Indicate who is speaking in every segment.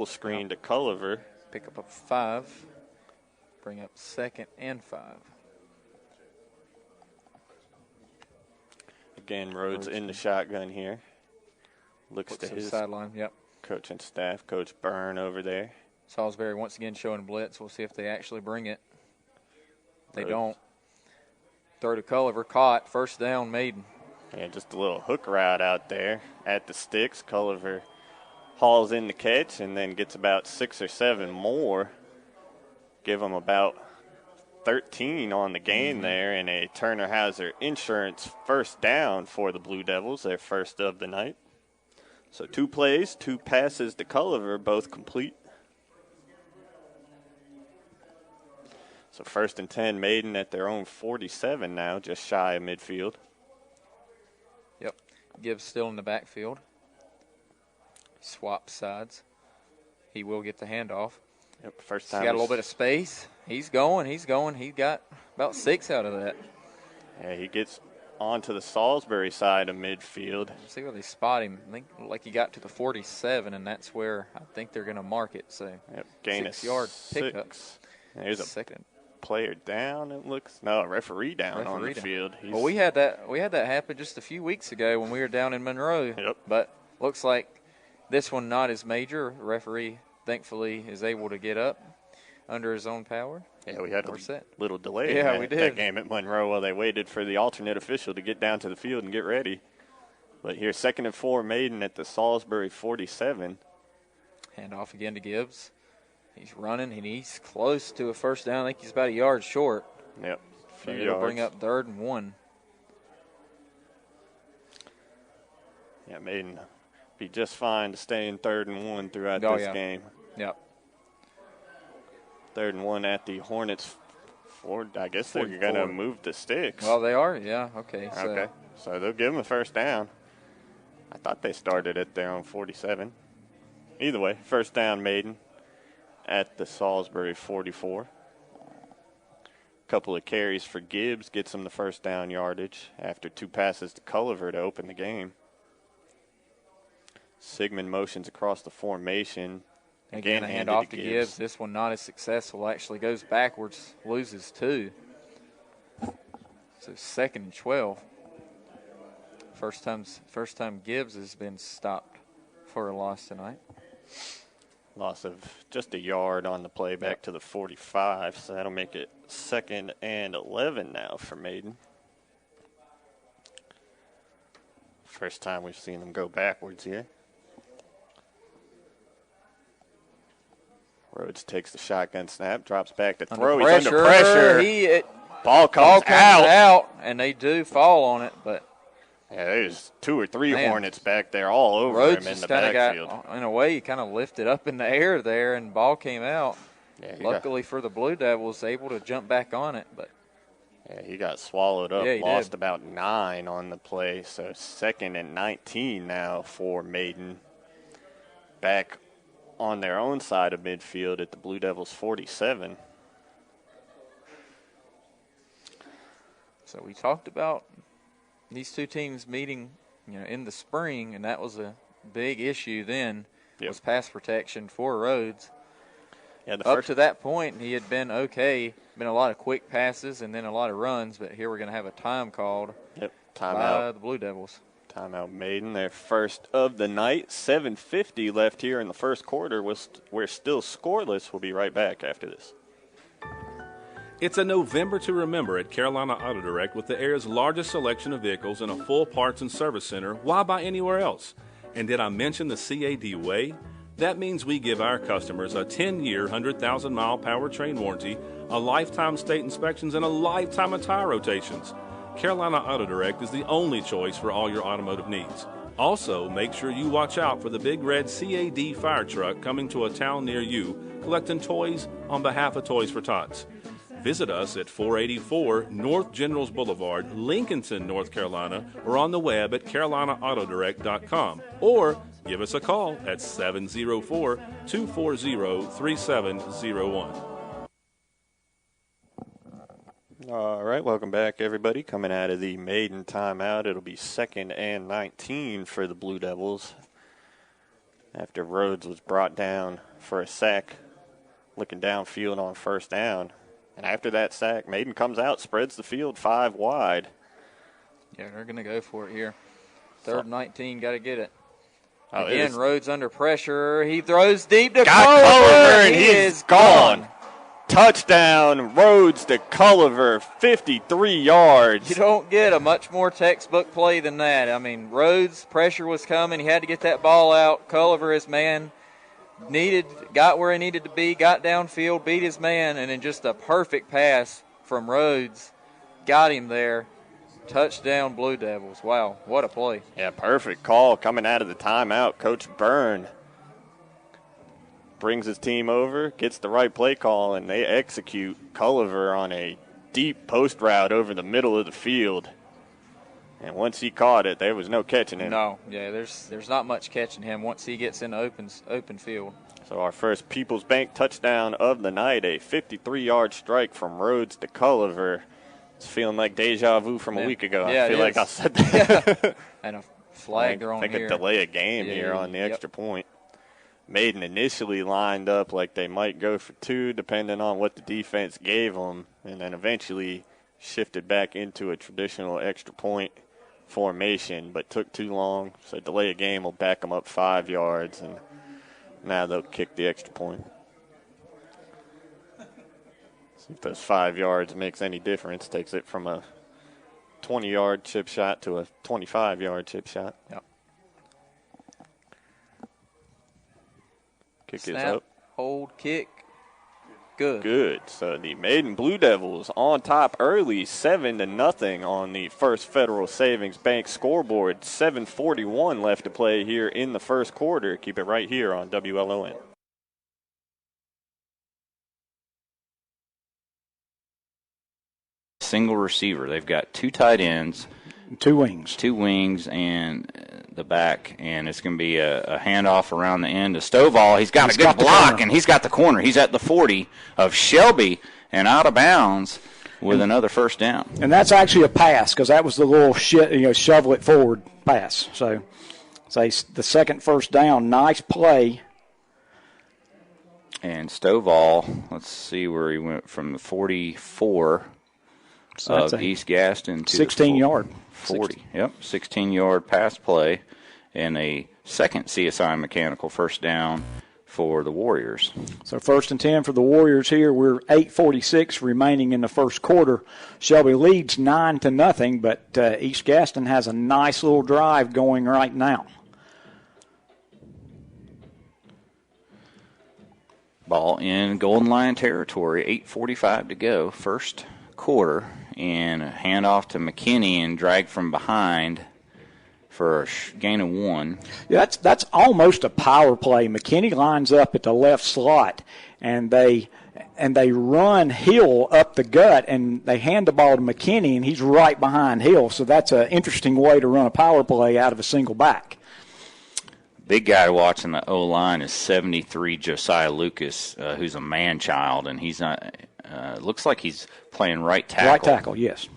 Speaker 1: Full screen to Culliver.
Speaker 2: Pick up a 5. Bring up 2nd and 5.
Speaker 1: Again, Rhodes in the shotgun here. Looks to his
Speaker 2: sideline. Yep.
Speaker 1: Coach and staff. Coach Byrne over there.
Speaker 2: Salisbury once again showing blitz. We'll see if they actually bring it. They don't. Throw to Culliver. Caught. First down, Maiden.
Speaker 1: Yeah, just a little hook route out there at the sticks. Culliver hauls in the catch and then gets about 6 or 7 more. Give them about 13 on the gain there, and a Turner Hauser Insurance first down for the Blue Devils, their first of the night. So 2 plays, 2 passes to Culliver, both complete. So 1st and 10, Maiden at their own 47 now, just shy of midfield.
Speaker 2: Yep. Gibbs still in the backfield. Swap sides. He will get the handoff.
Speaker 1: Yep, first time.
Speaker 2: He's got a little bit of space. He's going. He got about 6 out of that.
Speaker 1: Yeah, he gets onto the Salisbury side of midfield.
Speaker 2: Let's see where they spot him. I think like he got to the 47, and that's where I think they're going to mark it. So
Speaker 1: yep, gain
Speaker 2: 6-yard pickup.
Speaker 1: There's a
Speaker 2: second
Speaker 1: player down. It looks a referee down on the field.
Speaker 2: Well, we had that happen just a few weeks ago when we were down in Monroe.
Speaker 1: Yep.
Speaker 2: But looks like this one not as major. Referee thankfully is able to get up under his own power.
Speaker 1: Yeah, we had a little delay
Speaker 2: we did.
Speaker 1: that game at Monroe while they waited for the alternate official to get down to the field and get ready. But here, 2nd and 4, Maiden at the Salisbury 47.
Speaker 2: Hand off again to Gibbs. He's running, and he's close to a first down. I think he's about a yard short.
Speaker 1: Yep,
Speaker 2: so it'll bring up 3rd and 1.
Speaker 1: Yeah, Maiden be just fine to stay in 3rd and 1 throughout this game.
Speaker 2: Yep.
Speaker 1: 3rd and 1 at the Hornets. I guess they're going to move the sticks.
Speaker 2: Well, they are, yeah. Okay.
Speaker 1: So they'll give them a first down. I thought they started at their own 47. Either way, first down, Maiden at the Salisbury 44. Couple of carries for Gibbs gets them the first down yardage after 2 passes to Culliver to open the game. Sigmund motions across the formation.
Speaker 2: Again, a handoff to Gibbs. This one not as successful. Actually goes backwards, loses 2. So 2nd and 12. First time Gibbs has been stopped for a loss tonight.
Speaker 1: Loss of just a yard on the play back to the 45, so that'll make it 2nd and 11 now for Maiden. First time we've seen them go backwards here. Rhodes takes the shotgun snap, drops back to throw. He's under pressure. Ball comes out,
Speaker 2: and they do fall on it, but
Speaker 1: yeah, there's 2 or 3 Hornets back there all over
Speaker 2: Rhodes
Speaker 1: him in the backfield.
Speaker 2: In a way, he kind of lifted up in the air there, and ball came out.
Speaker 1: Yeah,
Speaker 2: luckily for the Blue Devils, able to jump back on it, but
Speaker 1: yeah, he got swallowed up.
Speaker 2: Yeah,
Speaker 1: lost about 9 on the play, so 2nd and 19 now for Maiden. Back on their own side of midfield at the Blue Devils 47.
Speaker 2: So we talked about these 2 teams meeting, in the spring, and that was a big issue then. Was pass protection for Rhodes.
Speaker 1: Yeah,
Speaker 2: up to that point, he had been okay. Been a lot of quick passes and then a lot of runs, but here we're going to have a time called.
Speaker 1: Yep,
Speaker 2: timeout by the Blue Devils.
Speaker 1: Timeout Maiden, their first of the night. 7:50 left here in the first quarter. We're still scoreless. We'll be right back after this.
Speaker 3: It's a November to remember at Carolina Auto Direct with the area's largest selection of vehicles and a full parts and service center. Why buy anywhere else? And did I mention the CAD way? That means we give our customers a 10-year, 100,000-mile powertrain warranty, a lifetime state inspections, and a lifetime of tire rotations. Carolina Auto Direct is the only choice for all your automotive needs. Also, make sure you watch out for the big red CAD fire truck coming to a town near you, collecting toys on behalf of Toys for Tots. Visit us at 484 North Generals Boulevard, Lincolnton, North Carolina, or on the web at carolinaautodirect.com, or give us a call at 704-240-3701.
Speaker 1: All right, welcome back, everybody. Coming out of the Maiden timeout, it'll be 2nd and 19 for the Blue Devils. after Rhodes was brought down for a sack, looking downfield on first down. And after that sack, Maiden comes out, spreads the field 5 wide.
Speaker 2: Yeah, they're going to go for it here. 3rd and 19, got to get it.
Speaker 1: Oh,
Speaker 2: Again, Rhodes under pressure. He throws deep to
Speaker 1: Culliver, and
Speaker 2: he
Speaker 1: is gone. Touchdown, Rhodes to Culliver, 53 yards.
Speaker 2: You don't get a much more textbook play than that. I mean, Rhodes, pressure was coming. He had to get that ball out. Culliver, his man, got where he needed to be, got downfield, beat his man, and then just a perfect pass from Rhodes got him there. Touchdown, Blue Devils. Wow, what a play.
Speaker 1: Yeah, perfect call coming out of the timeout. Coach Byrne brings his team over, gets the right play call, and they execute Culliver on a deep post route over the middle of the field. And once he caught it, there was no catching him.
Speaker 2: No, yeah, there's not much catching him once he gets in open field.
Speaker 1: So our first People's Bank touchdown of the night, a 53-yard strike from Rhodes to Culliver. It's feeling like deja vu from a week ago.
Speaker 2: Yeah,
Speaker 1: I feel like I said that.
Speaker 2: Yeah. And a flag thrown here.
Speaker 1: I think a delay a game here on the extra point. Maiden initially lined up like they might go for 2, depending on what the defense gave them, and then eventually shifted back into a traditional extra point formation, but took too long. So delay a game will back them up 5 yards, and now they'll kick the extra point. See if those 5 yards makes any difference. Takes it from a 20-yard chip shot to a 25-yard chip shot.
Speaker 2: Yep.
Speaker 1: Kick
Speaker 2: Snap,
Speaker 1: is up.
Speaker 2: Hold, kick. Good.
Speaker 1: Good. So the Maiden Blue Devils on top early, 7-0 on the First Federal Savings Bank scoreboard. 7:41 left to play here in the first quarter. Keep it right here on WLON.
Speaker 4: Single receiver. They've got 2 tight ends,
Speaker 5: 2 wings,
Speaker 4: 2 wings, and the back, and it's going to be a handoff around the end to Stovall. He's got a good block, and he's got the corner. He's at the 40 of Shelby and out of bounds with another first down.
Speaker 5: And that's actually a pass because that was the little shovel it forward pass. So the second first down, nice play.
Speaker 4: And Stovall, let's see where he went from the 44 of East Gaston to
Speaker 5: 16-yard.
Speaker 4: 40. Yep, 16-yard pass play and a second CSI Mechanical first down for the Warriors.
Speaker 5: So 1st and 10 for the Warriors here. We're 8:46 remaining in the first quarter. Shelby leads 9-0, but East Gaston has a nice little drive going right now.
Speaker 4: Ball in Golden Lion territory, 8:45 to go, first quarter, and a handoff to McKinney and drag from behind for a gain of 1.
Speaker 5: Yeah, that's almost a power play. McKinney lines up at the left slot, and they run Hill up the gut, and they hand the ball to McKinney, and he's right behind Hill. So that's an interesting way to run a power play out of a single back.
Speaker 4: Big guy watching the O-line is 73 Josiah Lucas, who's a man-child, and he's not looks like he's playing right tackle.
Speaker 5: Right tackle, yes.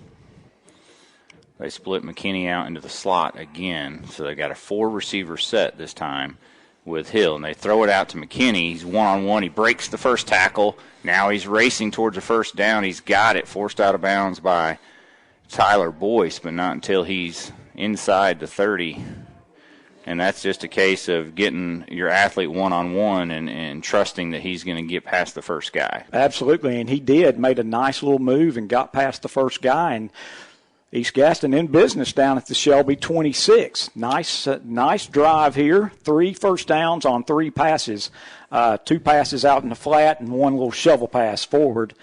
Speaker 4: They split McKinney out into the slot again, so they got a 4-receiver set this time with Hill, and they throw it out to McKinney. He's one-on-one. He breaks the first tackle. Now he's racing towards the first down. He's got it, forced out of bounds by Tyler Boyce, but not until he's inside the 30. And that's just a case of getting your athlete one-on-one and trusting that he's going to get past the first guy.
Speaker 5: Absolutely, and he did. Made a nice little move and got past the first guy. And East Gaston in business down at the Shelby 26. Nice drive here. 3 first downs on 3 passes. 2 passes out in the flat and 1 little shovel pass forward.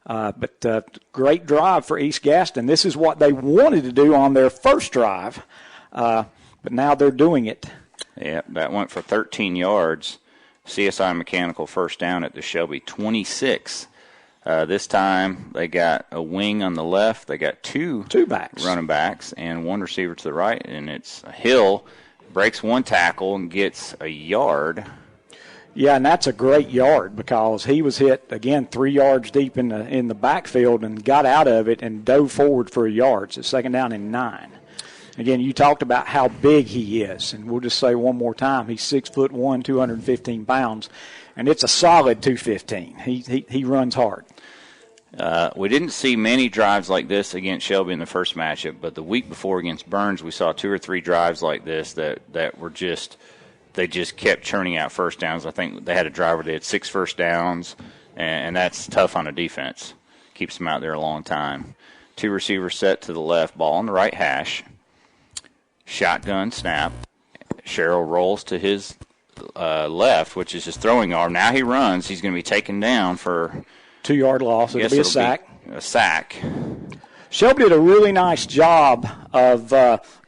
Speaker 5: But great drive for East Gaston. This is what they wanted to do on their first drive. But now they're doing it.
Speaker 4: Yeah, that went for 13 yards. CSI Mechanical first down at the Shelby 26. This time they got a wing on the left. They got two
Speaker 5: backs,
Speaker 4: running backs, and 1 receiver to the right. And it's Hill breaks 1 tackle and gets a yard.
Speaker 5: Yeah, and that's a great yard because he was hit, again, 3 yards deep in the backfield and got out of it and dove forward for a yard. So 2nd down and 9. Again, you talked about how big he is, and we'll just say one more time, he's 6'1", 215 pounds, and it's a solid 215. He runs hard.
Speaker 4: We didn't see many drives like this against Shelby in the first matchup, but the week before against Burns, we saw 2 or 3 drives like this that were just kept churning out first downs. I think they had a drive where they had 6 first downs, and that's tough on a defense. Keeps them out there a long time. 2 receivers set to the left, ball on the right hash. Shotgun snap. Sherrill rolls to his left, which is his throwing arm. Now he runs. He's going to be taken down for
Speaker 5: 2-yard loss. It'll be a sack.
Speaker 4: A sack.
Speaker 5: Shelby did a really nice job of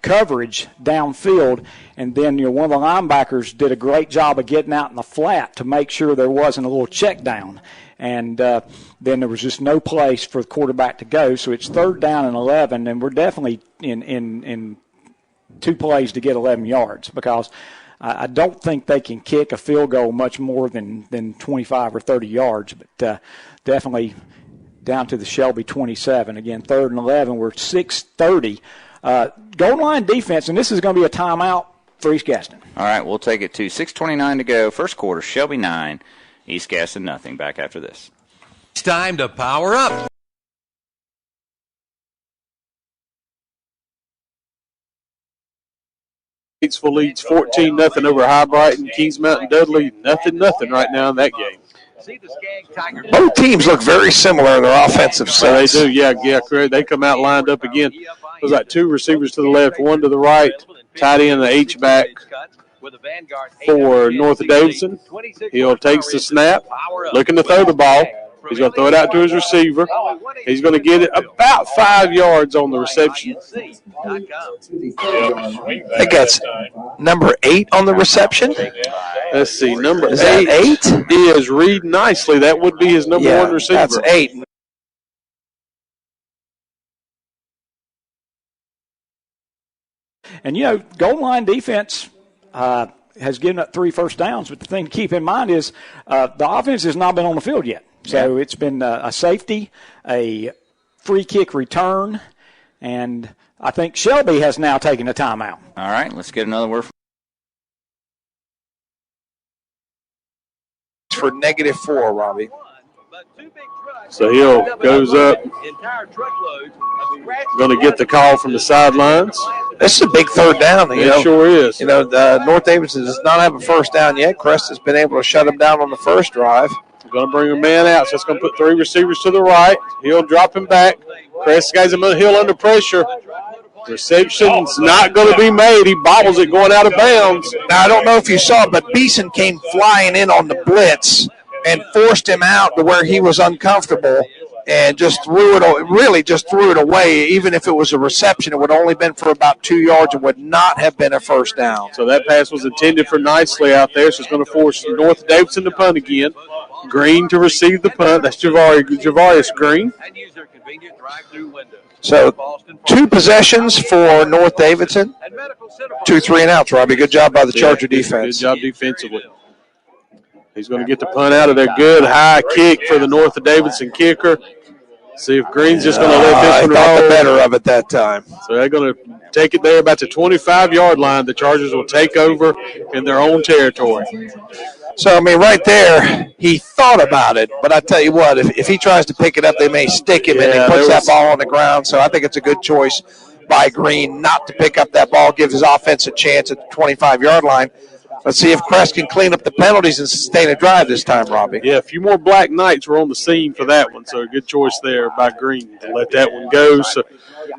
Speaker 5: coverage downfield, and then one of the linebackers did a great job of getting out in the flat to make sure there wasn't a little check down. And then there was just no place for the quarterback to go, so it's 3rd down and 11, and we're definitely in 2 plays to get 11 yards because I don't think they can kick a field goal much more than 25 or 30 yards, but definitely down to the Shelby 27. Again, 3rd and 11. We're 6:30. Goal line defense, and this is going to be a timeout for East Gaston.
Speaker 4: All right, we'll take it to 6:29 to go. First quarter, Shelby 9, East Gaston nothing. Back after this.
Speaker 6: It's time to power up.
Speaker 7: Batesville leads 14-0 over High Brighton. Kings Mountain Dudley, nothing right now in that game.
Speaker 8: Both teams look very similar in their offensive sets.
Speaker 7: They do, yeah, correct. They come out lined up again. There's like 2 receivers to the left, 1 to the right, tight end, the H-back for North of Davidson. He'll takes the snap, looking to throw the ball. He's going to throw it out to his receiver. He's going to get it about 5 yards on the reception.
Speaker 8: I think that's number 8 on the reception.
Speaker 7: Let's see, number 8
Speaker 8: that 8
Speaker 7: is Reed Nicely. That would be his number 1 receiver.
Speaker 8: That's 8.
Speaker 5: And, goal line defense has given up 3 first downs, but the thing to keep in mind is the offense has not been on the field yet. So it's been a safety, a free kick return, and I think Shelby has now taken a timeout.
Speaker 4: All right, let's get another word.
Speaker 8: For -4, Robbie.
Speaker 7: So Hill goes up, going to get the call from the sidelines.
Speaker 8: This is a big 3rd down.
Speaker 7: It sure is.
Speaker 8: North Davidson does not have a first down yet. Crest has been able to shut them down on the first drive.
Speaker 7: Going to bring a man out, so it's going to put 3 receivers to the right. He'll drop him back. Crest guys him Hill under pressure. Reception's not going to be made. He bobbles it going out of bounds.
Speaker 8: Now, I don't know if you saw, but Beeson came flying in on the blitz and forced him out to where he was uncomfortable and just threw it away. Even if it was a reception, it would have only been for about 2 yards and would not have been a first down.
Speaker 7: So that pass was intended for Nicely out there, so it's going to force North Davidson to punt again. Green to receive the punt. That's Javarius Green.
Speaker 8: So 2 possessions for North Davidson. 2 3-and-outs, Robbie. Good job by the Charger defense.
Speaker 7: Good job defensively. He's going to get the punt out of there. Good high kick for the North of Davidson kicker. See if Green's just going to let this one roll.
Speaker 8: I thought the better of it that time.
Speaker 7: So they're going to take it there about the 25-yard line. The Chargers will take over in their own territory.
Speaker 8: So, right there, he thought about it. But I tell you what, if he tries to pick it up, they may stick him and he puts that ball on the ground. So I think it's a good choice by Green not to pick up that ball, give his offense a chance at the 25-yard line. Let's see if Crest can clean up the penalties and sustain a drive this time, Robbie.
Speaker 7: Yeah, a few more Black Knights were on the scene for that one, so a good choice there by Green to let that one go. So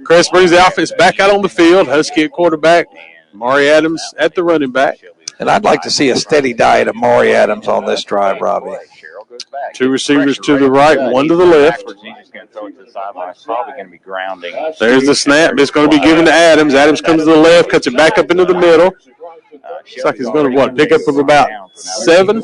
Speaker 7: Crest brings the offense back out on the field. Husky at quarterback, Maury Adams at the running back.
Speaker 8: And I'd like to see a steady diet of Maury Adams on this drive, Robbie.
Speaker 7: 2 receivers to the right, 1 to the left. There's the snap. It's going to be given to Adams. Adams comes to the left, cuts it back up into the middle. Looks like he's going to, pick up of about 7?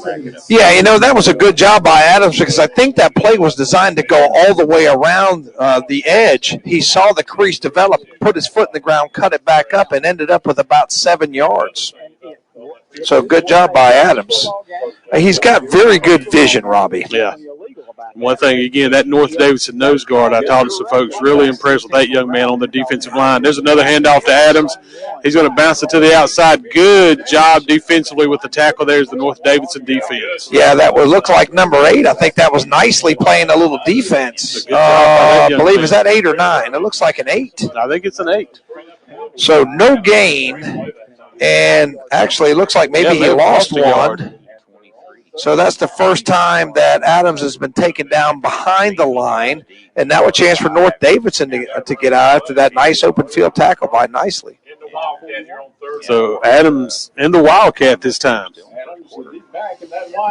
Speaker 8: Yeah, that was a good job by Adams because I think that play was designed to go all the way around the edge. He saw the crease develop, put his foot in the ground, cut it back up, and ended up with about 7 yards. So good job by Adams. He's got very good vision, Robbie.
Speaker 7: Yeah. One thing, again, that North Davidson nose guard, I talked to some folks, really impressed with that young man on the defensive line. There's another handoff to Adams. He's going to bounce it to the outside. Good job defensively with the tackle. There's the North Davidson defense.
Speaker 8: Yeah, that would look like number 8. I think that was nicely playing a little defense.
Speaker 7: I
Speaker 8: believe, is that 8 or 9? It looks like an 8.
Speaker 7: I think it's an 8.
Speaker 8: So no gain, and actually it looks like maybe he lost one. So that's the first time that Adams has been taken down behind the line, and now a chance for North Davidson to get out after that nice open field tackle by Nicely.
Speaker 7: So Adams in the Wildcat this time.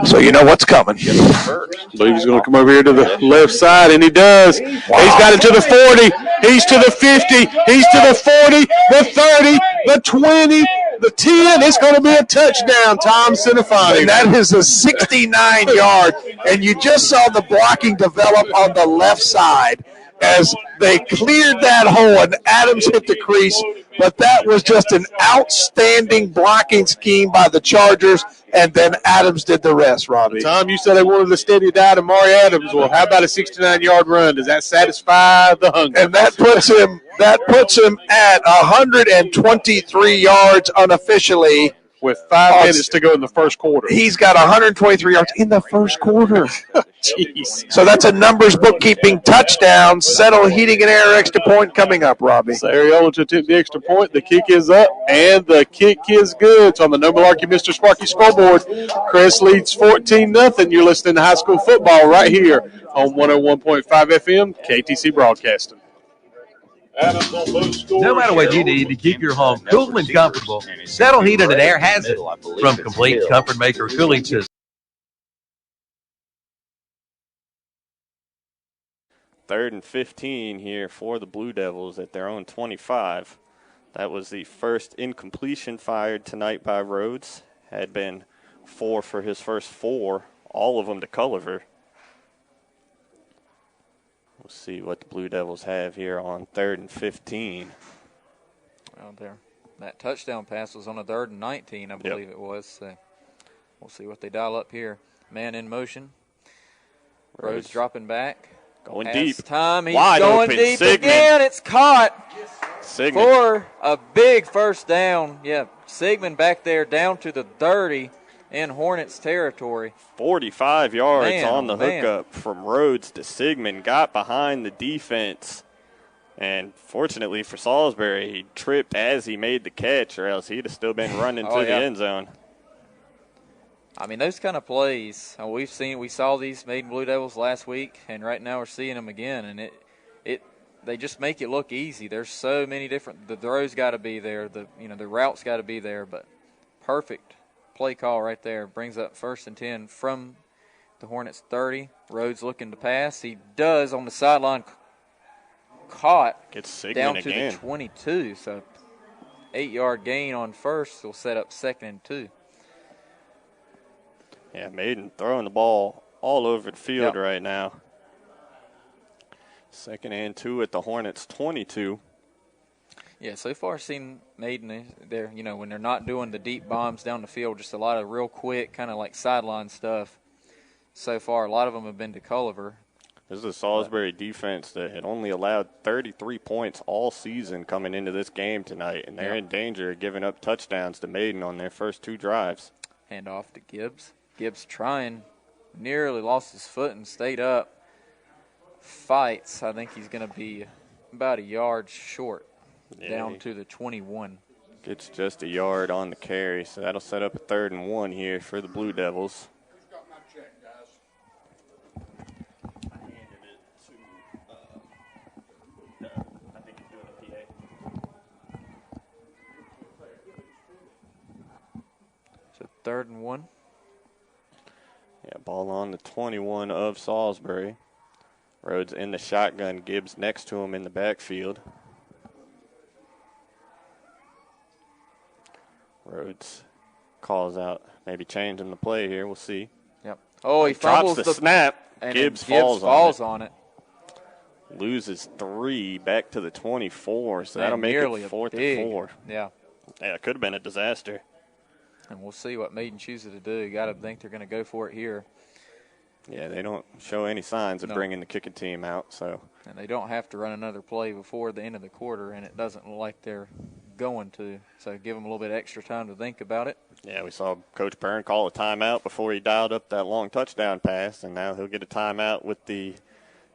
Speaker 8: So you know what's coming.
Speaker 7: I believe he's going to come over here to the left side, and he does. Wow. He's got it to the 40. He's to the 50. He's to the 40, the 30, the 20, the 10. It's going to be a touchdown. Tom Sinafani.
Speaker 8: And that is a 69-yard, and you just saw the blocking develop on the left side as they cleared that hole, and Adams hit the crease. But that was just an outstanding blocking scheme by the Chargers, and then Adams did the rest, Robbie.
Speaker 7: Tom, you said they wanted to steady diet of Maury Adams. Well, how about a 69-yard run? Does that satisfy the hunger?
Speaker 8: And that puts him at 123 yards unofficially.
Speaker 7: With 5 minutes to go in the first quarter.
Speaker 8: He's got 123 yards in the first quarter.
Speaker 7: Jeez.
Speaker 8: So that's a numbers bookkeeping touchdown. Settle heating and air extra point coming up, Robbie.
Speaker 7: So Ariola to attempt the extra point. The kick is up, and the kick is good. It's on the No Malarkey Mr. Sparky scoreboard. Crest leads 14-0. You're listening to high school football right here on 101.5 FM, KTC Broadcasting.
Speaker 6: No matter what you need to keep your home cool and comfortable, Settle Heating and Air has it. From complete comfort maker cooling system.
Speaker 1: 3rd and 15 here for the Blue Devils at their own 25. That was the first incompletion fired tonight by Rhodes. Had been 4 for his first 4, all of them to Culliver. We'll see what the Blue Devils have here on 3rd and 15.
Speaker 2: Well, that touchdown pass was on a 3rd and 19, I believe it was. So we'll see what they dial up here. Man in motion. Rhodes dropping back.
Speaker 1: Going
Speaker 2: Pass
Speaker 1: deep.
Speaker 2: Time. He's
Speaker 1: wide
Speaker 2: going
Speaker 1: open.
Speaker 2: deep
Speaker 1: Sigmund.
Speaker 2: again. It's caught
Speaker 1: Sigmund.
Speaker 2: for a big first down. Yeah, Sigmund back there down to the 30 in Hornets territory.
Speaker 1: 45 yards
Speaker 2: Man,
Speaker 1: on the hookup from Rhodes to Sigmund. Got behind the defense. And fortunately for Salisbury, he tripped as he made the catch, or else he'd have still been running to the end zone.
Speaker 2: I mean, those kind of plays, we saw these Maiden Blue Devils last week, and right now we're seeing them again, and they just make it look easy. There's so many different, the throws got to be there, the routes got to be there, but perfect play call right there. Brings up 1st and 10 from the Hornets 30. Rhodes looking to pass. He does on the sideline, caught
Speaker 1: Gets Sigmund
Speaker 2: down to
Speaker 1: again.
Speaker 2: the 22, so 8-yard gain on first will set up 2nd and 2.
Speaker 1: Yeah, Maiden throwing the ball all over the field right now. 2nd and 2 at the Hornets 22.
Speaker 2: Yeah, so far seen Maiden, they're, when they're not doing the deep bombs down the field, just a lot of real quick, kind of like sideline stuff. So far, a lot of them have been to Culliver.
Speaker 1: This is a Salisbury defense that had only allowed 33 points all season coming into this game tonight, and they're in danger of giving up touchdowns to Maiden on their first 2 drives.
Speaker 2: Hand off to Gibbs. Gibbs trying, nearly lost his foot and stayed up. Fights. I think he's going to be about a yard short, down to the 21.
Speaker 1: Gets just a yard on the carry, so that'll set up a 3rd and 1 here for the Blue Devils.
Speaker 2: So 3rd and 1.
Speaker 1: Yeah, ball on the 21 of Salisbury. Rhodes in the shotgun. Gibbs next to him in the backfield. Rhodes calls out, maybe changing the play here. We'll see.
Speaker 2: Yep. Oh, he
Speaker 1: drops
Speaker 2: fumbles
Speaker 1: the snap.
Speaker 2: And
Speaker 1: Gibbs
Speaker 2: falls on it.
Speaker 1: Loses 3 back to the 24, so that'll make it 4th and 4.
Speaker 2: Yeah.
Speaker 1: Yeah, it could have been a disaster.
Speaker 2: And we'll see what Maiden chooses to do. You got to think they're going to go for it here.
Speaker 1: Yeah, they don't show any signs of bringing the kicking team out. So,
Speaker 2: and they don't have to run another play before the end of the quarter, and it doesn't look like they're going to. So give them a little bit extra time to think about it.
Speaker 1: Yeah, we saw Coach Byrne call a timeout before he dialed up that long touchdown pass, and now he'll get a timeout with the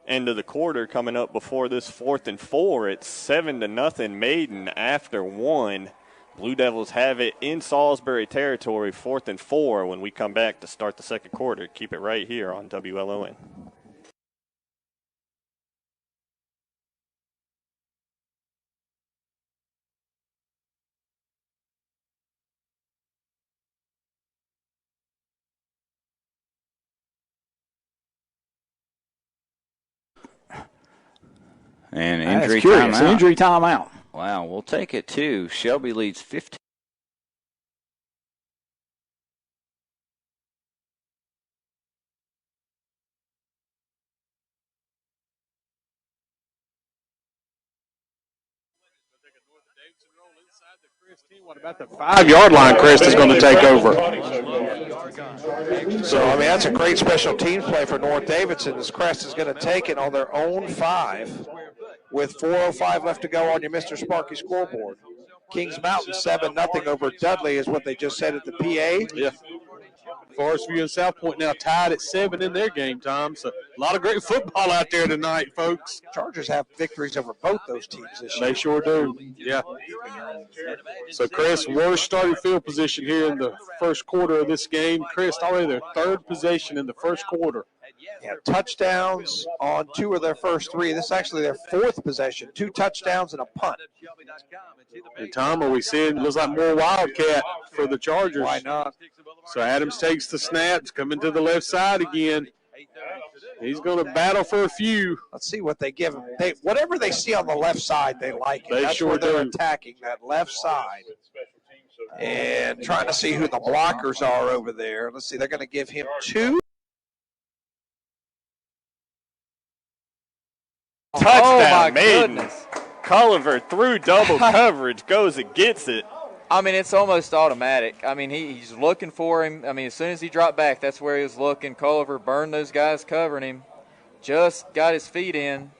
Speaker 1: end of the quarter coming up before this 4th and 4. It's 7-0 Maiden after 1. Blue Devils have it in Salisbury territory, 4th and 4 when we come back to start the second quarter. Keep it right here on WLON.
Speaker 4: And injury
Speaker 5: timeout.
Speaker 4: timeout.
Speaker 5: Injury timeout.
Speaker 4: Wow, we'll take it too. Shelby leads 15.
Speaker 7: What about the 5-yard line? Crest is going to take over.
Speaker 8: So, I mean, that's a great special teams play for North Davidson as Crest is going to take it on their own 5 with 4:05 left to go on your Mr. Sparky scoreboard. Kings Mountain 7-0 over Dudley is what they just said at the PA.
Speaker 7: Yeah. Forest View and South Point now tied at 7 in their game time. So a lot of great football out there tonight, folks.
Speaker 8: Chargers have victories over both those teams this year.
Speaker 7: They sure do. Yeah. So Crest worst starting field position here in the first quarter of this game. Crest already their 3rd possession in the first quarter.
Speaker 8: Yeah, touchdowns on 2 of their first 3. This is actually their 4th possession. 2 touchdowns and a punt.
Speaker 7: And Tom, are we seeing looks like more Wildcat for the Chargers?
Speaker 8: Why not?
Speaker 7: So Adams takes the snaps, coming to the left side again. He's going to battle for a few.
Speaker 8: Let's see what they give him. Whatever they see on the left side, they like it.
Speaker 7: They
Speaker 8: That's
Speaker 7: sure
Speaker 8: where they're
Speaker 7: do.
Speaker 8: attacking, that left side. And trying to see who the blockers are over there. Let's see, they're going to give him 2.
Speaker 1: Touchdown,
Speaker 2: Oh, my
Speaker 1: Maiden.
Speaker 2: goodness.
Speaker 1: Culliver through double coverage, goes and gets it.
Speaker 2: I mean, it's almost automatic. I mean, he's looking for him. I mean, as soon as he dropped back, that's where he was looking. Culliver burned those guys covering him. Just got his feet in.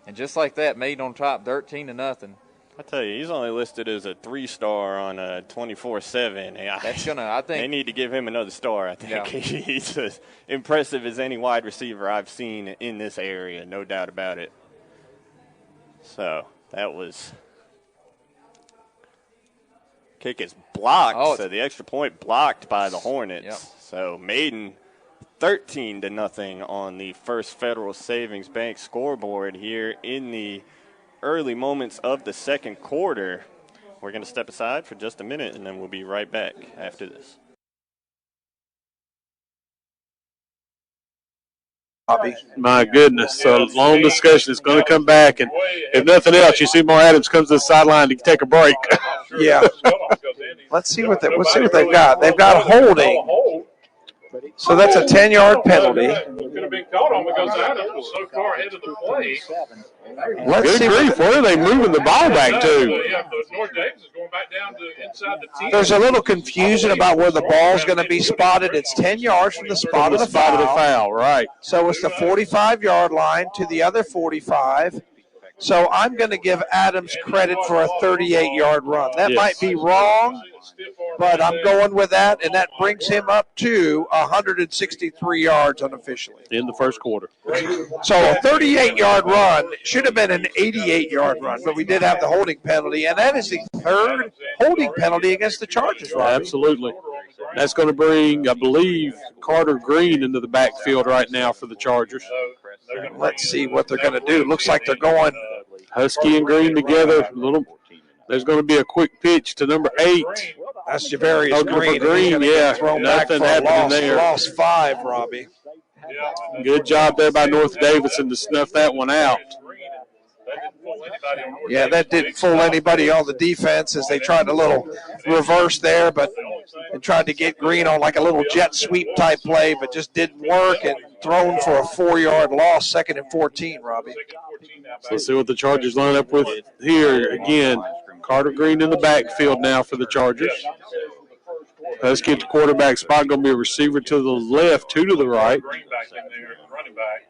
Speaker 2: And just like that, Maiden on top, 13-0.
Speaker 1: I tell you, he's only listed as a 3-star on 24/7.
Speaker 2: That's I think
Speaker 1: they need to give him another star. I think
Speaker 2: Yeah.
Speaker 1: he's as impressive as any wide receiver I've seen in this area, no doubt about it. So that was kick is blocked. So the extra point blocked by the Hornets.
Speaker 2: Yep.
Speaker 1: So Maiden 13-0 on the First Federal Savings Bank scoreboard here in the early moments of the second quarter. We're going to step aside for just a minute, and then we'll be right back after this.
Speaker 7: My goodness. So long discussion. It's going to come back. And if nothing else, you see more Adams comes to the sideline to take a break.
Speaker 8: Yeah. Let's see what they've got. They've got holding. So that's a 10-yard penalty.
Speaker 9: Could have been caught on because Adams was so far ahead of the play.
Speaker 7: Good grief. Where are they moving the ball back to?
Speaker 9: Yeah, North Davis is going back down to inside the 10.
Speaker 8: There's a little confusion about where the ball's going to be spotted. It's 10 yards from the spot of the foul.
Speaker 7: Right.
Speaker 8: So it's the 45-yard line to the other 45. So I'm going to give Adams credit for a 38-yard run. That might be wrong, but I'm going with that, and that brings him up to 163 yards unofficially.
Speaker 7: In the first quarter.
Speaker 8: So a 38-yard run should have been an 88-yard run, but we did have the holding penalty, and that is the 3rd holding penalty against the Chargers, Robbie.
Speaker 7: Absolutely. That's going to bring, I believe, Carter Green into the backfield right now for the Chargers.
Speaker 8: Let's see what they're going to do. Looks like they're going
Speaker 7: Husky and Green together. There's going to be a quick pitch to number 8.
Speaker 8: That's Javarius Green.
Speaker 7: Green, yeah.
Speaker 8: Nothing
Speaker 7: happening there.
Speaker 8: Loss 5, Robbie.
Speaker 7: Good job there by North Davidson to snuff that one out.
Speaker 8: Yeah, that didn't fool anybody on the defense as they tried a little reverse there, but they tried to get Green on like a little jet sweep type play, but just didn't work and thrown for a 4-yard loss, 2nd and 14, Robbie.
Speaker 7: So let's see what the Chargers line up with here again. Carter Green in the backfield now for the Chargers. Let's get the quarterback spot. Going to be a receiver to the left, 2 to the right.
Speaker 9: Running back.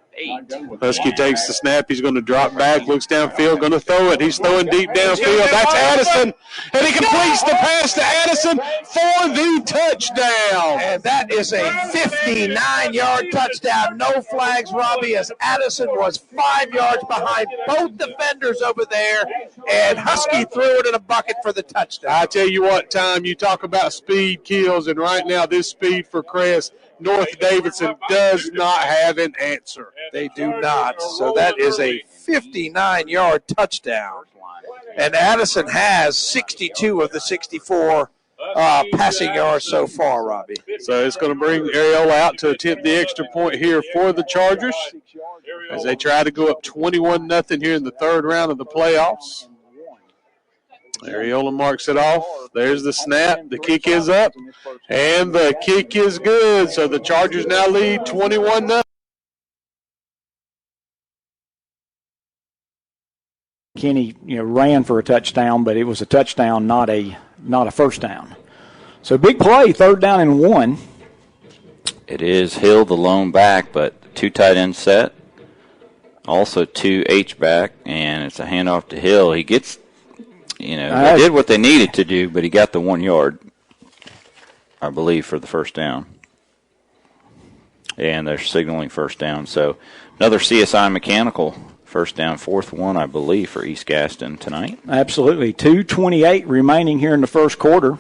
Speaker 7: Husky takes the snap. He's going to drop back, looks downfield, going to throw it. He's throwing deep downfield. That's Addison, and he completes the pass to Addison for the touchdown.
Speaker 8: And that is a 59-yard touchdown. No flags, Robbie, as Addison was 5 yards behind both defenders over there, and Husky threw it in a bucket for the touchdown.
Speaker 7: I tell you what, Tom, you talk about speed kills, and right now this speed for Crest, North Davidson does not have an answer.
Speaker 8: They do not. So that is a 59-yard touchdown. And Addison has 62 of the 64 passing yards so far, Robbie.
Speaker 7: So it's going to bring Ariola out to attempt the extra point here for the Chargers as they try to go up 21-0 here in the third round of the playoffs. Ariola marks it off. There's the snap. The kick is up, and the kick is good. So the Chargers now lead 21-0.
Speaker 5: Kenny, ran for a touchdown, but it was a touchdown, not a first down. So big play, 3rd down and 1.
Speaker 4: It is Hill, the lone back, but 2 tight end set. Also 2 H-back, and it's a handoff to Hill. He gets, they did what they needed to do, but he got the 1 yard, I believe, for the first down. And they're signaling first down. So another CSI Mechanical first down, 4th one, I believe, for East Gaston tonight.
Speaker 5: Absolutely. 2:28 remaining here in the first quarter.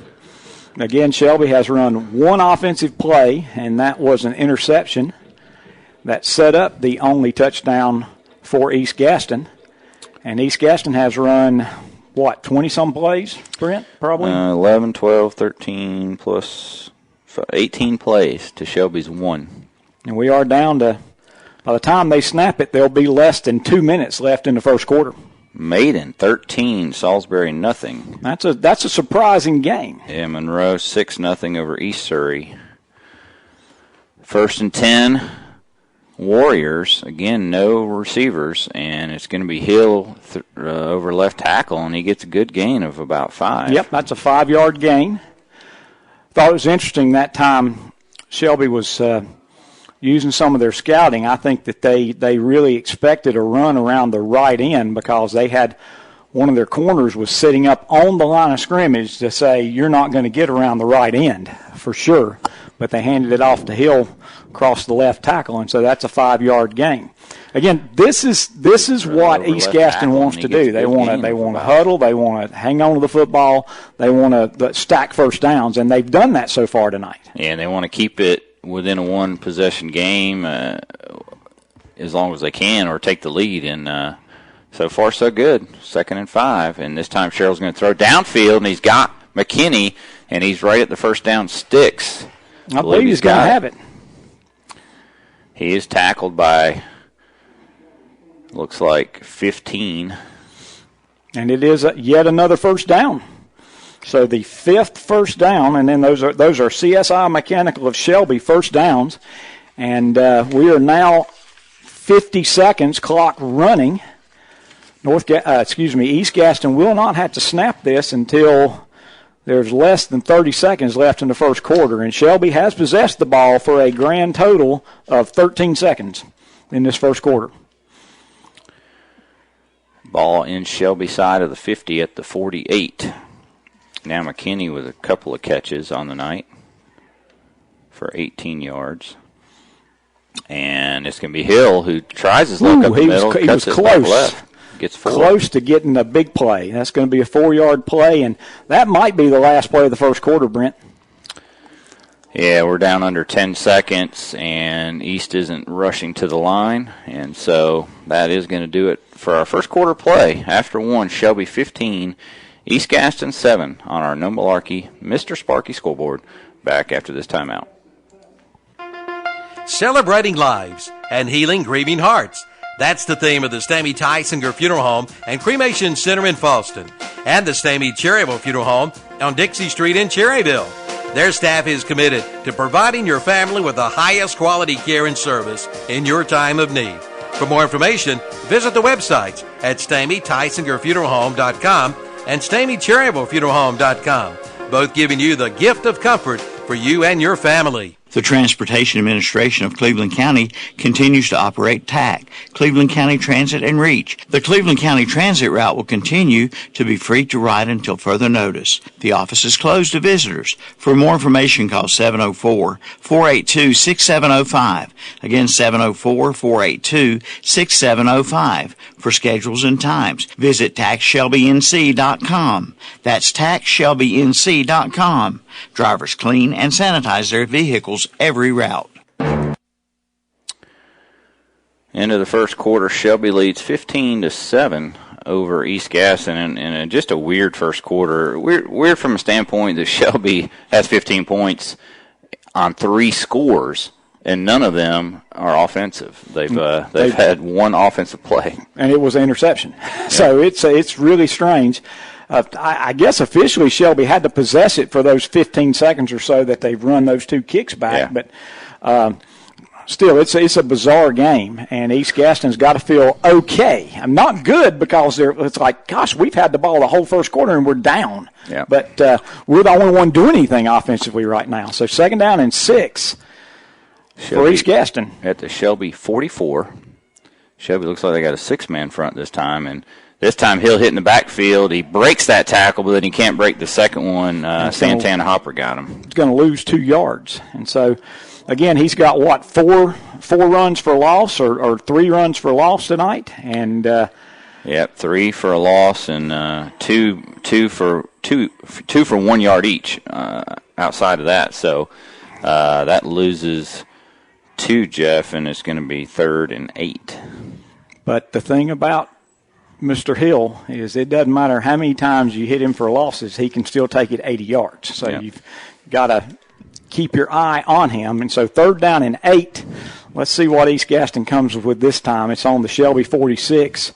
Speaker 5: Again, Shelby has run 1 offensive play, and that was an interception that set up the only touchdown for East Gaston. And East Gaston has run, 20-some plays, Brent, probably?
Speaker 4: 11, 12, 13, plus 18 plays to Shelby's 1.
Speaker 5: And we are down to, by the time they snap it, there'll be less than 2 minutes left in the first quarter.
Speaker 4: Maiden, 13, Salisbury, nothing.
Speaker 5: That's a surprising game.
Speaker 4: Yeah, Monroe, 6-0 over East Surrey. 1st and 10, Warriors. Again, no receivers, and it's going to be Hill over left tackle, and he gets a good gain of about 5.
Speaker 5: Yep, that's a 5-yard gain. Thought it was interesting that time Shelby was using some of their scouting. I think that they really expected a run around the right end because they had one of their corners was sitting up on the line of scrimmage to say, you're not going to get around the right end for sure. But they handed it off to Hill across the left tackle, and so that's a 5-yard gain. Again, this is what East Gaston wants to do. They want to huddle. They want to hang on to the football. They want to stack first downs, and they've done that so far tonight.
Speaker 4: Yeah, and they want to keep it within a 1-possession game as long as they can, or take the lead. And so far, so good. 2nd and 5, and this time Sherrill's going to throw downfield, and he's got McKinney, and he's right at the first down sticks.
Speaker 5: I believe he's going to have it.
Speaker 4: He is tackled by, looks like, 15.
Speaker 5: And it is yet another first down. So the 5th first down, and then those are CSI Mechanical of Shelby first downs. And we are now 50 seconds, clock running. East Gaston will not have to snap this until there's less than 30 seconds left in the first quarter. And Shelby has possessed the ball for a grand total of 13 seconds in this first quarter.
Speaker 4: Ball in Shelby side of the 50 at the 48. Now McKinney with a couple of catches on the night for 18 yards. And it's going to be Hill who tries his luck up the middle.
Speaker 5: He was close.
Speaker 4: Left, gets 4.
Speaker 5: Close to getting a big play. That's going to be a 4-yard play, and that might be the last play of the first quarter, Brent.
Speaker 4: Yeah, we're down under 10 seconds, and East isn't rushing to the line. And so that is going to do it for our first quarter play. After 1, Shelby 15, East Gaston 7 on our No Malarkey Mr. Sparky scoreboard. Back after this timeout.
Speaker 6: Celebrating lives and healing grieving hearts. That's the theme of the Stamey Tysinger Funeral Home and Cremation Center in Falston and the Stamey Cherryville Funeral Home on Dixie Street in Cherryville. Their staff is committed to providing your family with the highest quality care and service in your time of need. For more information, visit the websites at StameyTysingerFuneralHome.com and StameyCherryvilleFuneralHome.com, both giving you the gift of comfort for you and your family.
Speaker 10: The Transportation Administration of Cleveland County continues to operate TAC, Cleveland County Transit and Reach. The Cleveland County Transit route will continue to be free to ride until further notice. The office is closed to visitors. For more information, call 704-482-6705. Again, 704-482-6705. For schedules and times, visit taxshelbync.com. That's taxshelbync.com. Drivers clean and sanitize their vehicles every route.
Speaker 4: End of the first quarter, Shelby leads 15-7 over East Gaston, and just a weird first quarter. Weird from a standpoint that Shelby has 15 points on 3 scores, and none of them are offensive. They've had one offensive play,
Speaker 5: and it was an interception. Yeah. So it's really strange. I guess officially Shelby had to possess it for those 15 seconds or so that they've run those 2 kicks back. Yeah. But still, it's a bizarre game, and East Gaston's got to feel okay. I'm not good because it's like, gosh, we've had the ball the whole first quarter and we're down.
Speaker 4: Yeah.
Speaker 5: But we're the only one doing anything offensively right now. So 2nd down and 6 for East Gaston.
Speaker 4: At the Shelby 44. Shelby looks like they got a 6-man front this time, and this time he'll hit in the backfield. He breaks that tackle, but then he can't break the second one. Santana Hopper got him.
Speaker 5: He's going to lose 2 yards. And so, again, he's got, what, four runs for loss or 3 runs for loss tonight? And
Speaker 4: 3 for a loss and two for 1 yard each outside of that. So that loses 2, Jeff, and it's going to be 3rd and 8.
Speaker 5: But the thing about Mr. Hill is it doesn't matter how many times you hit him for losses, he can still take it 80 yards. So you've got to keep your eye on him. And so 3rd down and 8. Let's see what East Gaston comes with this time. It's on the Shelby 46.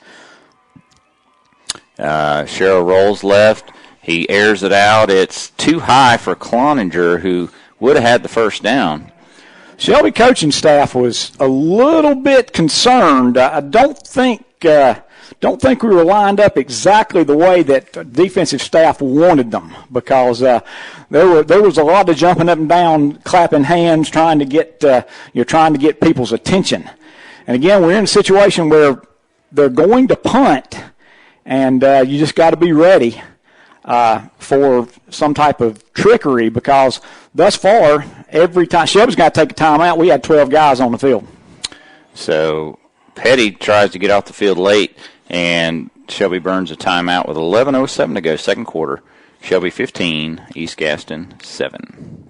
Speaker 4: Sherrill rolls left. He airs it out. It's too high for Cloninger, who would have had the first down.
Speaker 5: Shelby coaching staff was a little bit concerned. I don't think we were lined up exactly the way that defensive staff wanted them, because there was a lot of jumping up and down, clapping hands, trying to get people's attention. And again, we're in a situation where they're going to punt, and you just got to be ready for some type of trickery, because thus far, every time Shelby's got to take a timeout, we had 12 guys on the field.
Speaker 4: So Petty tries to get off the field late, and Shelby burns a timeout with 11:07 to go, second quarter. Shelby 15, East Gaston 7.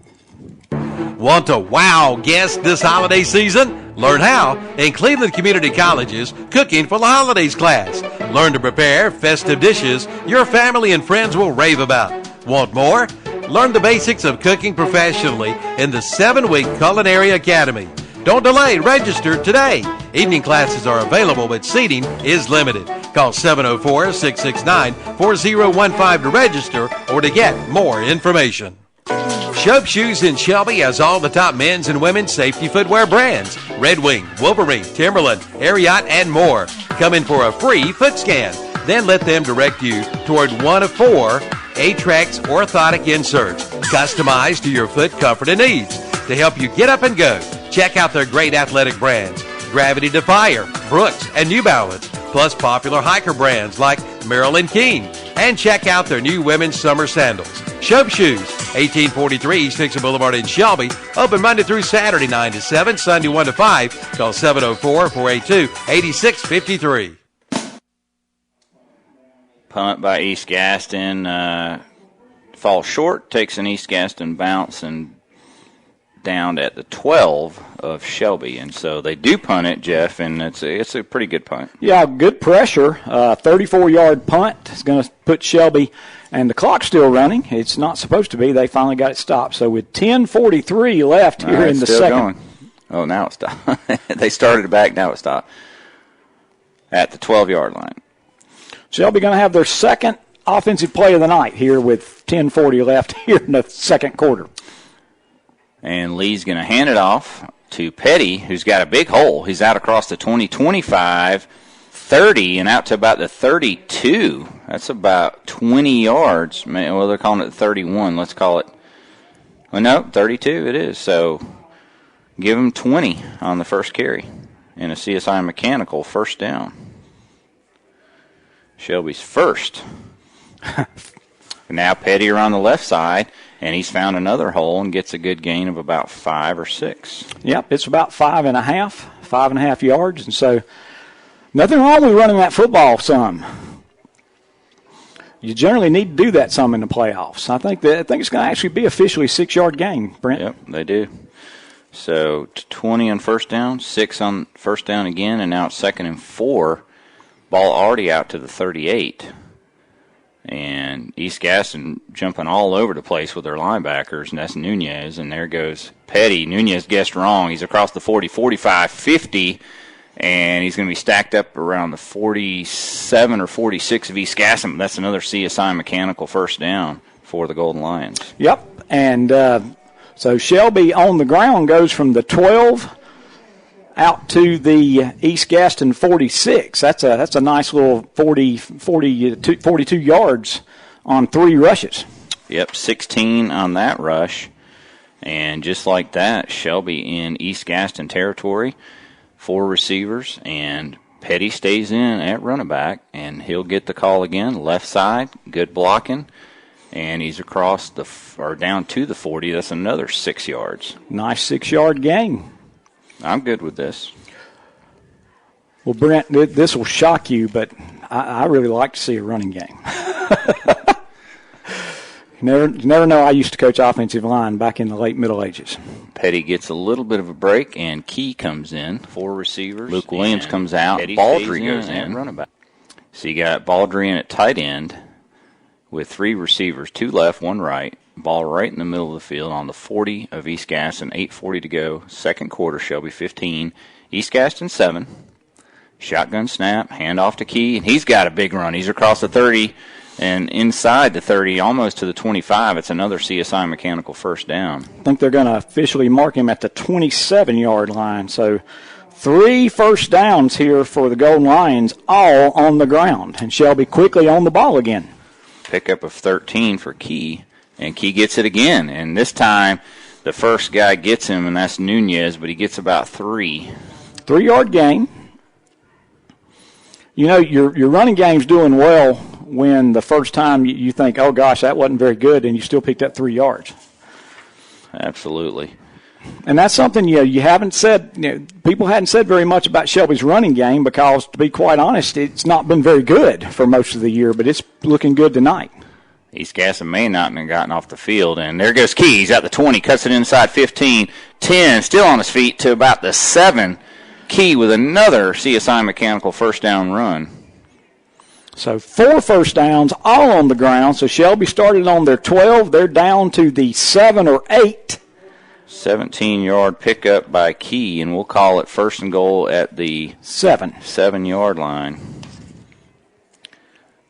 Speaker 6: Want to wow guests this holiday season? Learn how in Cleveland Community College's Cooking for the Holidays class. Learn to prepare festive dishes your family and friends will rave about. Want more? Learn the basics of cooking professionally in the 7-week Culinary Academy. Don't delay. Register today. Evening classes are available, but seating is limited. Call 704-669-4015 to register or to get more information. Shope Shoes in Shelby has all the top men's and women's safety footwear brands. Red Wing, Wolverine, Timberland, Ariat, and more. Come in for a free foot scan. Then let them direct you toward one of 4 Atrax orthotic inserts, customized to your foot comfort and needs. To help you get up and go, check out their great athletic brands, Gravity Defier, Brooks, and New Balance, plus popular hiker brands like Marilyn King. And check out their new women's summer sandals. Shope Shoes, 1843 East Dixon Boulevard in Shelby. Open Monday through Saturday, 9 to 7, Sunday 1 to 5. Call 704-482-8653.
Speaker 4: Punt by East Gaston. Falls short, takes an East Gaston bounce and down at the 12 of Shelby. And so they do punt it, Jeff, and it's a pretty good punt.
Speaker 5: Yeah, good pressure. 34-yard punt is going to put Shelby, and the clock's still running. It's not supposed to be. They finally got it stopped. So with 10:43 left here in the second.
Speaker 4: Going. Oh, now it stopped. They started it back, now it stopped. At the 12-yard line.
Speaker 5: Shelby going to have their second offensive play of the night here with 10:40 left here in the second quarter.
Speaker 4: And Lee's going to hand it off to Petty, who's got a big hole. He's out across the 20, 25, 30, and out to about the 32. That's about 20 yards. Well, they're calling it 31. Let's call it Well, no, 32 it is. So give him 20 on the first carry in a CSI Mechanical first down. Shelby's first. Now Petty around the left side, and he's found another hole and gets a good gain of about 5 or 6.
Speaker 5: Yep, it's about 5.5 yards, and so nothing wrong with running that football some. You generally need to do that some in the playoffs. I think it's going to actually be officially a 6-yard gain, Brent.
Speaker 4: Yep, they do. So 20 on first down, 6 on first down again, and now it's 2nd and 4. Ball already out to the 38. And East Gaston jumping all over the place with their linebackers, and that's Nunez. And there goes Petty. Nunez guessed wrong. He's across the 40, 45, 50, and he's going to be stacked up around the 47 or 46 of East Gaston. That's another CSI Mechanical first down for the Golden Lions.
Speaker 5: Yep, and so Shelby on the ground goes from the 12 out to the East Gaston 46. That's a nice little 42 yards on 3 rushes.
Speaker 4: Yep, 16 on that rush. And just like that, Shelby in East Gaston territory, 4 receivers, and Petty stays in at running back, and he'll get the call again. Left side, good blocking, and he's across down to the 40. That's another 6 yards.
Speaker 5: Nice 6-yard gain.
Speaker 4: I'm good with this.
Speaker 5: Well, Brent, this will shock you, but I really like to see a running game. You never know. I used to coach offensive line back in the late Middle Ages.
Speaker 4: Petty gets a little bit of a break, and Key comes in. 4 receivers. Luke Williams comes out. Baldry goes in. Running back. So you got Baldry in at tight end with 3 receivers, 2 left, 1 right. Ball right in the middle of the field on the 40 of East Gaston. 8:40 to go. Second quarter, Shelby 15. East Gaston 7. Shotgun snap, handoff to Key, and he's got a big run. He's across the 30 and inside the 30, almost to the 25. It's another CSI Mechanical first down.
Speaker 5: I think they're going to officially mark him at the 27-yard line. So 3 first downs here for the Golden Lions, all on the ground. And Shelby quickly on the ball again.
Speaker 4: Pickup of 13 for Key. And Key gets it again, and this time the first guy gets him, and that's Nunez, but he gets about 3.
Speaker 5: 3-yard gain. You know, your running game's doing well when the first time you think, oh, gosh, that wasn't very good, and you still picked up 3 yards.
Speaker 4: Absolutely.
Speaker 5: And that's something you haven't said, people hadn't said very much about Shelby's running game because, to be quite honest, it's not been very good for most of the year, but it's looking good tonight.
Speaker 4: East Gaston may not have gotten off the field, and there goes Key. He's at the 20, cuts it inside 15, 10, still on his feet to about the 7. Key with another CSI Mechanical first down run.
Speaker 5: So 4 first downs, all on the ground. So Shelby started on their 12. They're down to the 7 or 8.
Speaker 4: 17-yard pickup by Key, and we'll call it first and goal at the 7-yard line.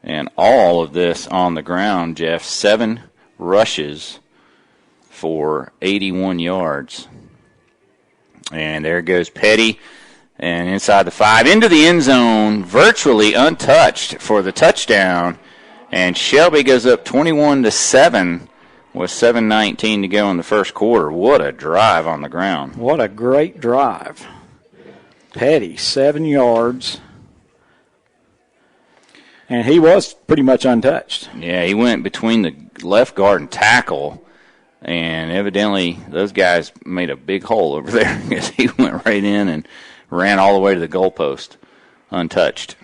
Speaker 4: And all of this on the ground, Jeff. 7 rushes for 81 yards. And there goes Petty. And inside the 5, into the end zone, virtually untouched for the touchdown. And Shelby goes up 21-7 with 7:19 to go in the first quarter. What a drive on the ground.
Speaker 5: What a great drive. Petty, 7 yards. And he was pretty much untouched.
Speaker 4: Yeah, he went between the left guard and tackle, and evidently those guys made a big hole over there because he went right in and ran all the way to the goalpost, untouched.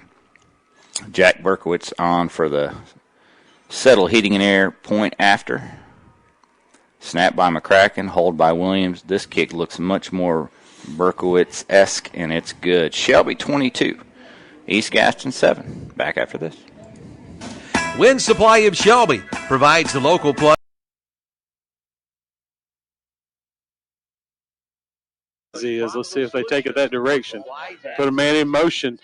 Speaker 4: Jack Berkowitz on for the settle heating and air point after. Snap by McCracken, hold by Williams. This kick looks much more Berkowitz-esque, and it's good. Shelby 22. East Gaston 7. Back after this.
Speaker 6: Wind Supply of Shelby provides the local plug.
Speaker 7: Let's see if they take it that direction. Put a man in motion.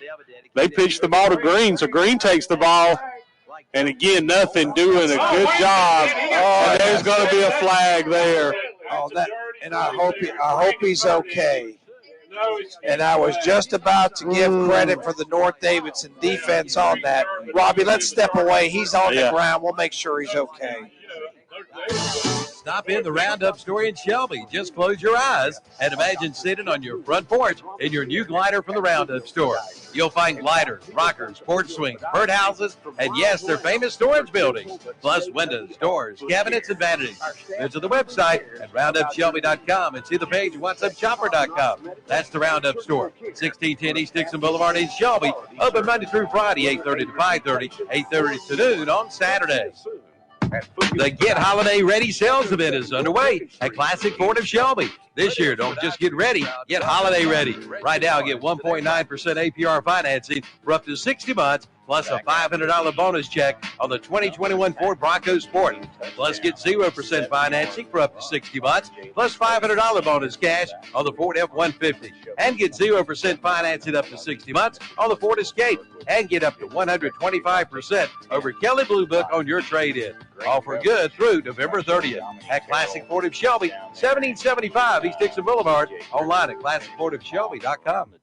Speaker 7: They pitch the ball to Green, so Green takes the ball. And again, nothing, doing a good job. And there's going to be a flag there.
Speaker 8: And I hope he's okay. And I was just about to give credit for the North Davidson defense on that. Robbie, let's step away. He's on the ground. We'll make sure he's okay.
Speaker 6: Stop in the Roundup store in Shelby. Just close your eyes and imagine sitting on your front porch in your new glider from the Roundup store. You'll find gliders, rockers, porch swings, birdhouses, and yes, their famous storage buildings, plus windows, doors, cabinets, and vanities. Visit the website at roundupshelby.com and see the page at whatsupshopper.com. That's the Roundup store, 1610 East Dixon Boulevard in Shelby. Open Monday through Friday, 8:30 to 5:30, 8:30 to noon on Saturdays. The Get Holiday Ready sales event is underway at Classic Ford of Shelby. This year, don't just get ready, get holiday ready. Right now, get 1.9% APR financing for up to 60 months, plus a $500 bonus check on the 2021 Ford Bronco Sport. Plus, get 0% financing for up to 60 months, plus $500 bonus cash on the Ford F-150. And get 0% financing up to 60 months on the Ford Escape. And get up to 125% over Kelly Blue Book on your trade-in. Offer good through November 30th at Classic Ford of Shelby, 1775 East Dixon Boulevard. Online at classicfordofshelby.com.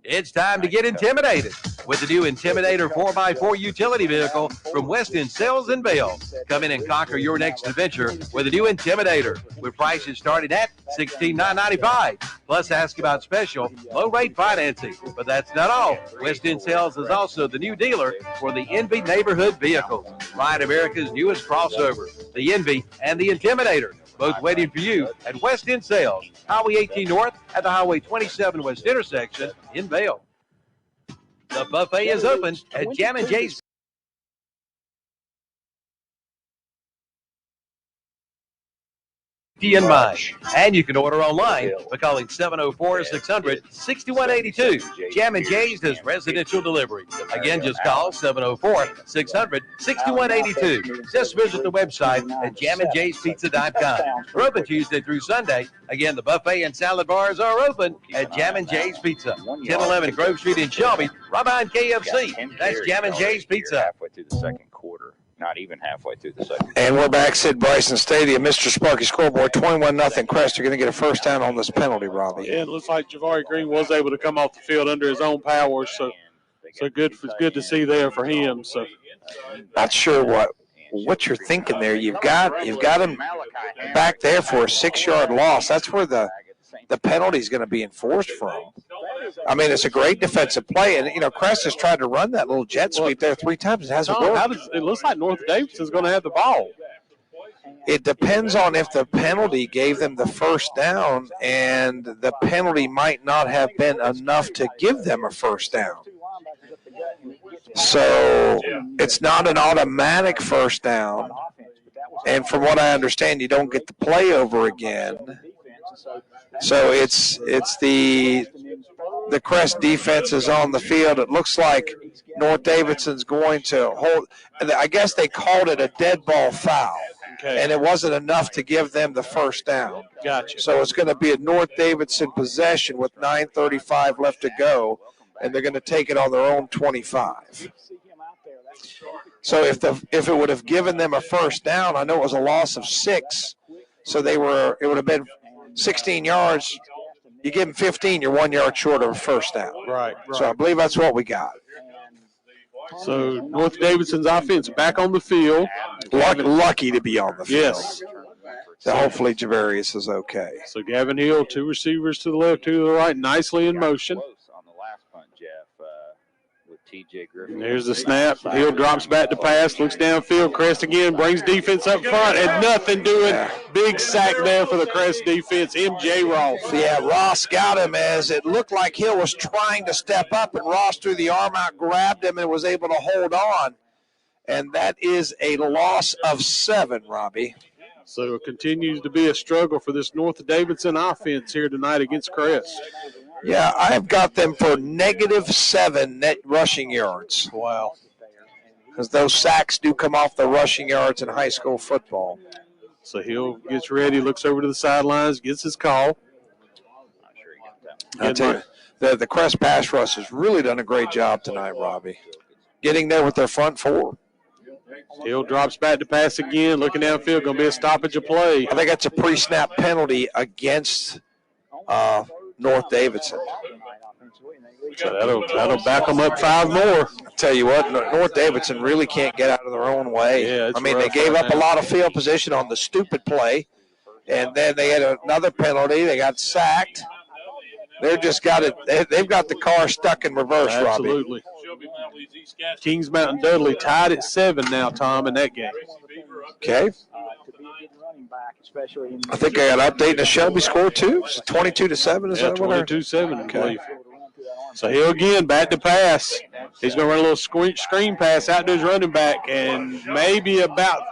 Speaker 6: It's time to get intimidated with the new Intimidator 4x4 utility vehicle from Weston Sales and Bale. Come in and conquer your next adventure with the new Intimidator, with prices starting at $16,995. Plus, ask about special low-rate financing. But that's not all. Weston Sales is also the new dealer for the Envy neighborhood vehicles. Ride America's newest crossover, the Envy and the Intimidator. Both waiting for you at West End Sales, Highway 18 North at the Highway 27 West intersection in Vail. The buffet is open at Jam and Jay's. In mind. And you can order online by calling 704-600-6182. Jam and Jay's does residential delivery. Again, just call 704-600-6182. Just visit the website at jamandjayspizza.com. We're open Tuesday through Sunday. Again, the buffet and salad bars are open at Jam and Jay's Pizza, 1011 Grove Street in Shelby, right behind KFC. That's Jam and Jay's Pizza.
Speaker 4: Halfway through the second quarter. Not even halfway through the second.
Speaker 8: And we're back, Sid Bryson Stadium. Mr. Sparky Scoreboard, 21-0 Crest. You're going to get a first down on this penalty, Robbie.
Speaker 7: Yeah, it looks like Javari Green was able to come off the field under his own power, so good. It's good to see there for him. So,
Speaker 8: not sure what you're thinking there. You've got him back there for a 6-yard loss. That's where the penalty is going to be enforced from. I mean, it's a great defensive play, and Crest has tried to run that little jet sweep there 3 times. It hasn't worked.
Speaker 7: It looks like North Davidson's going to have the ball.
Speaker 8: It depends on if the penalty gave them the first down, and the penalty might not have been enough to give them a first down. So it's not an automatic first down, and from what I understand, you don't get the play over again. So it's the Crest defense is on the field. It looks like North Davidson's going to hold. I guess they called it a dead ball foul, and it wasn't enough to give them the first down.
Speaker 7: Gotcha.
Speaker 8: So it's going to be a North Davidson possession with 9:35 left to go, and they're going to take it on their own 25. So if it would have given them a first down, I know it was a loss of 6, so it would have been 16 yards. You give them 15, you're 1 yard short of a first down.
Speaker 7: Right.
Speaker 8: So I believe that's what we got.
Speaker 7: So North Davidson's offense back on the field.
Speaker 8: Lucky to be on the field.
Speaker 7: Yes.
Speaker 8: So hopefully Javarius is okay.
Speaker 7: So Gavin Hill, 2 receivers to the left, 2 to the right, nicely in motion.
Speaker 4: On the last punt, Jeff, with TJ Griffin.
Speaker 7: There's the snap. Hill drops back to pass, looks downfield. Crest again brings defense up front, and nothing doing. Big sack there for the Crest defense. M.J. Ross.
Speaker 8: Yeah, Ross got him as it looked like Hill was trying to step up, and Ross threw the arm out, grabbed him, and was able to hold on. And that is a loss of 7, Robbie.
Speaker 7: So it continues to be a struggle for this North Davidson offense here tonight against Crest.
Speaker 8: Yeah, I have got them for -7 net rushing yards.
Speaker 7: Wow.
Speaker 8: Because those sacks do come off the rushing yards in high school football.
Speaker 7: So Hill gets ready, looks over to the sidelines, gets his call.
Speaker 8: I tell you, the Crest pass rush has really done a great job tonight, Robbie. Getting there with their front 4.
Speaker 7: Hill drops back to pass again, looking downfield, going to be a stoppage of play.
Speaker 8: I think that's a pre-snap penalty against North Davidson.
Speaker 7: So that'll back them up 5 more.
Speaker 8: tell you what, North Davidson really can't get out of their own way.
Speaker 7: Yeah,
Speaker 8: they gave up a lot of field position on the stupid play, and then they had another penalty. They got sacked. They've just got it. They've got the car stuck in reverse,
Speaker 7: Absolutely. Kings Mountain Dudley tied at 7 now, Tom, in that game.
Speaker 8: Okay. I think I got an update. The Shelby score too. It's 22-7. Is that what?
Speaker 7: 22-7, I believe. So he'll again back to pass. He's going to run a little screen pass out to his running back, and maybe about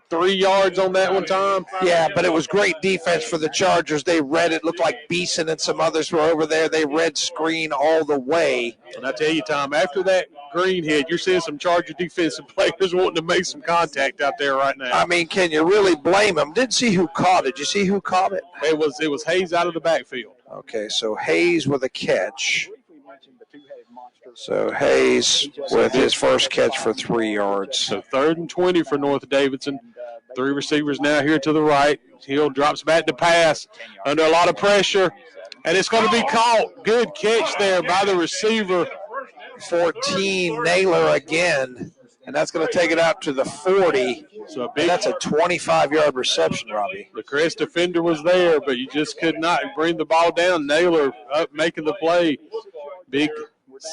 Speaker 7: 3 yards on that one, Tom.
Speaker 8: Yeah, but it was great defense for the Chargers. They read it. Looked like Beeson and some others were over there. They read screen all the way.
Speaker 7: And I tell you, Tom, after that green hit, you're seeing some Charger defensive players wanting to make some contact out there right now.
Speaker 8: I mean, can you really blame them? Didn't see who caught it. Did you see who caught it?
Speaker 7: It was Hayes out of the backfield.
Speaker 8: Okay, so Hayes with a catch. So Hayes with his first catch for 3 yards.
Speaker 7: So 3rd and 20 for North Davidson. 3 receivers now here to the right. Hill drops back to pass under a lot of pressure, and it's going to be caught. Good catch there by the receiver.
Speaker 8: 14, Naylor again, and that's going to take it out to the 40. So that's a 25-yard reception, Robbie.
Speaker 7: The Crest defender was there, but you just could not bring the ball down. Naylor up making the play. Big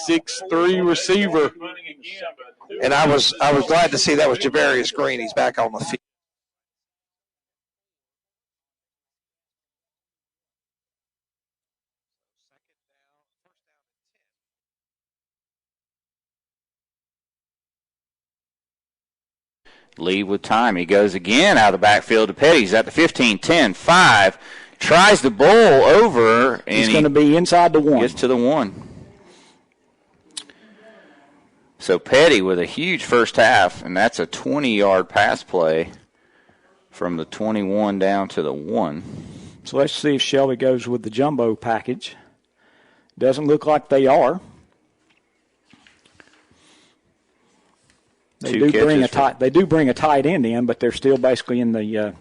Speaker 7: 6'3" receiver.
Speaker 8: And I was glad to see that was Javarius Green. He's back on the field.
Speaker 4: Lead with time. He goes again out of the backfield to Petty. He's at the 15, 10, 5. Tries to bowl over. And
Speaker 5: he's going to be inside the 1.
Speaker 4: Gets to the 1. So Petty with a huge first half, and that's a 20-yard pass play from the 21 down to the 1.
Speaker 5: So let's see if Shelby goes with the jumbo package. Doesn't look like they are. They do bring a tight end in, but they're still basically in the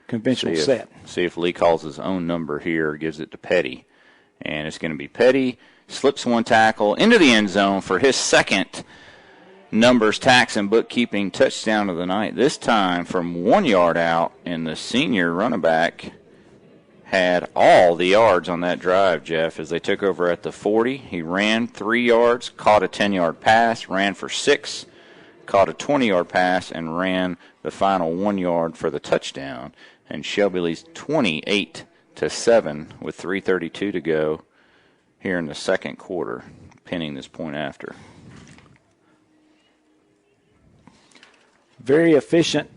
Speaker 5: conventional set.
Speaker 4: See if Lee calls his own number here, gives it to Petty. And it's going to be Petty, slips one tackle into the end zone for his second numbers, tax, and bookkeeping touchdown of the night. This time from 1 yard out, and the senior running back had all the yards on that drive, Jeff, as they took over at the 40. He ran 3 yards, caught a 10-yard pass, ran for 6, caught a 20-yard pass, and ran the final 1 yard for the touchdown. And Shelby leads 28-7 with 3:32 to go here in the second quarter, pinning this point after.
Speaker 5: Very efficient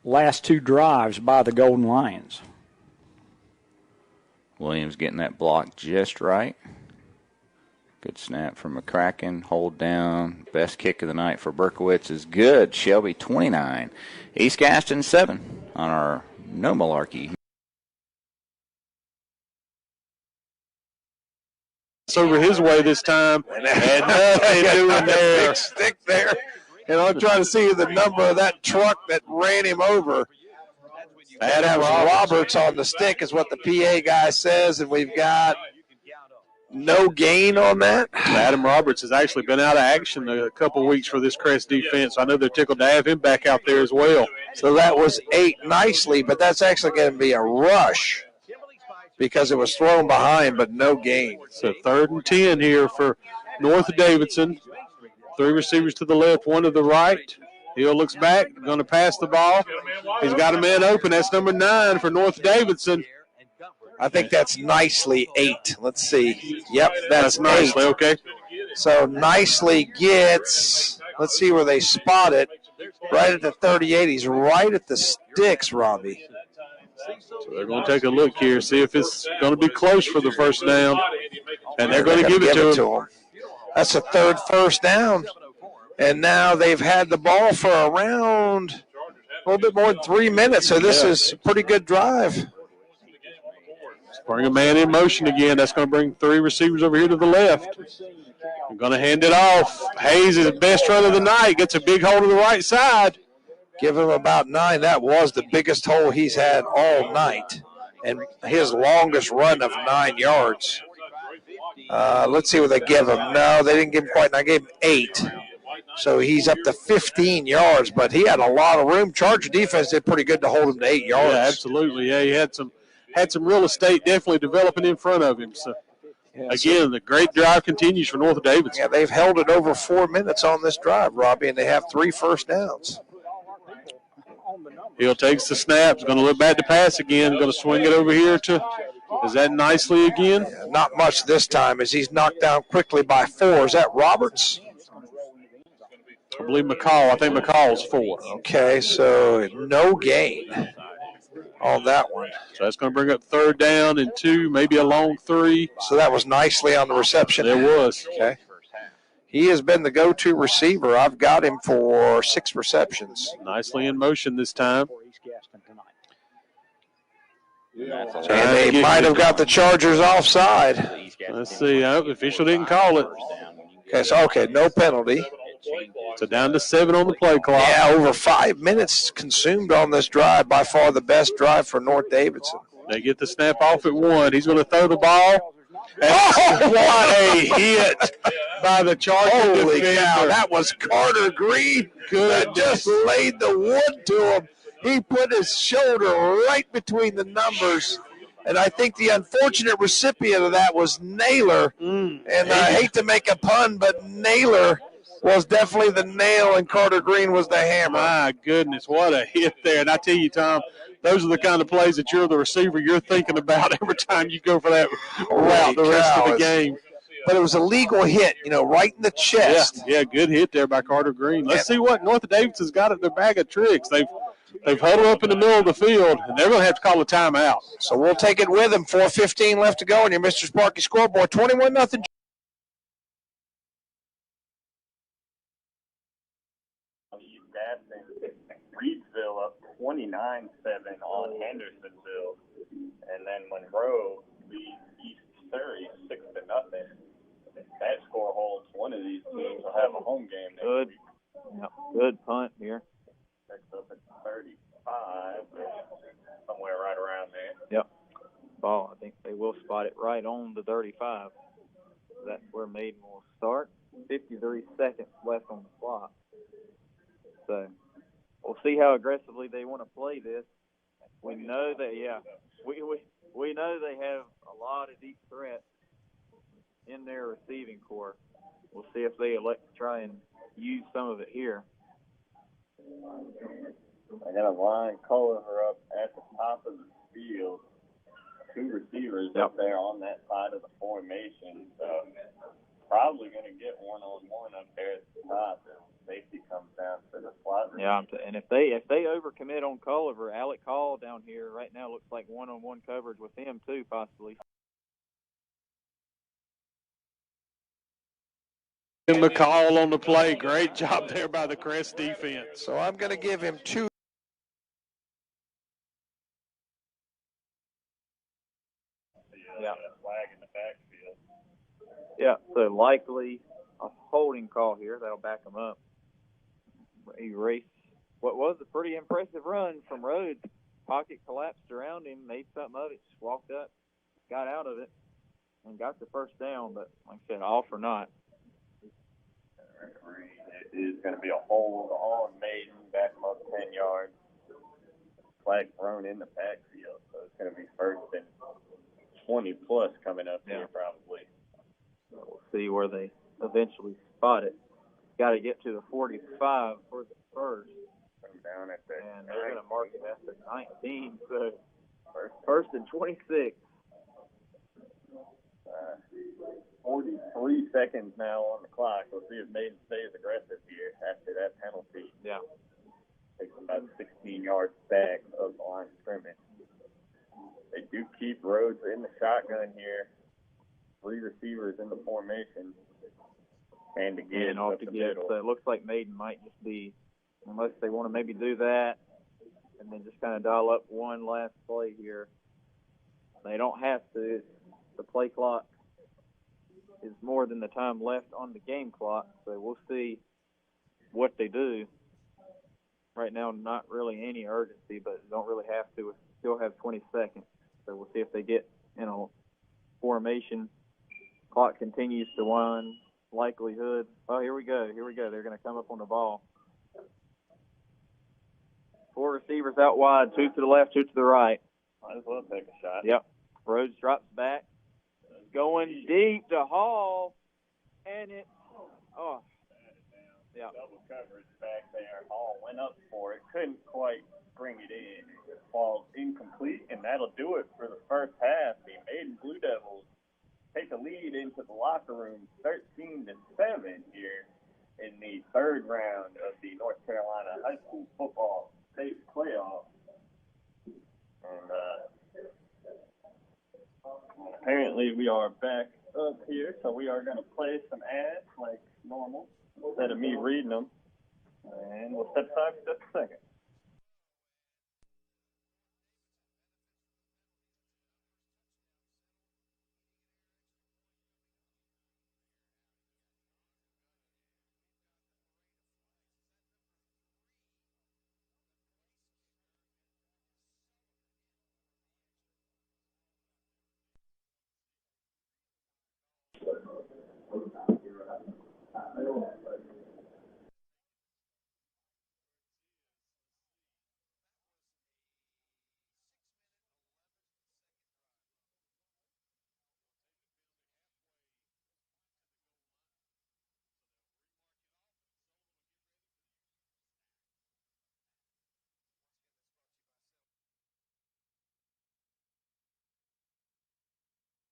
Speaker 5: last 2 drives by the Golden Lions.
Speaker 4: Williams getting that block just right. Good snap from McCracken. Hold down. Best kick of the night for Berkowitz is good. Shelby 29. East Gaston 7 on our No Malarkey.
Speaker 7: It's over his way this time. And nothing doing there.
Speaker 8: Big stick there. And I'm trying to see the number of that truck that ran him over. That was Roberts on the stick is what the PA guy says, and we've got no gain on that.
Speaker 7: Adam Roberts has actually been out of action a couple of weeks for this Crest defense. I know they're tickled to have him back out there as well.
Speaker 8: So that was 8 nicely, but that's actually going to be a rush because it was thrown behind, but no gain.
Speaker 7: So 3rd and 10 here for North Davidson. 3 receivers to the left, 1 to the right. Hill looks back, going to pass the ball. He's got a man open. That's number 9 for North Davidson.
Speaker 8: I think that's nicely 8. Let's see. Yep, that's
Speaker 7: nicely,
Speaker 8: 8.
Speaker 7: okay.
Speaker 8: So nicely gets, let's see where they spot it, right at the 38. He's right at the sticks, Robbie.
Speaker 7: So they're going to take a look here, see if it's going to be close for the first down. And they're going to give it to him.
Speaker 8: That's a 3rd first down. And now they've had the ball for around a little bit more than 3 minutes, so this is a pretty good drive.
Speaker 7: Let's bring a man in motion again. That's going to bring 3 receivers over here to the left. I'm going to hand it off. Hayes is best run of the night. Gets a big hole to the right side.
Speaker 8: Give him about 9. That was the biggest hole he's had all night, and his longest run of 9 yards. Let's see what they give him. No, they didn't give him quite. I gave him 8. So he's up to 15 yards, but he had a lot of room. Charger defense did pretty good to hold him to 8 yards.
Speaker 7: Yeah, absolutely. Yeah, he had some real estate definitely developing in front of him. So, again, the great drive continues for North Davidson.
Speaker 8: Yeah, they've held it over 4 minutes on this drive, Robbie, and they have 3 first downs.
Speaker 7: Hill takes the snap. He's going to look back to pass again. Going to swing it over here to – is that nicely again?
Speaker 8: Yeah, not much this time as he's knocked down quickly by 4. Is that Roberts?
Speaker 7: I believe McCall. I think McCall's 4.
Speaker 8: Okay, so no gain on that one.
Speaker 7: So that's going to bring up 3rd down and 2, maybe a long 3.
Speaker 8: So that was nicely on the reception.
Speaker 7: It was.
Speaker 8: Okay. He has been the go-to receiver. I've got him for 6 receptions.
Speaker 7: Nicely in motion this time.
Speaker 8: And they might have got the Chargers offside.
Speaker 7: Let's see. The official didn't call it.
Speaker 8: Okay, no penalty.
Speaker 7: So down to 7 on the play clock.
Speaker 8: Yeah, over 5 minutes consumed on this drive. By far the best drive for North Davidson.
Speaker 7: They get the snap off at 1. He's going to throw the ball.
Speaker 8: Oh, what a hit
Speaker 7: by the Charger
Speaker 8: Holy
Speaker 7: defender.
Speaker 8: cow, that was Carter Green that just laid the wood to him. He put his shoulder right between the numbers, and I think the unfortunate recipient of that was Naylor. And I hate to make a pun, but Naylor was definitely the nail, and Carter Green was the hammer.
Speaker 7: My goodness, what a hit there. And I tell you, Tom, those are the kind of plays that you're the receiver you're thinking about every time you go for that route the rest of the game.
Speaker 8: But it was a legal hit, right in the chest.
Speaker 7: Yeah, good hit there by Carter Green. Let's see what North Davidson's got at their bag of tricks. They've huddled up in the middle of the field, and they're going to have to call a timeout.
Speaker 8: So we'll take it with them. 4:15 left to go on your Mr. Sparky scoreboard. 21-0.
Speaker 1: Reedsville up 29-7 on Hendersonville, and then Monroe leads East Surrey 6-0. That score holds one of these teams will have a home game next week.
Speaker 2: Yep. Good punt here.
Speaker 1: Next up at 35, somewhere right around there.
Speaker 2: Yep. Ball, I think they will spot it right on the 35. That's where Maiden will start. 53 seconds left on the clock. So we'll see how aggressively they want to play this. We know that, we know they have a lot of deep threats in their receiving core. We'll see if they elect to try and use some of it here.
Speaker 1: I got a line Culliver up at the top of the field. 2 receivers up there on that side of the formation. So probably going to get one-on-one up there at the top. Safety comes down to the slot.
Speaker 2: Yeah, and if they overcommit on Culliver, Alec Call down here right now looks like one-on-one coverage with him too, possibly.
Speaker 7: McCall on the play. Great job there by the Crest defense.
Speaker 8: So I'm going to give him 2.
Speaker 1: Yeah, flag in the backfield.
Speaker 2: Yeah, so likely a holding call here. That'll back him up. Erase what was a pretty impressive run from Rhodes. Pocket collapsed around him, made something of it, just walked up, got out of it, and got the first down. But like I said, all for naught.
Speaker 1: It is going to be a hold on Maiden, back him up 10 yards. Flag thrown in the backfield, so it's going to be 1st and 20+ coming up here probably.
Speaker 2: So we'll see where they eventually spot it. Got to get to the 45 for the first.
Speaker 1: Down at the
Speaker 2: and they're going to mark it at the 19. So 1st and 26.
Speaker 1: 43 seconds now on the clock. We'll see if Maiden stays aggressive here after that penalty.
Speaker 2: Yeah.
Speaker 1: Takes about 16 yards back of the line of scrimmage. They do keep Rhodes in the shotgun here. 3 receivers in the formation. And again,
Speaker 2: off to give. So it looks like Maiden might just be, unless they want to maybe do that, and then just kind of dial up one last play here. They don't have to. The play clock is more than the time left on the game clock, so we'll see what they do. Right now, not really any urgency, but don't really have to. We still have 20 seconds, so we'll see if they get in a formation
Speaker 11: Clock continues to run. Likelihood. Oh, here we go. Here we go. They're going to come up on the ball. 4 receivers out wide, 2 to the left, 2 to the right.
Speaker 1: Might as well take a shot.
Speaker 11: Yep. Rhodes drops back. Going deep to Hall. And it, yeah.
Speaker 1: Double coverage back there. Hall went up for it. Couldn't quite bring it in. It falls incomplete, and that'll do it for the first half. The Maiden Blue Devils take a lead into the locker room 13-7 here in the third round of the North Carolina High School Football State Playoff. And apparently we are back up here, so we are going to play some ads like normal instead of me reading them. And we'll step aside for just a second.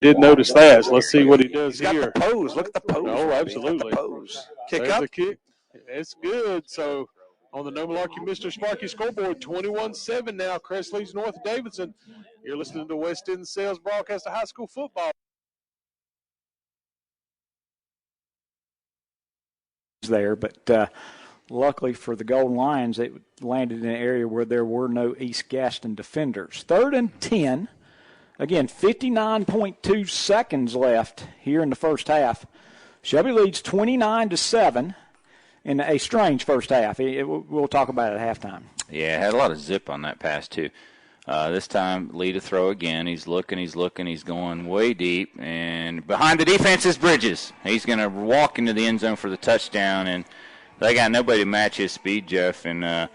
Speaker 7: Did notice that, so let's see what he does
Speaker 8: He's
Speaker 7: here.
Speaker 8: got the pose. Look at the pose.
Speaker 7: Oh,
Speaker 8: Robbie.
Speaker 7: absolutely.
Speaker 8: The pose. Kick
Speaker 7: There's
Speaker 8: up.
Speaker 7: the kick. It's good. So on the No Malarkey Mr. Sparky scoreboard, 21-7 now. Crest leads North Davidson. You're listening to West End Sales broadcast of high school football.
Speaker 5: There, but luckily for the Golden Lions, it landed in an area where there were no East Gaston defenders. 3rd and 10. Again, 59.2 seconds left here in the first half. Shelby leads 29-7 in a strange first half. We'll talk about it at halftime.
Speaker 4: Yeah, had a lot of zip on that pass, too. This time, Lee to throw again. He's looking. He's going way deep. And behind the defense is Bridges. He's going to walk into the end zone for the touchdown. And they got nobody to match his speed, Jeff. And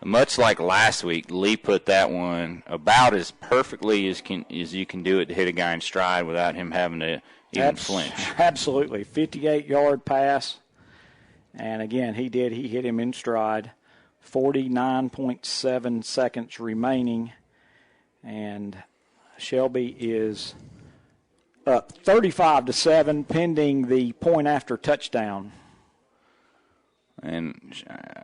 Speaker 4: much like last week, Lee put that one about as perfectly as you can do it to hit a guy in stride without him having to even flinch.
Speaker 5: Absolutely. 58-yard pass. And, again, he did. He hit him in stride. 49.7 seconds remaining. And Shelby is up 35-7 pending the point after touchdown.
Speaker 4: And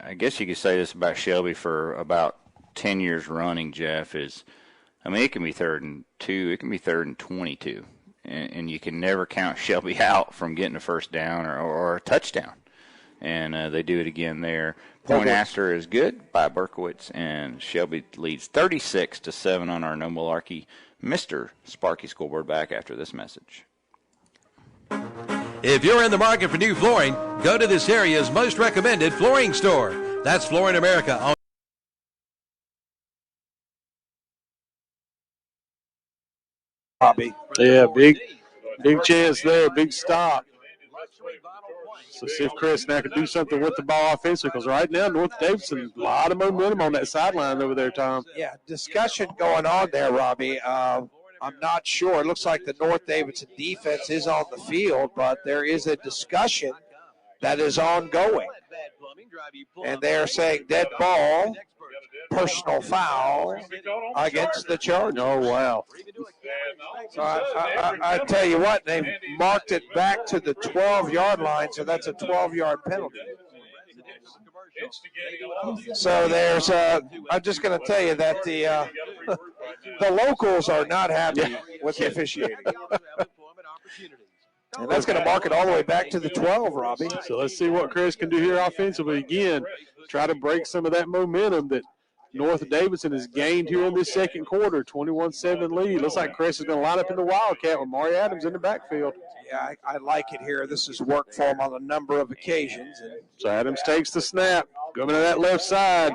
Speaker 4: I guess you could say this about Shelby for about 10 years running, Jeff, it can be 3rd and 2. It can be 3rd and 22. And you can never count Shelby out from getting a first down or a touchdown. And they do it again there. Point after is good by Berkowitz, and Shelby leads 36-7 on our No Malarkey Mr. Sparky scoreboard. Back after this message.
Speaker 6: If you're in the market for new flooring, go to this area's most recommended flooring store. That's Flooring America.
Speaker 7: Bobby. Yeah, big chance there, big stop. So see if Crest now can do something with the ball offensively, because right now North Davidson, a lot of momentum on that sideline over there, Tom.
Speaker 8: Yeah, discussion going on there, Robbie. I'm not sure. It looks like the North Davidson defense is on the field, but there is a discussion that is ongoing. And they're saying dead ball, personal foul against the Chargers.
Speaker 7: Oh, wow.
Speaker 8: So I tell you what, they marked it back to the 12-yard line, so that's a 12-yard penalty. So there's I'm just going to tell you that the locals are not happy with the officiating. And that's going to mark it all the way back to the 12, Robbie.
Speaker 7: So let's see what Crest can do here offensively. Again, try to break some of that momentum that North Davidson has gained here in this second quarter, 21-7 lead. Looks like Crest is going to line up in the Wildcat with Maury Adams in the backfield.
Speaker 8: Yeah, I like it here. This has worked for him on a number of occasions.
Speaker 7: So Adams takes the snap, going to that left side.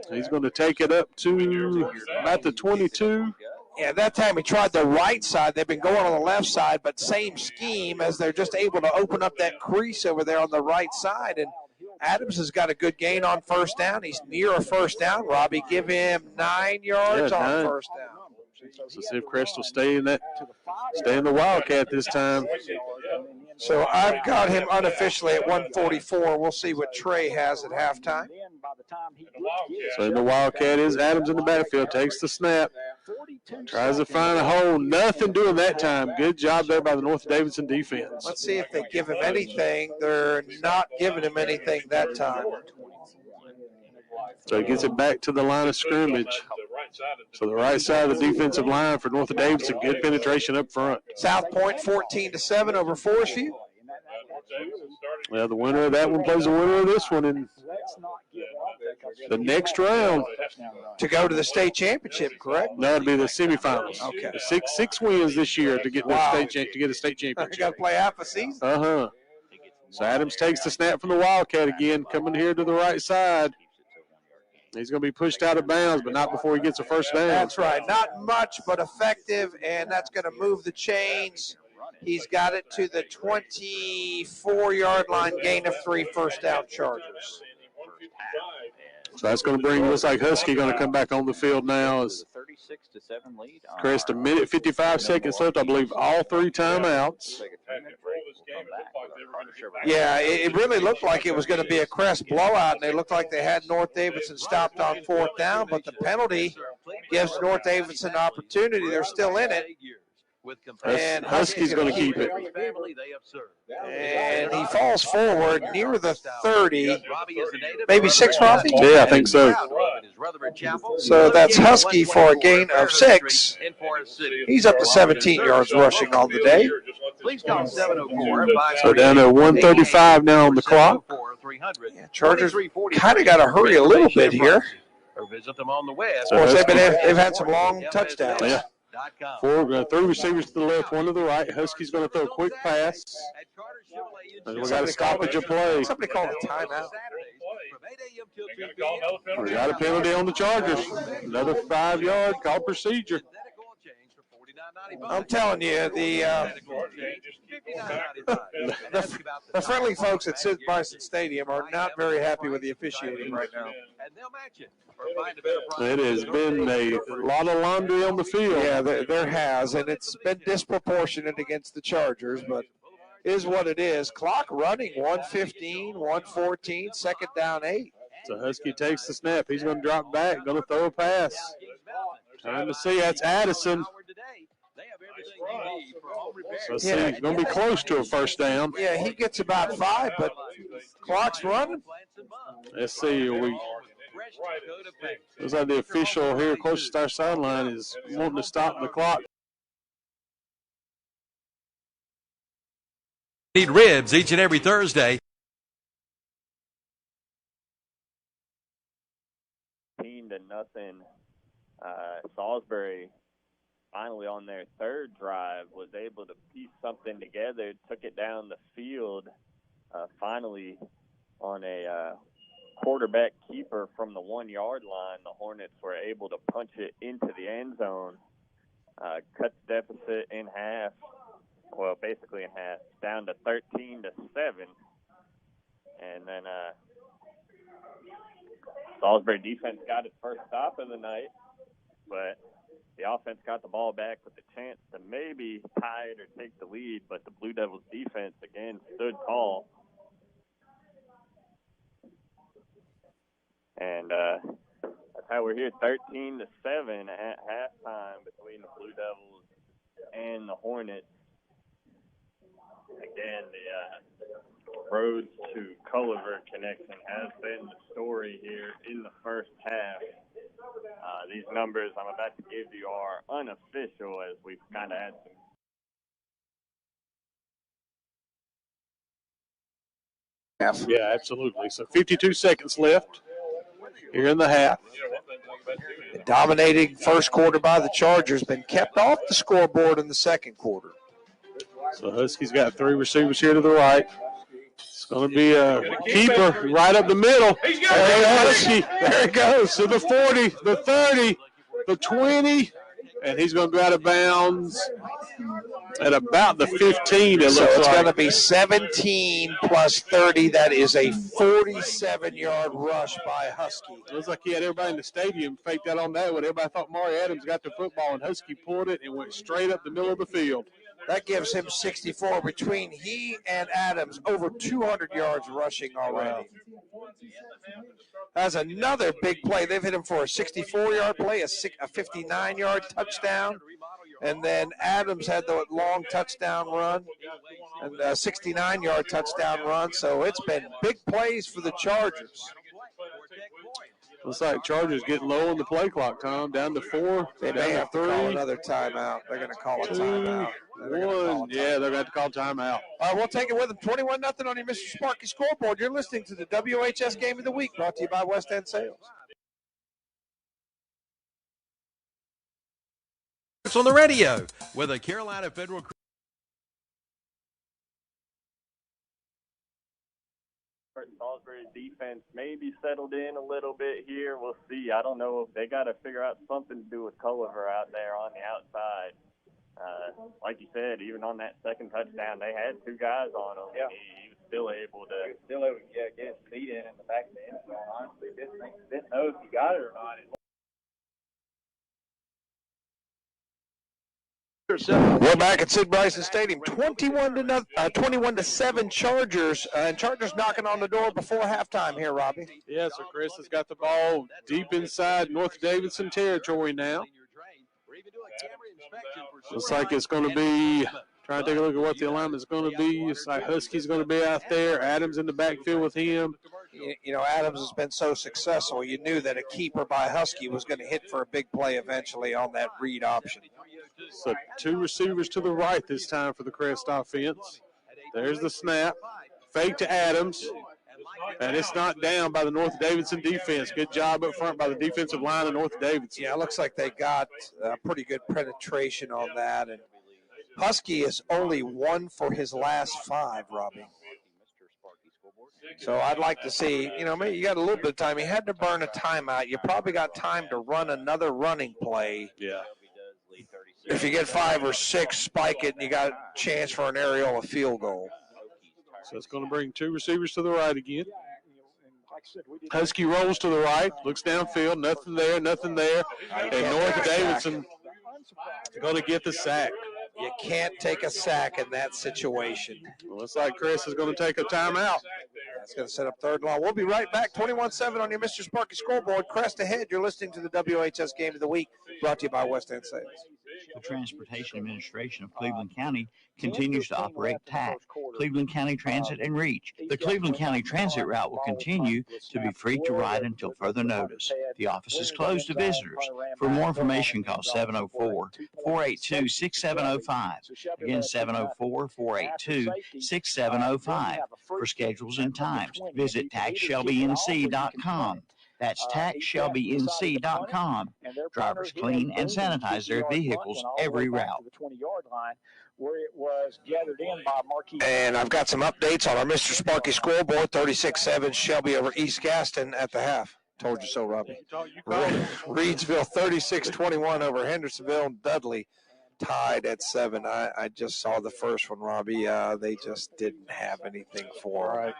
Speaker 7: He's going to take it up to about the 22.
Speaker 8: Yeah, that time he tried the right side. They've been going on the left side, but same scheme as they're just able to open up that crease over there on the right side. And Adams has got a good gain on first down. He's near a first down, Robbie. Give him 9 yards on first down.
Speaker 7: So see if Crest will stay in the Wildcat this time.
Speaker 8: So I've got him unofficially at 144. We'll see what Trey has at halftime.
Speaker 7: So in the Wildcat is Adams in the backfield, takes the snap, tries to find a hole. Nothing doing that time. Good job there by the North Davidson defense.
Speaker 8: Let's see if they give him anything. They're not giving him anything that time.
Speaker 7: So he gets it back to the line of scrimmage. So the right side of the defensive line for North Davidson, good penetration up front.
Speaker 8: South Point 14-7 over Forest View.
Speaker 7: Well, the winner of that one plays the winner of this one in the next round
Speaker 8: to go to the state championship. Correct?
Speaker 7: That would be the semifinals.
Speaker 8: Okay,
Speaker 7: six wins this year to get the state championship.
Speaker 8: You got to play half a season.
Speaker 7: So Adams takes the snap from the Wildcat again, coming here to the right side. He's going to be pushed out of bounds, but not before he gets a first down.
Speaker 8: That's right. Not much, but effective, and that's going to move the chains. He's got it to the 24-yard line, gain of 3, first down Chargers.
Speaker 7: So that's going to bring, looks like Husky going to come back on the field now. As Crest, a minute 55 seconds left. I believe all 3 timeouts.
Speaker 8: Yeah, it really looked like it was going to be a Crest blowout, and they looked like they had North Davidson stopped on 4th down, but the penalty gives North Davidson an opportunity. They're still in it. And
Speaker 7: Husky's going to keep it.
Speaker 8: And he falls forward near the 30. Maybe 6, Robbie?
Speaker 7: Yeah, I think so.
Speaker 8: So that's Husky for a gain of 6. He's up to 17 yards rushing on the day.
Speaker 7: So down to 1:35 now on the clock.
Speaker 8: Yeah, Chargers kind of got to hurry a little bit here. Of course, they've had some long touchdowns.
Speaker 7: Yeah. 3 receivers to the left, 1 to the right. Husky's going to throw a quick pass. And we got a stoppage of play.
Speaker 8: Somebody called a timeout.
Speaker 7: We got a penalty on the Chargers. Another 5-yard called procedure.
Speaker 8: I'm telling you, the friendly folks at Sid Bison Stadium are not very happy with the officiating right now.
Speaker 7: It has been a lot of laundry on the field.
Speaker 8: Yeah, there has, and it's been disproportionate against the Chargers, but is what it is. Clock running, 1:15, 1:14, 2nd down 8.
Speaker 7: So Husky takes the snap. He's going to drop back, going to throw a pass. Time to see, that's Addison. So see, it's going to be close to a first down.
Speaker 8: Yeah, he gets about 5, but clock's running.
Speaker 7: Let's see. Looks like the official here closest to our sideline is wanting to stop the clock.
Speaker 6: Need ribs each and every Thursday.
Speaker 1: 15-0. Salisbury finally on their 3rd drive was able to piece something together, took it down the field, finally on a quarterback keeper from the 1-yard line. The Hornets were able to punch it into the end zone, cut the deficit in half, well, basically in half, down to 13-7. And then Salisbury defense got its first stop of the night, but the offense got the ball back with a chance to maybe tie it or take the lead, but the Blue Devils defense, again, stood tall. And that's how we're here, 13-7 at halftime between the Blue Devils and the Hornets. Again, the road to Culliver connection has been the story here in the first half. These numbers I'm about to give you are unofficial, as we've kind of had some.
Speaker 7: Yeah, absolutely. So 52 seconds left here in the half.
Speaker 8: The dominating first quarter by the Chargers been kept off the scoreboard in the second quarter.
Speaker 7: So Husky's got 3 receivers here to the right. It's going to be a keeper right up the middle. There it goes to the 40, the 30, the 20, and he's going to go out of bounds at about the 15, it looks
Speaker 8: so it's
Speaker 7: like.
Speaker 8: going to be 17 plus 30. That is a 47-yard rush by Husky.
Speaker 7: Looks like he had everybody in the stadium faked out on that one. Everybody thought Maury Adams got the football, and Husky pulled it and went straight up the middle of the field.
Speaker 8: That gives him 64. Between he and Adams, over 200 yards rushing already. That's another big play. They've hit him for a 64-yard play, a 59-yard touchdown. And then Adams had the long touchdown run and a 69-yard touchdown run. So it's been big plays for the Chargers.
Speaker 7: Looks like Chargers getting low on the play clock, Tom. Down to 4.
Speaker 8: They may have to call another timeout. They're going to call a timeout.
Speaker 7: One. Yeah, they're going to call timeout.
Speaker 8: We'll take it with them. 21-0 on your Mr. Sparky scoreboard. You're listening to the WHS Game of the Week, brought to you by West End Sales.
Speaker 6: It's on the radio with a Carolina Federal.
Speaker 1: Salisbury's defense maybe settled in a little bit here. We'll see. I don't know if they got to figure out something to do with Culliver out there on the outside. Like you said, even on that second touchdown, they had 2 guys on him. Yeah. He was still able to get his feet in the back of the end zone. Honestly, didn't know if he got it or not.
Speaker 8: We're back at Sid Bryson Stadium, 21-7 Chargers, and Chargers knocking on the door before halftime here, Robbie.
Speaker 7: Yeah, so Chris has got the ball deep inside North Davidson territory now. Looks like it's going to be, trying to take a look at what the alignment is going to be. It's like Husky's going to be out there. Adams in the backfield with him.
Speaker 8: You know, Adams has been so successful. You knew that a keeper by Husky was going to hit for a big play eventually on that read option.
Speaker 7: So 2 receivers to the right this time for the Crest offense. There's the snap. Fake to Adams. And it's knocked down by the North Davidson defense. Good job up front by the defensive line of North Davidson.
Speaker 8: Yeah, it looks like they got pretty good penetration on that. And Husky is only 1 for his last 5, Robbie. So I'd like to see, you know, maybe you got a little bit of time. You had to burn a timeout. You probably got time to run another running play.
Speaker 7: Yeah.
Speaker 8: If you get 5 or 6, spike it, and you got a chance for an aerial, a field goal.
Speaker 7: So it's going to bring 2 receivers to the right again. Husky rolls to the right, looks downfield, nothing there, nothing there. And North Davidson is going to get the sack.
Speaker 8: You can't take a sack in that situation.
Speaker 7: Well, looks like Chris is going to take a timeout.
Speaker 8: That's going to set up third and long. We'll be right back. 21-7 on your Mr. Sparky scoreboard. Crest ahead. You're listening to the WHS Game of the Week, brought to you by West End Sales.
Speaker 10: The Transportation Administration of Cleveland County continues to operate TAC, Cleveland County Transit and Reach. The Cleveland County Transit route will continue to be free to ride until further notice. The office is closed to visitors. For more information, call 704-482-6705. Again, 704-482-6705. For schedules and times, visit taxshelbync.com. That's taxshelbync.com. Drivers clean and sanitize their vehicles every route.
Speaker 8: And I've got some updates on our Mr. Sparky scoreboard. 36-7 Shelby over East Gaston at the half. Told you so, Robbie. Reedsville 36-21 over Hendersonville. Dudley tied at 7. I just saw the first one, Robbie. They just didn't have anything for them.
Speaker 7: Right.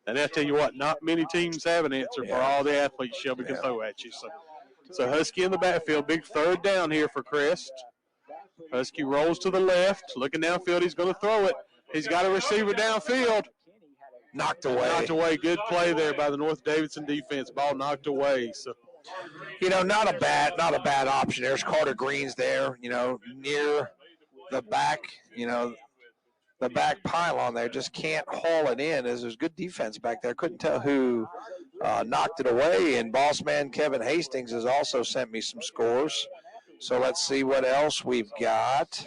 Speaker 7: And I'll tell you what, not many teams have an answer for all the athletes Shelby can throw at you. So Husky in the backfield, big third down here for Crest. Husky rolls to the left, looking downfield. He's going to throw it. He's got a receiver downfield.
Speaker 8: Knocked away.
Speaker 7: Knocked away. Good play there by the North Davidson defense. Ball knocked away. So,
Speaker 8: you know, not a bad option. There's Carter Green's there, you know, near the back, you know, the back pylon there. Just can't haul it in as there's good defense back there. Couldn't tell who knocked it away. And boss man Kevin Hastings has also sent me some scores. So let's see what else we've got.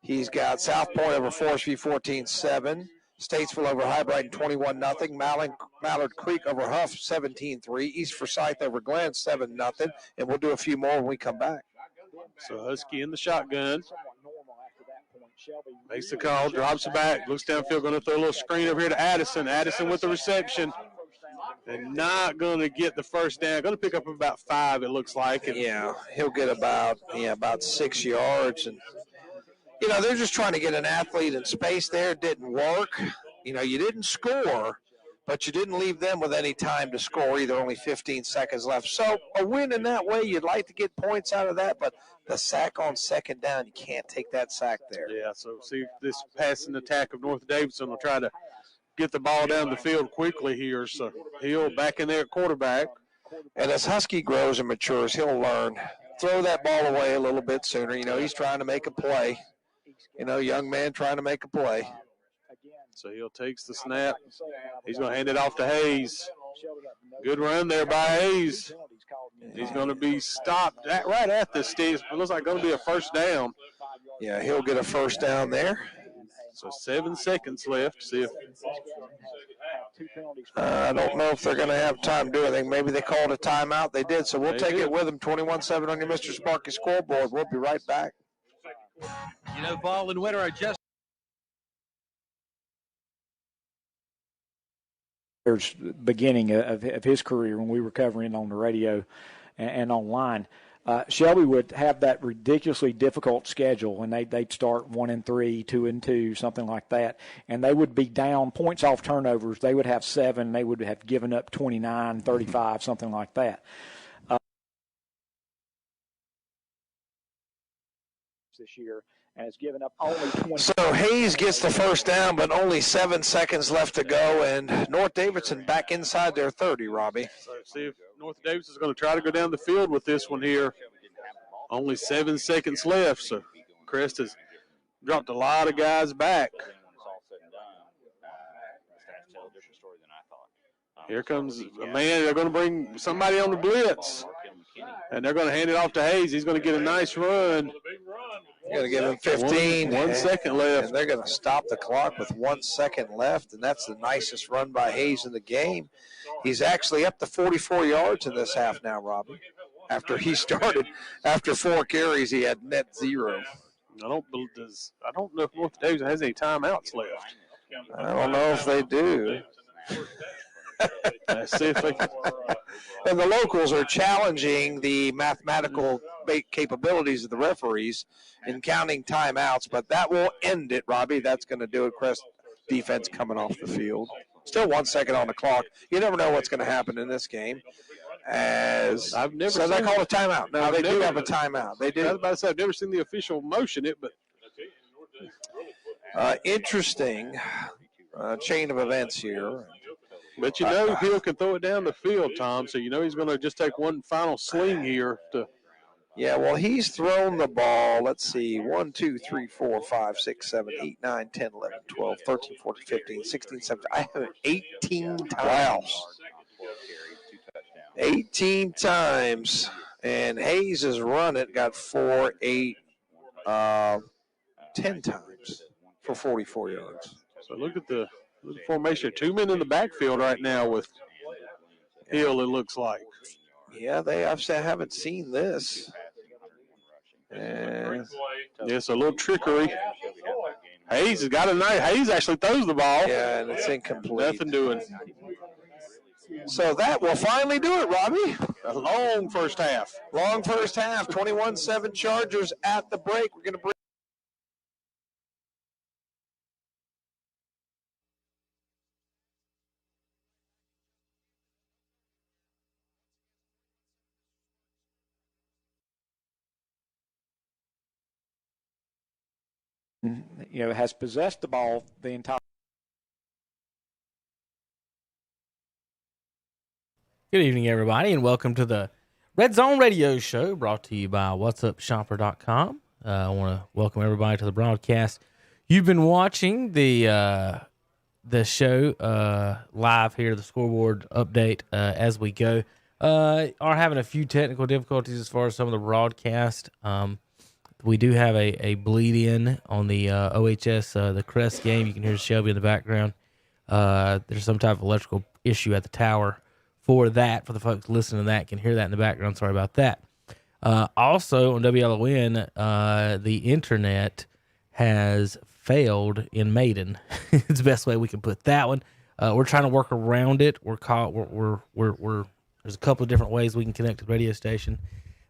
Speaker 8: He's got South Point over Forest View 14-7. Statesville over High Brighton 21-0. Mallard Creek over Huff 17-3. East Forsyth over Glen 7-0. And we'll do a few more when we come back.
Speaker 7: So Husky in the shotgun. Makes the call, drops it back, looks downfield, going to throw a little screen over here to Addison. Addison with the reception. and not going to get the first down. Going to pick up about 5, it looks like. And
Speaker 8: yeah, he'll get about 6 yards. And, they're just trying to get an athlete in space there. It didn't work. You didn't score, but you didn't leave them with any time to score either, only 15 seconds left. So a win in that way, you'd like to get points out of that, but the sack on second down, you can't take that sack there.
Speaker 7: Yeah, so see this passing attack of North Davidson will try to get the ball down the field quickly here. So Hill back in there at quarterback.
Speaker 8: And as Husky grows and matures, he'll learn. Throw that ball away a little bit sooner. He's trying to make a play. Young man trying to make a play.
Speaker 7: So Hill takes the snap. He's going to hand it off to Hayes. Good run there by Hayes. He's going to be stopped right at the sticks. It looks like going to be a first down.
Speaker 8: Yeah, he'll get a first down there.
Speaker 7: So 7 seconds left. See if
Speaker 8: I don't know if they're going to have time to do anything. Maybe they called a timeout. They did, so we'll take it with them. 21-7 on your Mr. Sparky scoreboard. We'll be right back.
Speaker 6: Fall and winter are just
Speaker 5: beginning of his career when we were covering on the radio and online. Shelby would have that ridiculously difficult schedule, and they'd start 1-3, 2-2, something like that, and they would be down points off turnovers. They would have 7. They would have given up 29, 35, something like that. This year, and has given up only 20.
Speaker 8: So Hayes gets the first down, but only 7 seconds left to go, and North Davidson back inside their 30, Robbie.
Speaker 7: So see if North Davidson is going to try to go down the field with this one here. Only 7 seconds left, so Crest has dropped a lot of guys back. Here comes a man. They're going to bring somebody on the blitz, and they're going to hand it off to Hayes. He's going to get a nice run.
Speaker 8: You're going to give him 15.
Speaker 7: 1 second left.
Speaker 8: And they're going to stop the clock with 1 second left, and that's the nicest run by Hayes in the game. He's actually up to 44 yards in this half now, Robbie. After he started, after 4 carries, he had net 0.
Speaker 7: I don't know if North Davidson has any timeouts left.
Speaker 8: I don't know if they do.
Speaker 7: Let's see if they can.
Speaker 8: And the locals are challenging the mathematical capabilities of the referees in counting timeouts, but that will end it, Robbie. That's going to do it. Crest defense coming off the field. Still 1 second on the clock. You never know what's going to happen in this game. They call a timeout. No, they do have a timeout. They do.
Speaker 7: I was about to say, I've never seen the official motion it, but
Speaker 8: interesting chain of events here.
Speaker 7: But Hill can throw it down the field, Tom, so he's going to just take one final swing here.
Speaker 8: Yeah, well, he's thrown the ball, let's see, 1, 2, 3, 4, 5, 6, 7, 8, 9, 10, 11, 12, 13, 14, 15, 16, 17. I have it 18 times. Wow. 18 times. And Hayes has run it, got 4, 8, 10 times for 44 yards.
Speaker 7: So look at the formation. 2 men in the backfield right now with Hill, it looks like.
Speaker 8: Yeah, I haven't seen this.
Speaker 7: Yes, a little trickery. Hayes has got a nice. Hayes actually throws the ball.
Speaker 8: Yeah, and it's incomplete.
Speaker 7: Nothing doing.
Speaker 8: So that will finally do it, Robbie.
Speaker 7: A long first half.
Speaker 8: 21-7 Chargers at the break. We're going to bring.
Speaker 5: Has possessed the ball the entire.
Speaker 12: Good evening, everybody, and welcome to the Redzone Radio Show, brought to you by WhatsUpShopper.com. I want to welcome everybody to the broadcast. You've been watching the show live here, the scoreboard update as we go. Are having a few technical difficulties as far as some of the broadcast. We do have a bleed in on the OHS, the Crest game. You can hear Shelby in the background. There's some type of electrical issue at the tower for the folks listening to that can hear that in the background. Sorry about that. Also on WLON, the internet has failed in Maiden. It's the best way we can put that one. We're trying to work around it. There's a couple of different ways we can connect to the radio station.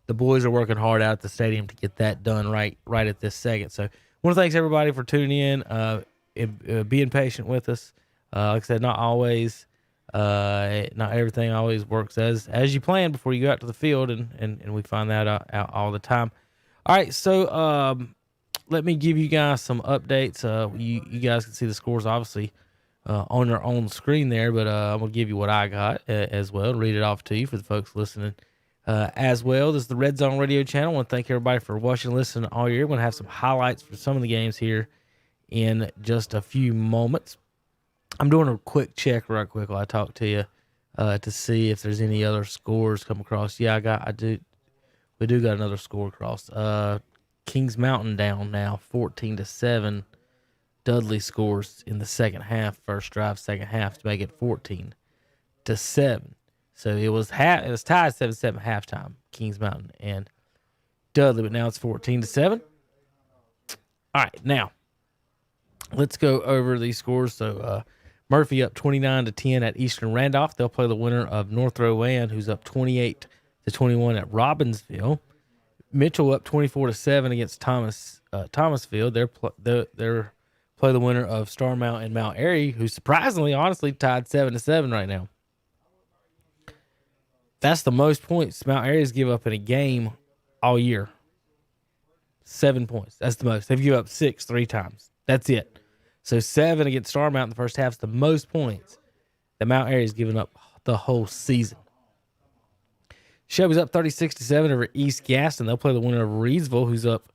Speaker 12: The boys are working hard out at the stadium to get that done right at this second. So I want to thank everybody for tuning in, being patient with us. Like I said, not always, not everything always works as you plan before you go out to the field, and we find that out all the time. All right, so let me give you guys some updates. You guys can see the scores, obviously, on your own screen there, but I'm going to give you what I got as well, read it off to you for the folks listening as well. This is the Redzone radio channel. I want to thank everybody for watching and listening all year. We're going to have some highlights for some of the games here in just a few moments. I'm doing a quick check right quick while I talk to you to see if there's any other scores come across. Yeah, we do got another score across. Kings Mountain down now 14-7. Dudley scores in the second half, first drive, second half to make it 14-7. So it was tied 7-7 halftime, Kings Mountain and Dudley, but now it's 14-7. All right, now let's go over these scores. So Murphy up 29-10 at Eastern Randolph. They'll play the winner of North Rowan, who's up 28-21 at Robbinsville. Mitchell up 24-7 against Thomasville. They're play the winner of Starmount and Mount Airy, who surprisingly, honestly, tied 7-7 right now. That's the most points Mount Airy's give up in a game all year. 7 points. That's the most. They've given up 6 3 times. That's it. So 7 against Starmount in the first half is the most points that Mount Airy's given up the whole season. Shelby's up 36-7 over East Gaston. They'll play the winner of Reedsville, who's up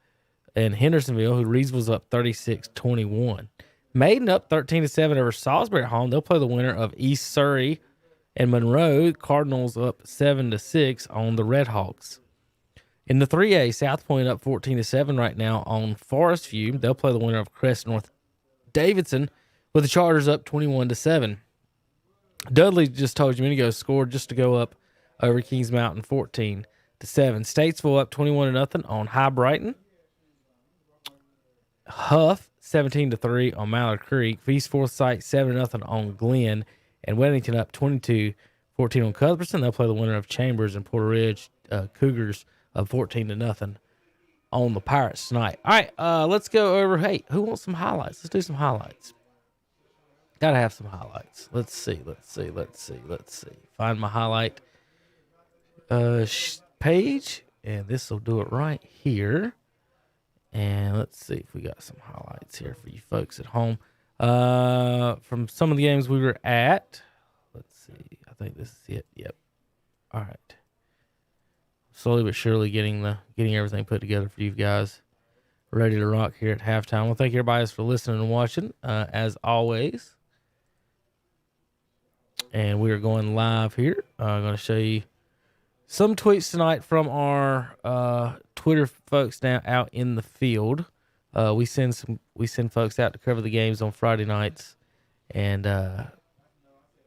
Speaker 12: in Hendersonville, who Reedsville's up 36-21. Maiden up 13-7 over Salisbury at home. They'll play the winner of East Surrey and Monroe. Cardinals up 7-6 on the Red Hawks. In the 3A, South Point up 14-7 right now on Forest View. They'll play the winner of Crest North Davidson, with the Chargers up 21-7. Dudley, just told you a minute ago, scored just to go up over Kings Mountain 14-7. Statesville up 21-0 on High Brighton. Huff 17-3 on Mallard Creek. East Forsyth 7-0 on Glen, and Weddington up 22-14 on Cuthbertson. They'll play the winner of Chambers and Porter Ridge. Cougars up 14-0 on the Pirates tonight. All right, let's go over. Hey, who wants some highlights? Let's do some highlights. Gotta have some highlights. Let's see. Find my highlight page, and this will do it right here. And let's see if we got some highlights here for you folks at home. From some of the games we were at. Let's see. I think this is it. Yep. All right. Slowly but surely getting everything put together for you guys. Ready to rock here at halftime. Well, thank everybody for listening and watching, as always. And we are going live here. I'm going to show you some tweets tonight from our Twitter folks down out in the field. We send folks out to cover the games on Friday nights and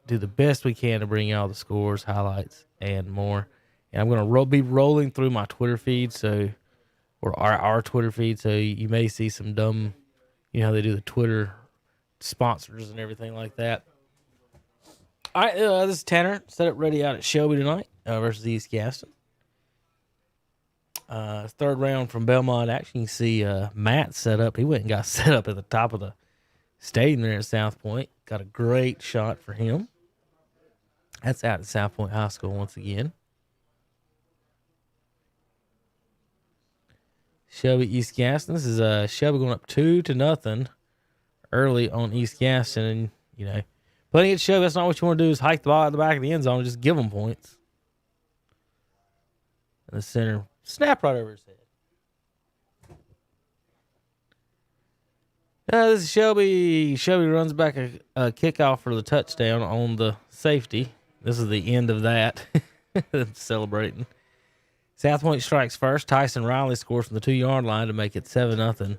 Speaker 12: do the best we can to bring you all the scores, highlights, and more. And I'm going to be rolling through my Twitter feed, or our Twitter feed, so you may see some dumb, how they do the Twitter sponsors and everything like that. All right, this is Tanner. Set up ready out at Shelby tonight versus East Gaston. Third round from Belmont action. You can see Matt set up. He went and got set up at the top of the stadium there at South Point. Got a great shot for him. That's out at South Point High School once again. Shelby, East Gaston. This is Shelby going up 2-0 early on East Gaston. And, playing at Shelby, that's not what you want to do, is hike the ball at the back of the end zone and just give them points. And the center, snap right over his head. This is Shelby. Shelby runs back a kickoff for the touchdown on the safety. This is the end of that. Celebrating. South Point strikes first. Tyson Riley scores from the 2-yard line to make it 7-0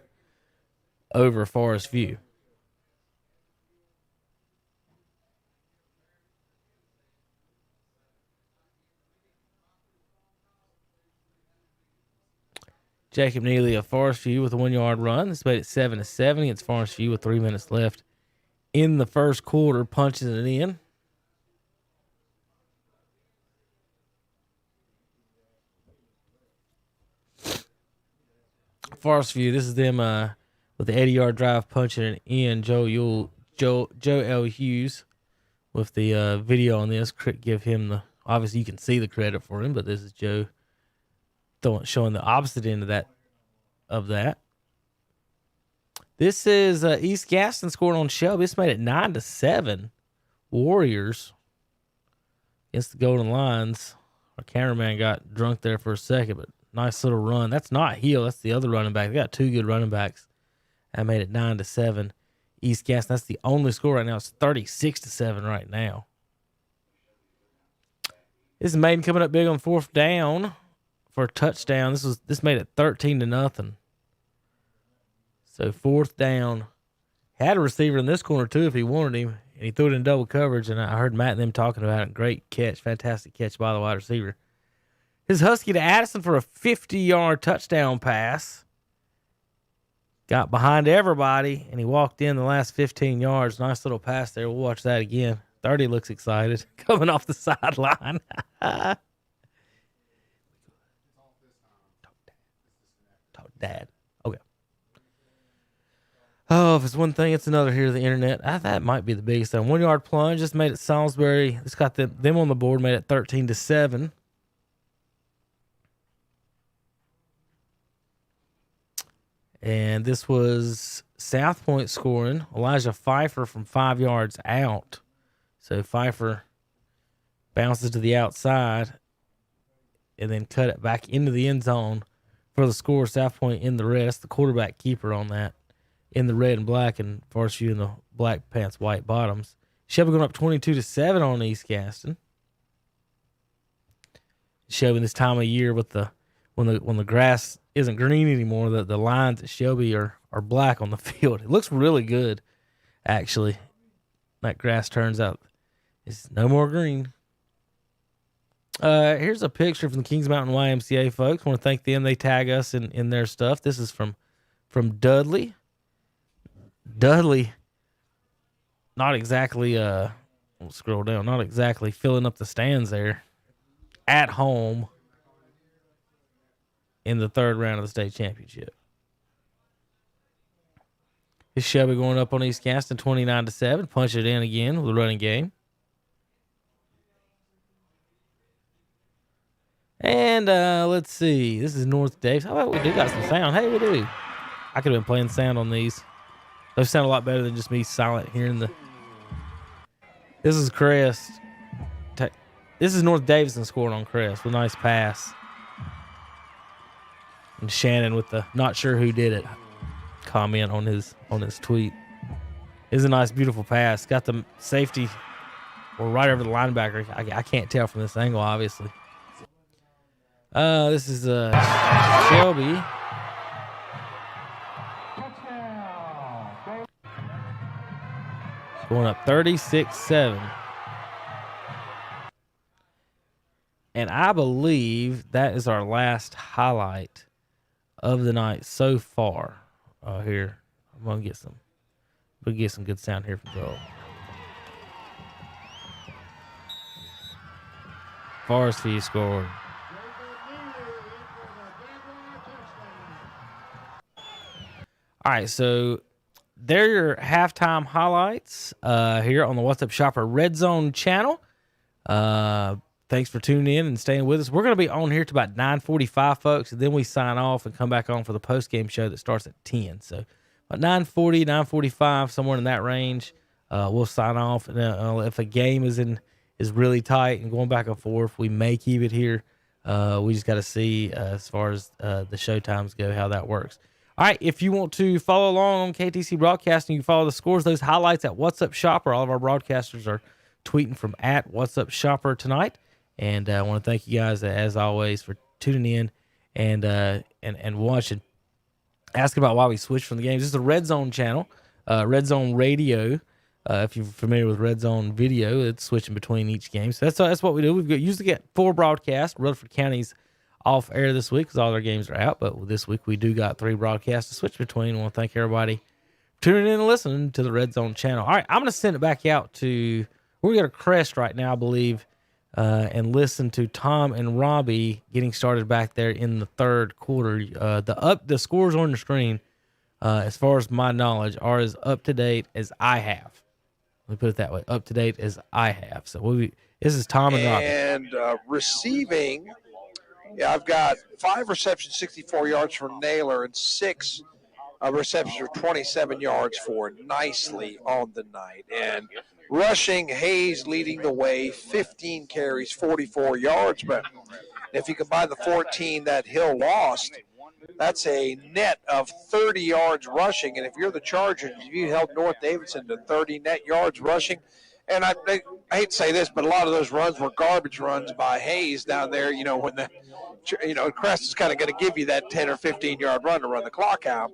Speaker 12: over Forest View. Jacob Neely of Forest View with a 1-yard run. This made it 7-7 against Forest View with 3 minutes left in the first quarter, punching it in. Forest View, this is them with the 80-yard drive punching it in. Joe L. Hughes with the video on this. Give him obviously you can see the credit for him, but this is Joe showing the opposite end of that. This is East Gaston scored on Shelby. This made it 9-7. Warriors against the Golden Lions. Our cameraman got drunk there for a second, but nice little run. That's not Hill. That's the other running back. They got two good running backs. That made it 9-7. East Gaston. That's the only score right now. It's 36-7 right now. This is Maiden coming up big on fourth down for a touchdown. This made it 13-0. So fourth down. Had a receiver in this corner too if he wanted him, and he threw it in double coverage. And I heard Matt and them talking about it. Great catch, fantastic catch by the wide receiver. His Husky to Addison for a 50-yard touchdown pass. Got behind everybody, and he walked in the last 15 yards. Nice little pass there. We'll watch that again. 30 looks excited. Coming off the sideline. Talk dad. Okay. Oh, if it's one thing, it's another here. The internet. That might be the biggest thing. 1-yard plunge. Just made it Salisbury. It's got them on the board. Made it 13-7. And this was South Point scoring. Elijah Pfeiffer from 5 yards out. So Pfeiffer bounces to the outside and then cut it back into the end zone for the score. South Point in the rest. The quarterback keeper on that in the red and black, and Forest View in the black pants, white bottoms. Shelby going up 22-7 on East Gaston. Shelby this time of year with when the grass isn't green anymore, the lines at Shelby are black on the field. It looks really good, actually. That grass turns out it's no more green. Here's a picture from the Kings Mountain YMCA folks. I want to thank them. They tag us in their stuff. This is from Dudley. Dudley, not exactly, we'll scroll down, not exactly filling up the stands there at home in the third round of the state championship. This Shelby going up on East Gaston 29-7. Punch it in again with a running game. And let's see. This is North Davis. How about we do got some sound? Hey, we do. I could have been playing sound on these. Those sound a lot better than just me silent hearing the. This is Crest. This is North Davidson scoring on Crest with a nice pass. And Shannon with the not sure who did it comment on his tweet. It's a nice, beautiful pass. Got the safety or right over the linebacker. I can't tell from this angle, obviously. This is Shelby. Going up 36-7. And I believe that is our last highlight of the night so far. Here, I'm gonna get some good sound here from Joel. Forest View scored. All right, so there are your halftime highlights here on the What's Up Shopper Redzone channel. Thanks for tuning in and staying with us. We're going to be on here to about 9:45, folks, and then we sign off and come back on for the post-game show that starts at 10. So about 9:40, 9:45, somewhere in that range, we'll sign off. And if a game is really tight and going back and forth, we may keep it here. We just got to see as far as the show times go how that works. All right, if you want to follow along on KTC Broadcasting, you can follow the scores, those highlights at What's Up Shopper. All of our broadcasters are tweeting from at What's Up Shopper tonight. And I want to thank you guys, as always, for tuning in and watching. Asking about why we switched from the games. This is the Redzone channel, Redzone Radio. If you're familiar with Redzone Video, it's switching between each game. So that's what we do. We've usually get 4 broadcasts. Rutherford County's off air this week because all their games are out. But this week we do got 3 broadcasts to switch between. I want to thank everybody tuning in and listening to the Red Zone channel. All right, I'm going to send it back out to we're going to Crest right now, I believe, and listen to Tom and Robbie getting started back there in the third quarter. The scores on the screen, as far as my knowledge, are as up to date as I have. Let me put it that way, up to date as I have. So this is Tom and Robbie.
Speaker 8: And receiving, I've got 5 receptions, 64 yards for Naylor, and 6 receptions for 27 yards for Nicely on the night. And rushing, Hayes leading the way, 15 carries, 44 yards. But if you combine the 14 that Hill lost, that's a net of 30 yards rushing. And if you're the Chargers, you held North Davidson to 30 net yards rushing. And I hate to say this, but a lot of those runs were garbage runs by Hayes down there, when Crest is kind of going to give you that 10 or 15-yard run to run the clock out,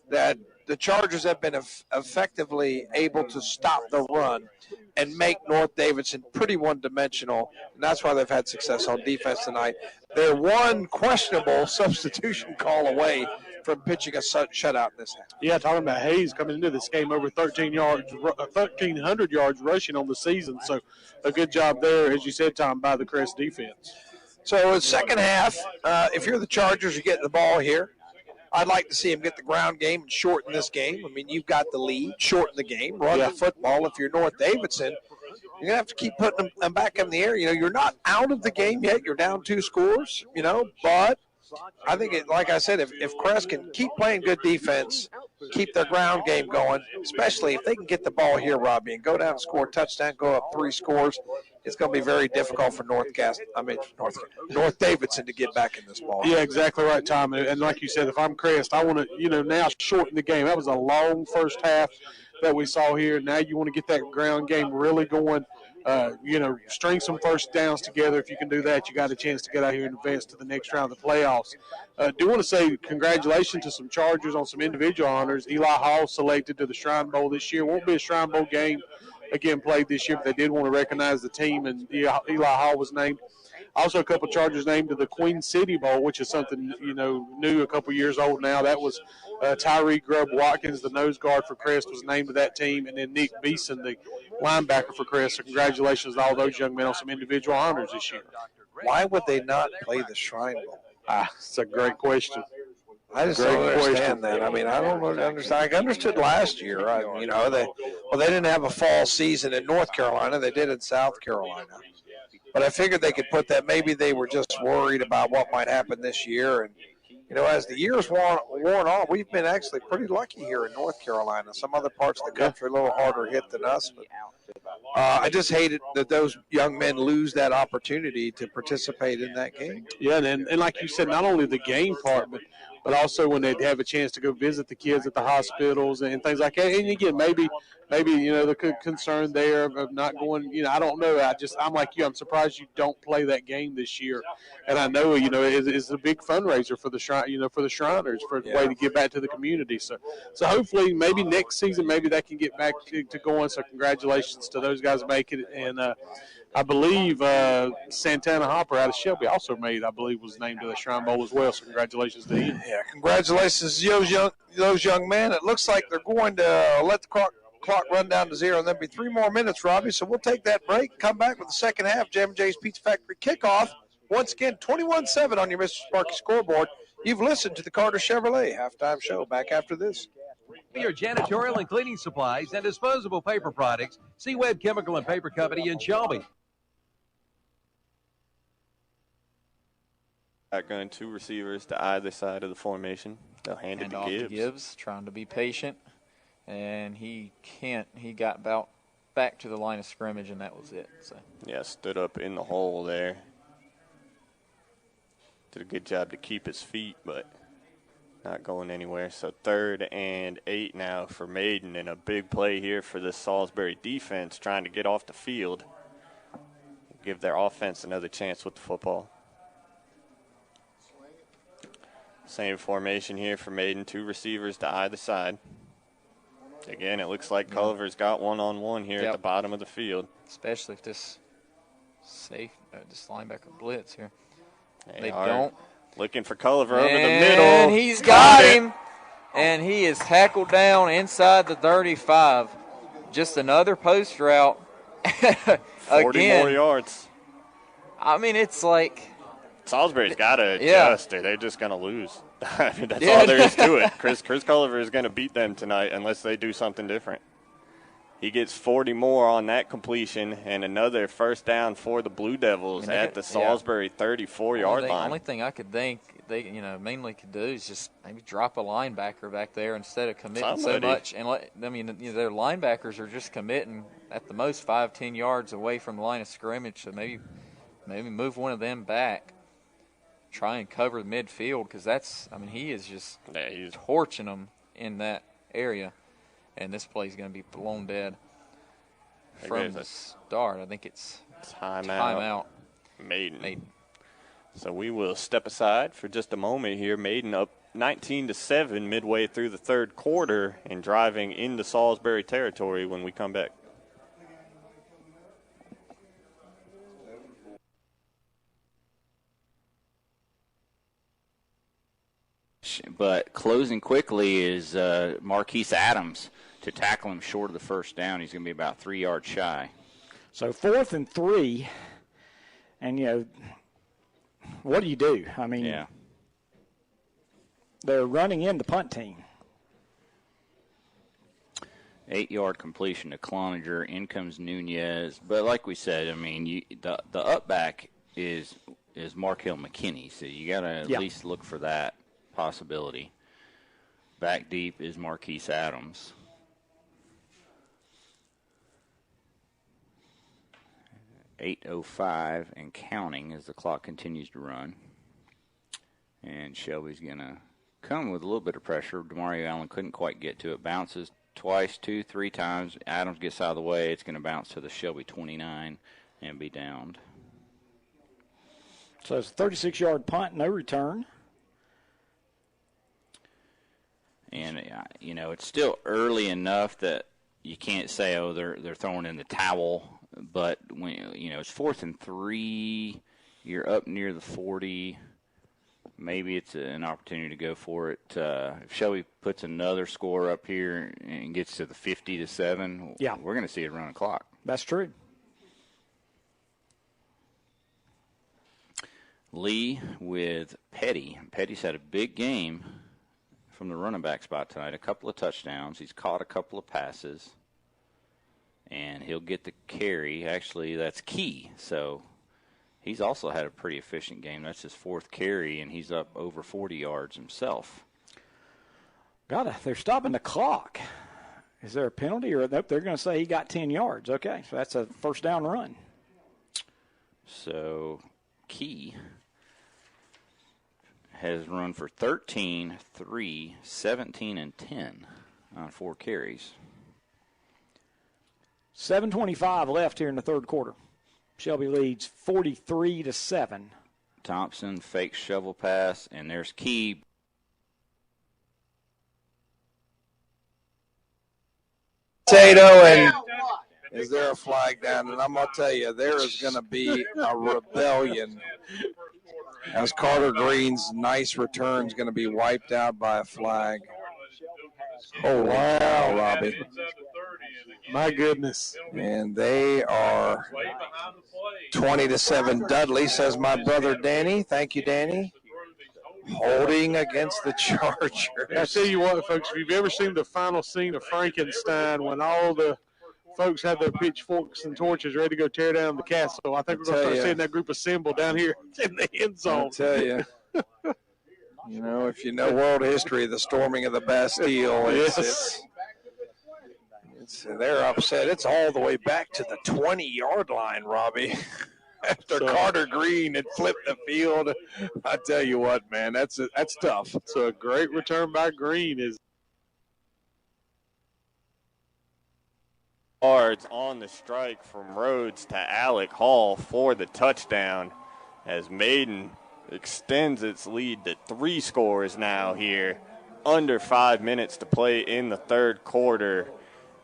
Speaker 8: that the Chargers have been effectively able to stop the run and make North Davidson pretty one-dimensional, and that's why they've had success on defense tonight. They're one questionable substitution call away from pitching a shutout in this half.
Speaker 7: Yeah, talking about Hayes coming into this game over 1,300 yards rushing on the season, so a good job there, as you said, Tom, by the Crest defense.
Speaker 8: So in second half, if you're the Chargers, you're getting the ball here. I'd like to see him get the ground game and shorten this game. I mean, you've got the lead, shorten the game, run the football. If you're North Davidson, you're going to have to keep putting them back in the air. You're not out of the game yet. You're down 2 scores, but I think, like I said, if Crest can keep playing good defense, keep their ground game going, especially if they can get the ball here, Robbie, and go down and score a touchdown, go up 3 scores, it's going to be very difficult for North Davidson to get back in this ball.
Speaker 7: Yeah, exactly right, Tom. And like you said, if I'm Crest, I want to, now shorten the game. That was a long first half that we saw here. Now you want to get that ground game really going. String some first downs together. If you can do that, you got a chance to get out here and advance to the next round of the playoffs. Do want to say congratulations to some Chargers on some individual honors. Eli Hall selected to the Shrine Bowl this year. Won't be a Shrine Bowl game again played this year, but they did want to recognize the team, and Eli Hall was named. Also, a couple of Chargers named to the Queen City Bowl, which is something, new, a couple years old now. That was Tyree Grubb-Watkins, the nose guard for Crest, was named to that team, and then Nick Beeson, the linebacker for Crest. So congratulations to all those young men on some individual honors this year.
Speaker 8: Why would they not play the Shrine Bowl?
Speaker 7: It's a great question.
Speaker 8: I just don't understand that. I mean, I don't understand. I understood last year. They didn't have a fall season in North Carolina. They did in South Carolina. But I figured they could put that. Maybe they were just worried about what might happen this year. And, as the years worn on, we've been actually pretty lucky here in North Carolina. Some other parts of the country are a little harder hit than us. But I just hate it that those young men lose that opportunity to participate in that game.
Speaker 7: Yeah, and like you said, not only the game part, but also when they have a chance to go visit the kids at the hospitals and things like that. And again, maybe the concern there of not going. I don't know. I'm like you. I'm surprised you don't play that game this year. And I know it's a big fundraiser for the for the Shriners, for a way to get back to the community. So hopefully maybe next season maybe that can get back to going. So congratulations to those guys making it. And I believe Santana Hopper out of Shelby also was named to the Shrine Bowl as well. So congratulations to him.
Speaker 8: Yeah, congratulations to those young men. It looks like they're going to let the clock run down to 0, and there'll be 3 more minutes, Robbie. So we'll take that break, come back with the second half, Jam & J's Pizza Factory kickoff. Once again, 21-7 on your Mr. Sparky scoreboard. You've listened to the Carter Chevrolet halftime show. Back after this.
Speaker 13: For your janitorial and cleaning supplies and disposable paper products, see Webb Chemical and Paper Company in Shelby.
Speaker 1: Shotgun, 2 receivers to either side of the formation. They'll hand it to
Speaker 2: Gibbs, trying to be patient. And he can't. He got about back to the line of scrimmage, and that was it. So
Speaker 1: yeah, stood up in the hole there. Did a good job to keep his feet, but not going anywhere. So 3rd and 8 now for Maiden, and a big play here for the Salisbury defense trying to get off the field. Give their offense another chance with the football. Same formation here for Maiden, 2 receivers to either side. Again, it looks like Culver's got one-on-one here at the bottom of the field.
Speaker 2: Especially if this linebacker blitz here.
Speaker 1: They don't. Looking for Culver over the middle.
Speaker 2: And he's got him. and he is tackled down inside the 35. Just another post route.
Speaker 1: 40 more yards.
Speaker 2: I mean, it's like
Speaker 1: Salisbury's got to adjust, or they're just going to lose. I mean, that's all there is to it. Chris Culliver is going to beat them tonight unless they do something different. He gets 40 more on that completion and another first down for the Blue Devils at the Salisbury 34-yard line.
Speaker 2: The only thing I could think they mainly could do is just maybe drop a linebacker back there instead of committing so much. And their linebackers are just committing at the most 5-10 yards away from the line of scrimmage. So maybe move one of them back, try and cover the midfield, because he is just he's torching them in that area. And this play is going to be blown dead from the start. I think it's timeout.
Speaker 1: Maiden. So we will step aside for just a moment here. Maiden up 19-7 midway through the third quarter and driving into Salisbury territory when we come back.
Speaker 4: But closing quickly is Marquise Adams to tackle him short of the first down. He's going to be about 3 yards shy.
Speaker 5: So 4th and 3, and, what do you do? I mean, they're running in the punt team.
Speaker 4: 8-yard completion to Cloninger. In comes Nunez. But like we said, I mean, the up back is Markel McKinney, so you got to at least look for that possibility. Back deep is Marquise Adams. .805 and counting as the clock continues to run. And Shelby's going to come with a little bit of pressure. DeMario Allen couldn't quite get to it. Bounces twice, 2-3 times. Adams gets out of the way. It's going to bounce to the Shelby 29 and be downed.
Speaker 5: So it's a 36-yard punt, no return.
Speaker 4: And, it's still early enough that you can't say, they're throwing in the towel. But, when it's 4th and 3, you're up near the 40. Maybe it's an opportunity to go for it. If Shelby puts another score up here and gets to the 50-7, we're going to see it run a clock.
Speaker 5: That's true.
Speaker 4: Lee with Petty. Petty's had a big game from the running back spot tonight. A couple of touchdowns. He's caught a couple of passes. And he'll get the carry. Actually, that's key. So he's also had a pretty efficient game. That's his 4th carry, and he's up over 40 yards himself.
Speaker 5: They're stopping the clock. Is there a penalty? Or nope, they're going to say he got 10 yards. Okay, so that's a first down run.
Speaker 4: So Key has run for 13, 3, 17, and 10 on 4 carries.
Speaker 5: 7:25 left here in the third quarter. Shelby leads 43-7.
Speaker 4: Thompson fakes shovel pass, and there's Key.
Speaker 8: Potato, and is there a flag down? And I'm going to tell you, there is going to be a rebellion as Carter Green's nice return is going to be wiped out by a flag. Oh, wow, Robbie.
Speaker 7: My goodness.
Speaker 8: And they are 20-7. Dudley, says my brother Danny. Thank you, Danny. Holding against the Chargers.
Speaker 7: I tell you what, folks, if you've ever seen the final scene of Frankenstein when all the folks have their pitchforks and torches ready to go tear down the castle, I think we're going to start seeing that group assemble down here in the end zone.
Speaker 8: I'll tell you. If you know world history, the storming of the Bastille, they're upset. It's all the way back to the 20-yard line, Robbie. After Carter Green had flipped the field, I tell you what, man, that's tough.
Speaker 7: So a great return by Green is
Speaker 1: yards on the strike from Rhodes to Alec Hall for the touchdown as Maiden extends its lead to 3 scores now here. Under 5 minutes to play in the third quarter.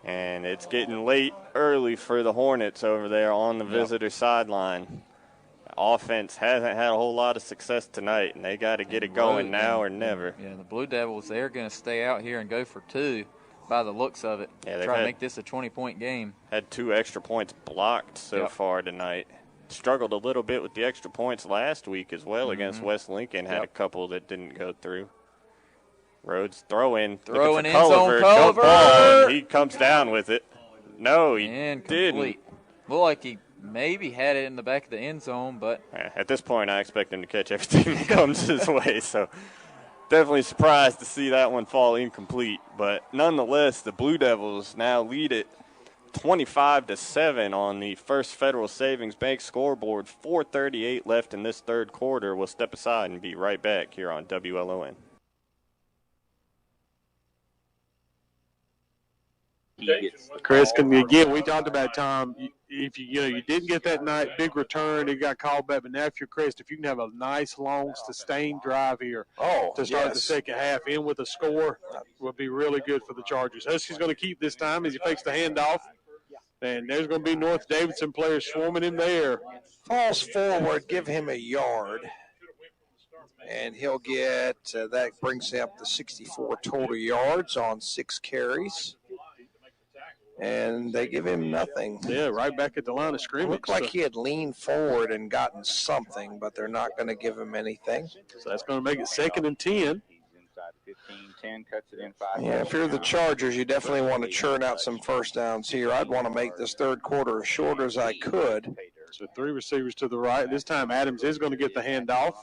Speaker 1: And it's getting late early for the Hornets over there on the visitor sideline. offense hasn't had a whole lot of success tonight, and they got to get it going now or never.
Speaker 2: Yeah, the Blue Devils, they're going to stay out here and go for 2 by the looks of it.
Speaker 1: Yeah,
Speaker 2: try to make this a 20-point game.
Speaker 1: Had 2 extra points blocked so far tonight. Struggled a little bit with the extra points last week as well against West Lincoln. Had a couple that didn't go through. Rhodes throwing
Speaker 2: in zone cover.
Speaker 1: Ball, and he comes down with it. No, he didn't.
Speaker 2: Looked like he maybe had it in the back of the end zone, but
Speaker 1: at this point, I expect him to catch everything that comes his way. So definitely surprised to see that one fall incomplete. But nonetheless, the Blue Devils now lead it 25-7 on the First Federal Savings Bank scoreboard. 4:38 left in this third quarter. We'll step aside and be right back here on WLON.
Speaker 7: Crest can again. We talked about Tom. If you didn't get that night big return, it got called back. But now if you're Crest, if you can have a nice long sustained drive here to start the second half in with a score, would be really good for the Chargers. Husky's going to keep this time as he fakes the handoff, and there's going to be North Davidson players swarming in there.
Speaker 8: Falls forward, give him a yard, and he'll get that brings him up to 64 total yards on 6 carries. And they give him nothing.
Speaker 7: Yeah, right back at the line of scrimmage.
Speaker 8: It looked like he had leaned forward and gotten something, but they're not going to give him anything.
Speaker 7: So that's going to make it 2nd and 10.
Speaker 8: Yeah, if you're the Chargers, you definitely want to churn out some first downs here. I'd want to make this third quarter as short as I could.
Speaker 7: So 3 receivers to the right. This time Adams is going to get the handoff.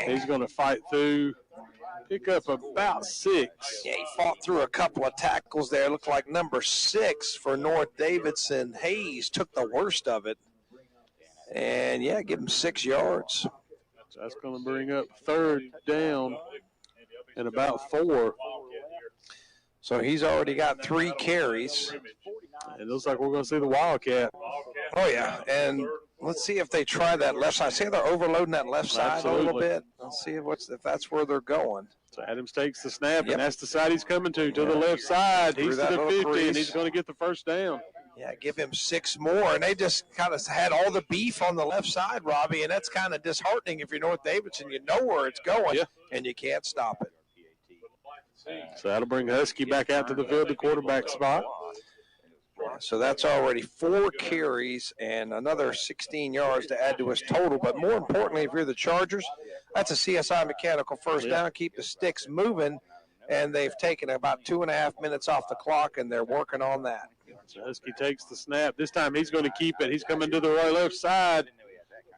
Speaker 7: He's going to fight through. Pick up about 6.
Speaker 8: Yeah, he fought through a couple of tackles there. Looked like number 6 for North Davidson. Hayes took the worst of it. And, yeah, give him 6 yards.
Speaker 7: So that's going to bring up 3rd down and about 4.
Speaker 8: So he's already got 3 carries.
Speaker 7: It looks like we're going to see the Wildcat.
Speaker 8: Oh, yeah, and let's see if they try that left side. See how they're overloading that left side a little bit? Let's see if that's where they're going.
Speaker 7: So Adams takes the snap, and that's the side he's coming to the left side. He's to the 50, and he's going to get the first down.
Speaker 8: Yeah, give him 6 more, and they just kind of had all the beef on the left side, Robbie, and that's kind of disheartening if you're North Davidson. You know where it's going, and you can't stop it.
Speaker 7: So that'll bring Husky back out to the field, the quarterback spot.
Speaker 8: So that's already 4 carries and another 16 yards to add to his total. But more importantly, if you're the Chargers, that's a CSI mechanical first down. Keep the sticks moving, and they've taken about 2.5 minutes off the clock, and they're working on that.
Speaker 7: So Husky takes the snap. This time he's going to keep it. He's coming to the right left side.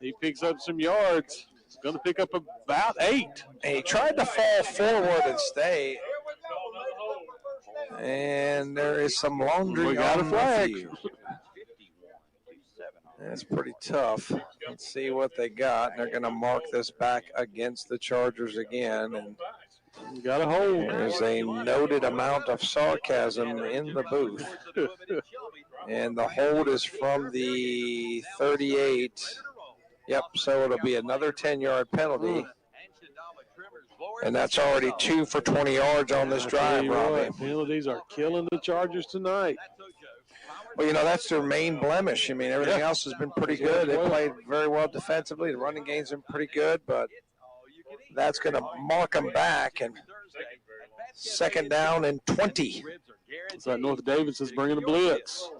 Speaker 7: He picks up some yards. He's going to pick up about 8.
Speaker 8: And he tried to fall forward and stay. And there is some laundry on the field. That's pretty tough. Let's see what they got. They're going to mark this back against the Chargers again. And
Speaker 7: you got a hold.
Speaker 8: There's a noted amount of sarcasm in the booth. And the hold is from the 38. Yep, so it'll be another 10-yard penalty. And that's already 2 for 20 yards on this drive, Robbie.
Speaker 7: Penalties are killing the Chargers tonight.
Speaker 8: Well, that's their main blemish. I mean, everything else has been pretty good. They played very well defensively. The running game's been pretty good, but that's going to mark them back. And 2nd down and 20.
Speaker 7: It's like North Davidson's bringing a blitz.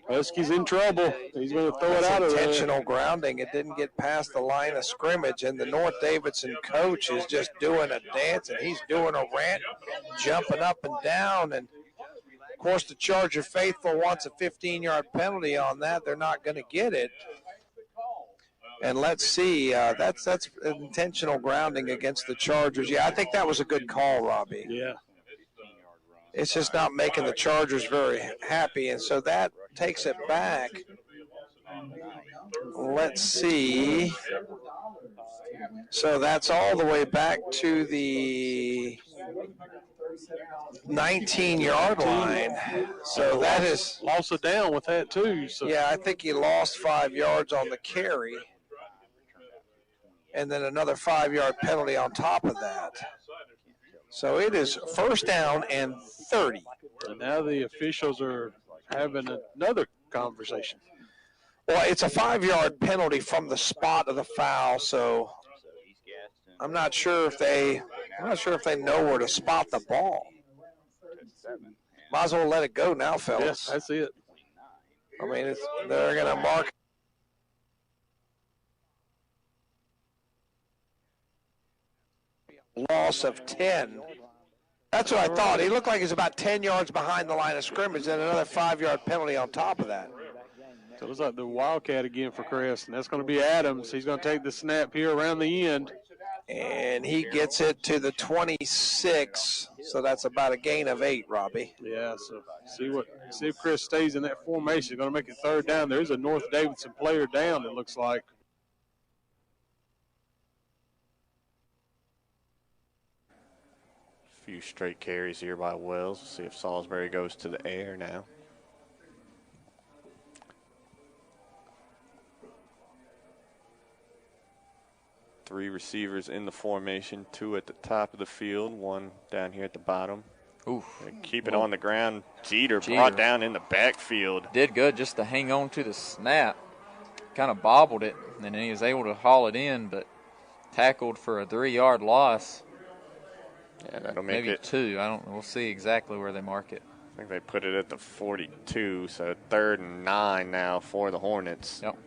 Speaker 7: Husky's in trouble. He's going to throw it out of there.
Speaker 8: Intentional grounding. It didn't get past the line of scrimmage, and the North Davidson coach is just doing a dance, and he's doing a rant, jumping up and down. And, of course, the Charger faithful wants a 15-yard penalty on that. They're not going to get it. And let's see. That's intentional grounding against the Chargers. Yeah, I think that was a good call, Robbie.
Speaker 7: Yeah.
Speaker 8: It's just not making the Chargers very happy, and so that takes it back. Let's see. So that's all the way back to the 19-yard line. So that is
Speaker 7: lost it down with that too. So.
Speaker 8: Yeah, I think he lost 5 yards on the carry, and then another 5-yard penalty on top of that. So it is 1st down and 30.
Speaker 7: And now the officials are having another conversation.
Speaker 8: Well, it's a 5-yard penalty from the spot of the foul, so I'm not sure if they know where to spot the ball. Might as well let it go now, fellas.
Speaker 7: Yes, that's it.
Speaker 8: I mean, they're going to mark loss of 10. That's what I thought. He looked like he's about 10 yards behind the line of scrimmage, and another 5-yard penalty on top of that.
Speaker 7: So it looks like the Wildcat again for Crest, and that's going to be Adams. He's going to take the snap here around the end.
Speaker 8: And he gets it to the 26, so that's about a gain of 8, Robbie.
Speaker 7: Yeah, so see if Crest stays in that formation. Going to make it 3rd down. There's a North Davidson player down, it looks like.
Speaker 1: Few straight carries here by Wells. We'll see if Salisbury goes to the air now. Three receivers in the formation, 2 at the top of the field, 1 down here at the bottom.
Speaker 2: Oof.
Speaker 1: Keep it on the ground. Jeter brought down in the backfield.
Speaker 2: Did good just to hang on to the snap. Kind of bobbled it, and then he was able to haul it in, but tackled for a 3-yard loss.
Speaker 1: Yeah, that'll make
Speaker 2: maybe
Speaker 1: it
Speaker 2: 2. We'll see exactly where they mark it.
Speaker 1: I think they put it at the 42, so 3rd and 9 now for the Hornets.
Speaker 2: Yep.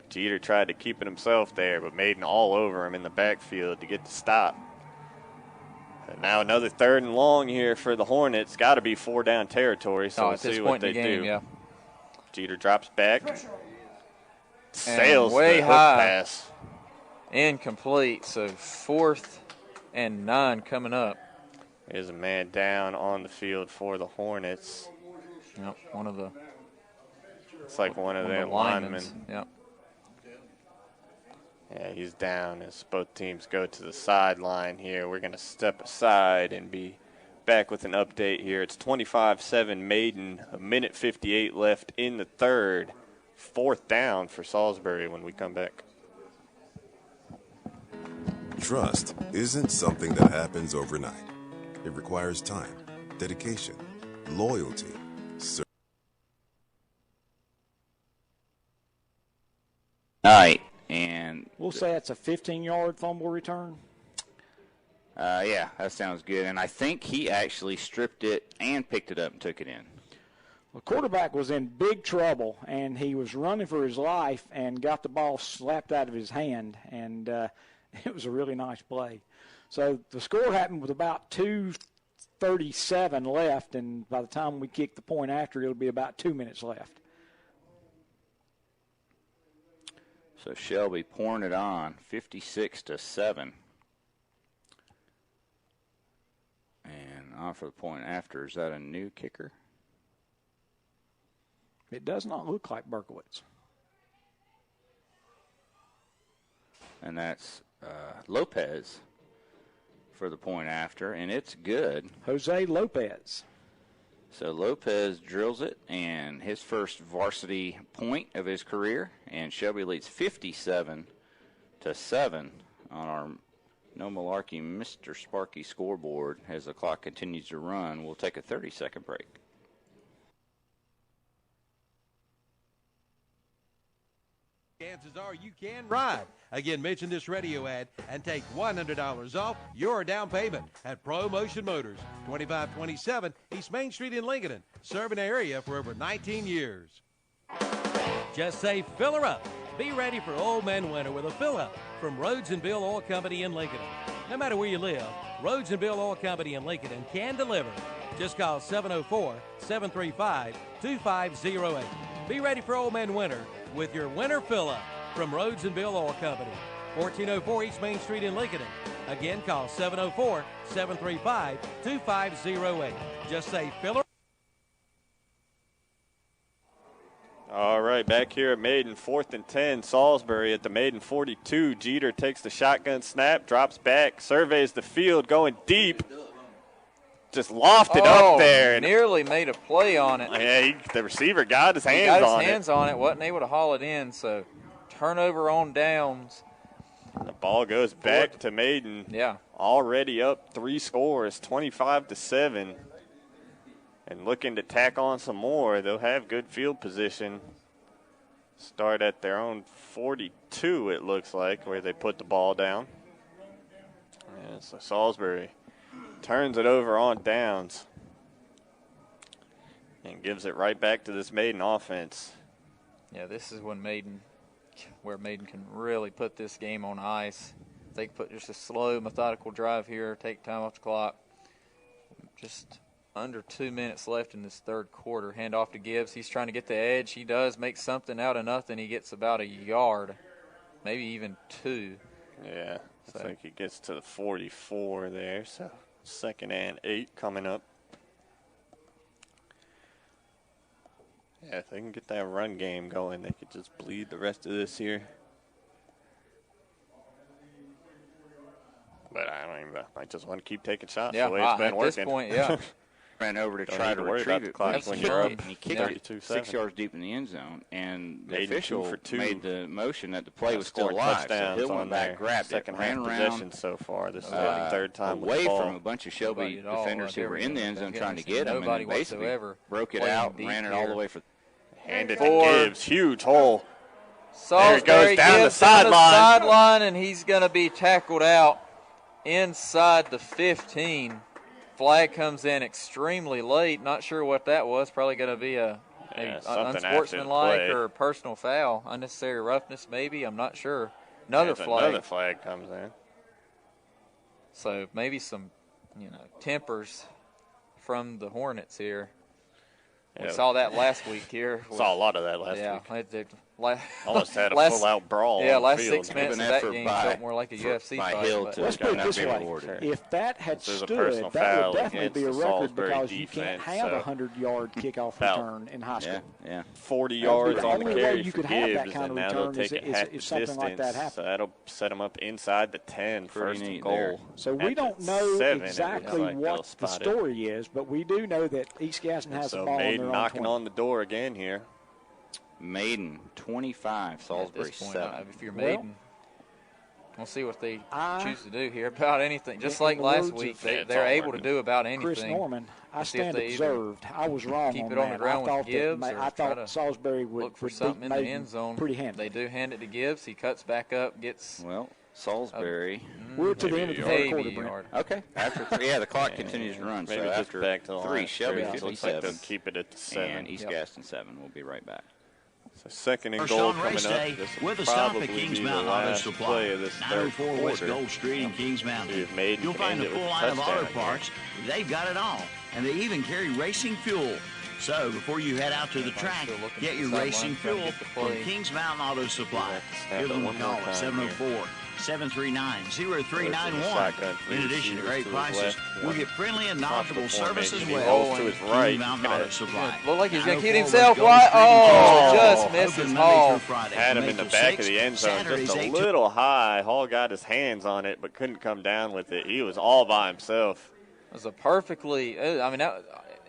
Speaker 1: Jeter tried to keep it himself there, but Maiden all over him in the backfield to get the stop. And now another 3rd and long here for the Hornets. Got to be 4-down territory, so we'll see what they do.
Speaker 2: Yeah.
Speaker 1: Jeter drops back. Sails
Speaker 2: way
Speaker 1: the hook
Speaker 2: high.
Speaker 1: pass.
Speaker 2: Incomplete, so 4th and 9 coming up.
Speaker 1: There's a man down on the field for the Hornets.
Speaker 2: Yep,
Speaker 1: It's like one of their linemen.
Speaker 2: Yep.
Speaker 1: Yeah, he's down as both teams go to the sideline here. We're going to step aside and be back with an update here. It's 25-7 Maiden, 1:58 left in the 3rd. 4th down for Salisbury when we come back.
Speaker 14: Trust isn't something that happens overnight. It requires time, dedication, loyalty.
Speaker 4: And
Speaker 5: we'll say it's a 15-yard fumble return.
Speaker 4: Yeah, that sounds good. And I think he actually stripped it and picked it up and took it in.
Speaker 5: The quarterback was in big trouble, and he was running for his life and got the ball slapped out of his hand, and it was a really nice play. So the score happened with about 2:37 left, and by the time we kick the point after, it'll be about 2 minutes left.
Speaker 4: So Shelby pouring it on, 56-7. And on for the point after. Is that a new kicker?
Speaker 5: It does not look like Berkowitz.
Speaker 4: And that's Lopez for the point after, and it's good.
Speaker 5: Jose Lopez.
Speaker 4: So Lopez drills it, and his first varsity point of his career, and Shelby leads 57-7 on our No Malarkey Mr. Sparky scoreboard. As the clock continues to run, we'll take a 30-second break.
Speaker 13: Chances are you can ride. Again, mention this radio ad and take $100 off your down payment at Pro Motion Motors, 2527 East Main Street in Lincoln, serving the area for over 19 years. Just say fill her up. Be ready for Old Man Winter with a fill up from Rhodes and Bill Oil Company in Lincoln. No matter where you live, Rhodes and Bill Oil Company in Lincoln can deliver. Just call 704-735-2508. Be ready for Old Man Winter with your winter fill-up from Rhodes and Bill Oil Company, 1404 East Main Street in Lincoln. Again, call 704-735-2508. Just say filler.
Speaker 1: All right, back here at Maiden, 4th and 10. Salisbury at the Maiden 42. Jeter takes the shotgun snap, drops back, surveys the field, going deep. Just lofted up there. And
Speaker 2: nearly made a play on it.
Speaker 1: Yeah, the receiver got his hands on it.
Speaker 2: He got his hands on it, wasn't able to haul it in, so turnover on downs.
Speaker 1: The ball goes back to Maiden.
Speaker 2: Yeah.
Speaker 1: Already up 3 scores, 25-7. And looking to tack on some more. They'll have good field position. start at their own 42, it looks like, where they put the ball down. And so Salisbury turns it over on downs and gives it right back to this Maiden offense.
Speaker 2: Yeah, this is when Maiden can really put this game on ice. They can put just a slow, methodical drive here, take time off the clock. Just under 2 minutes left in this third quarter. Hand off to Gibbs. He's trying to get the edge. He does make something out of nothing. He gets about a yard, maybe even 2.
Speaker 1: Yeah, I think he gets to the 44 there, so 2nd and 8 coming up. Yeah, if they can get that run game going, they could just bleed the rest of this here. But I just want to keep taking shots the way it's been working.
Speaker 2: At this point, yeah.
Speaker 4: Ran over to try to retrieve it. When you're up, and he kicked it 6 yards deep in the end zone, and the official made the motion that the play was still live. So Hill went back, grabbed it, ran around
Speaker 1: so far. This is the third time
Speaker 4: away from a bunch of Shelby defenders who were in the end zone trying to get him, and basically broke it out, ran it all the way for.
Speaker 1: Handed to Gibbs, huge hole.
Speaker 2: Salisbury
Speaker 1: there it goes down the
Speaker 2: sideline, and he's going to be tackled out inside the 15. Flag comes in extremely late. Not sure what that was. Probably going to be a unsportsmanlike or a personal foul. Unnecessary roughness, maybe. I'm not sure. Another
Speaker 1: flag comes in.
Speaker 2: So maybe some, tempers from the Hornets here. We saw that last week here.
Speaker 1: Saw a lot of that last week. Almost had a full-out brawl.
Speaker 2: Yeah,
Speaker 1: on
Speaker 2: last
Speaker 1: the field.
Speaker 2: 6 minutes of that game felt more like a UFC fight.
Speaker 5: Let's put it this way. If that had stood, that would definitely be a record because you can't have a 100-yard kickoff return in high school.
Speaker 4: Yeah.
Speaker 1: 40 yards on the carry
Speaker 5: you
Speaker 1: for
Speaker 5: could have that
Speaker 1: Gibbs,
Speaker 5: kind
Speaker 1: and
Speaker 5: of
Speaker 1: now they'll
Speaker 5: return
Speaker 1: take it half the
Speaker 5: is something like that
Speaker 1: distance.
Speaker 5: happen.
Speaker 1: So that'll set them up inside the 10, first and goal.
Speaker 5: So we don't know exactly what the story is, but we do know that East Gaston has the ball on their own 20.
Speaker 1: Knocking on the door again here.
Speaker 4: Maiden 25, Salisbury 7.
Speaker 2: If you're Maiden, we'll see what they choose to do here about anything. Just like last week, they're able to do about anything.
Speaker 5: Chris Norman, I stand observed. I was wrong
Speaker 2: keep
Speaker 5: on
Speaker 2: it
Speaker 5: that.
Speaker 2: on the ground with Gibbs,
Speaker 5: I thought Salisbury would
Speaker 2: look for something in the end zone.
Speaker 5: Pretty handily.
Speaker 2: They do hand it to Gibbs. He cuts back up, gets.
Speaker 4: Well, Salisbury.
Speaker 5: We're to the end of the third quarter, Brent.
Speaker 4: Okay. After 3, the clock continues to run.
Speaker 1: Maybe
Speaker 4: so
Speaker 1: just
Speaker 4: after
Speaker 1: back to the
Speaker 4: 3, Shelby
Speaker 1: line.
Speaker 4: 57.
Speaker 1: Like keep it at the 7.
Speaker 4: And East Gaston 7. We'll be right back.
Speaker 1: So 2nd and goal coming up. This will
Speaker 10: with a stop at
Speaker 1: probably
Speaker 10: Kings
Speaker 1: be the
Speaker 10: Mountain Auto
Speaker 1: last
Speaker 10: Supply,
Speaker 1: play of this third
Speaker 10: 904 West
Speaker 1: quarter.
Speaker 10: Gold Street in Kings Mountain.
Speaker 1: You'll
Speaker 10: find a full line of auto parts. They've got it all, and they even carry racing fuel. So before you head out to the track, get your racing fuel from Kings Mountain Auto Supply. Give them a call at 704-739-0391. In addition to great prices, we'll get friendly and knowledgeable service as well.
Speaker 1: To his right.
Speaker 10: Kings Mountain Auto Supply.
Speaker 2: Look like he's going to hit himself wide. Just misses Hall.
Speaker 1: Had him in the back of the end zone, just a little high. Hall got his hands on it, but couldn't come down with it. He was all by himself.
Speaker 2: It was a perfectly,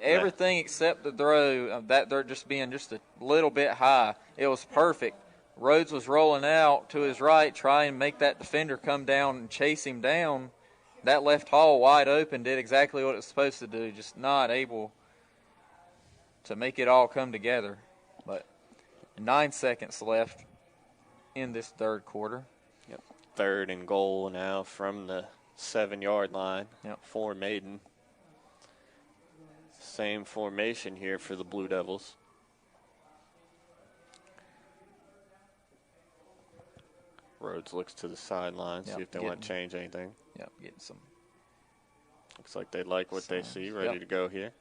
Speaker 2: everything except the throw, that they're just being just a little bit high. It was perfect. Rhodes was rolling out to his right, trying to make that defender come down and chase him down. That left Hall wide open, did exactly what it was supposed to do, just not able to make it all come together. But 9 seconds left in this third quarter.
Speaker 1: Yep. 3rd and goal now from the 7-yard line for Maiden. Same formation here for the Blue Devils. Rhodes looks to the sideline, see if they want to change anything.
Speaker 2: Yep, getting some.
Speaker 1: Looks like they like what they see, ready to go here.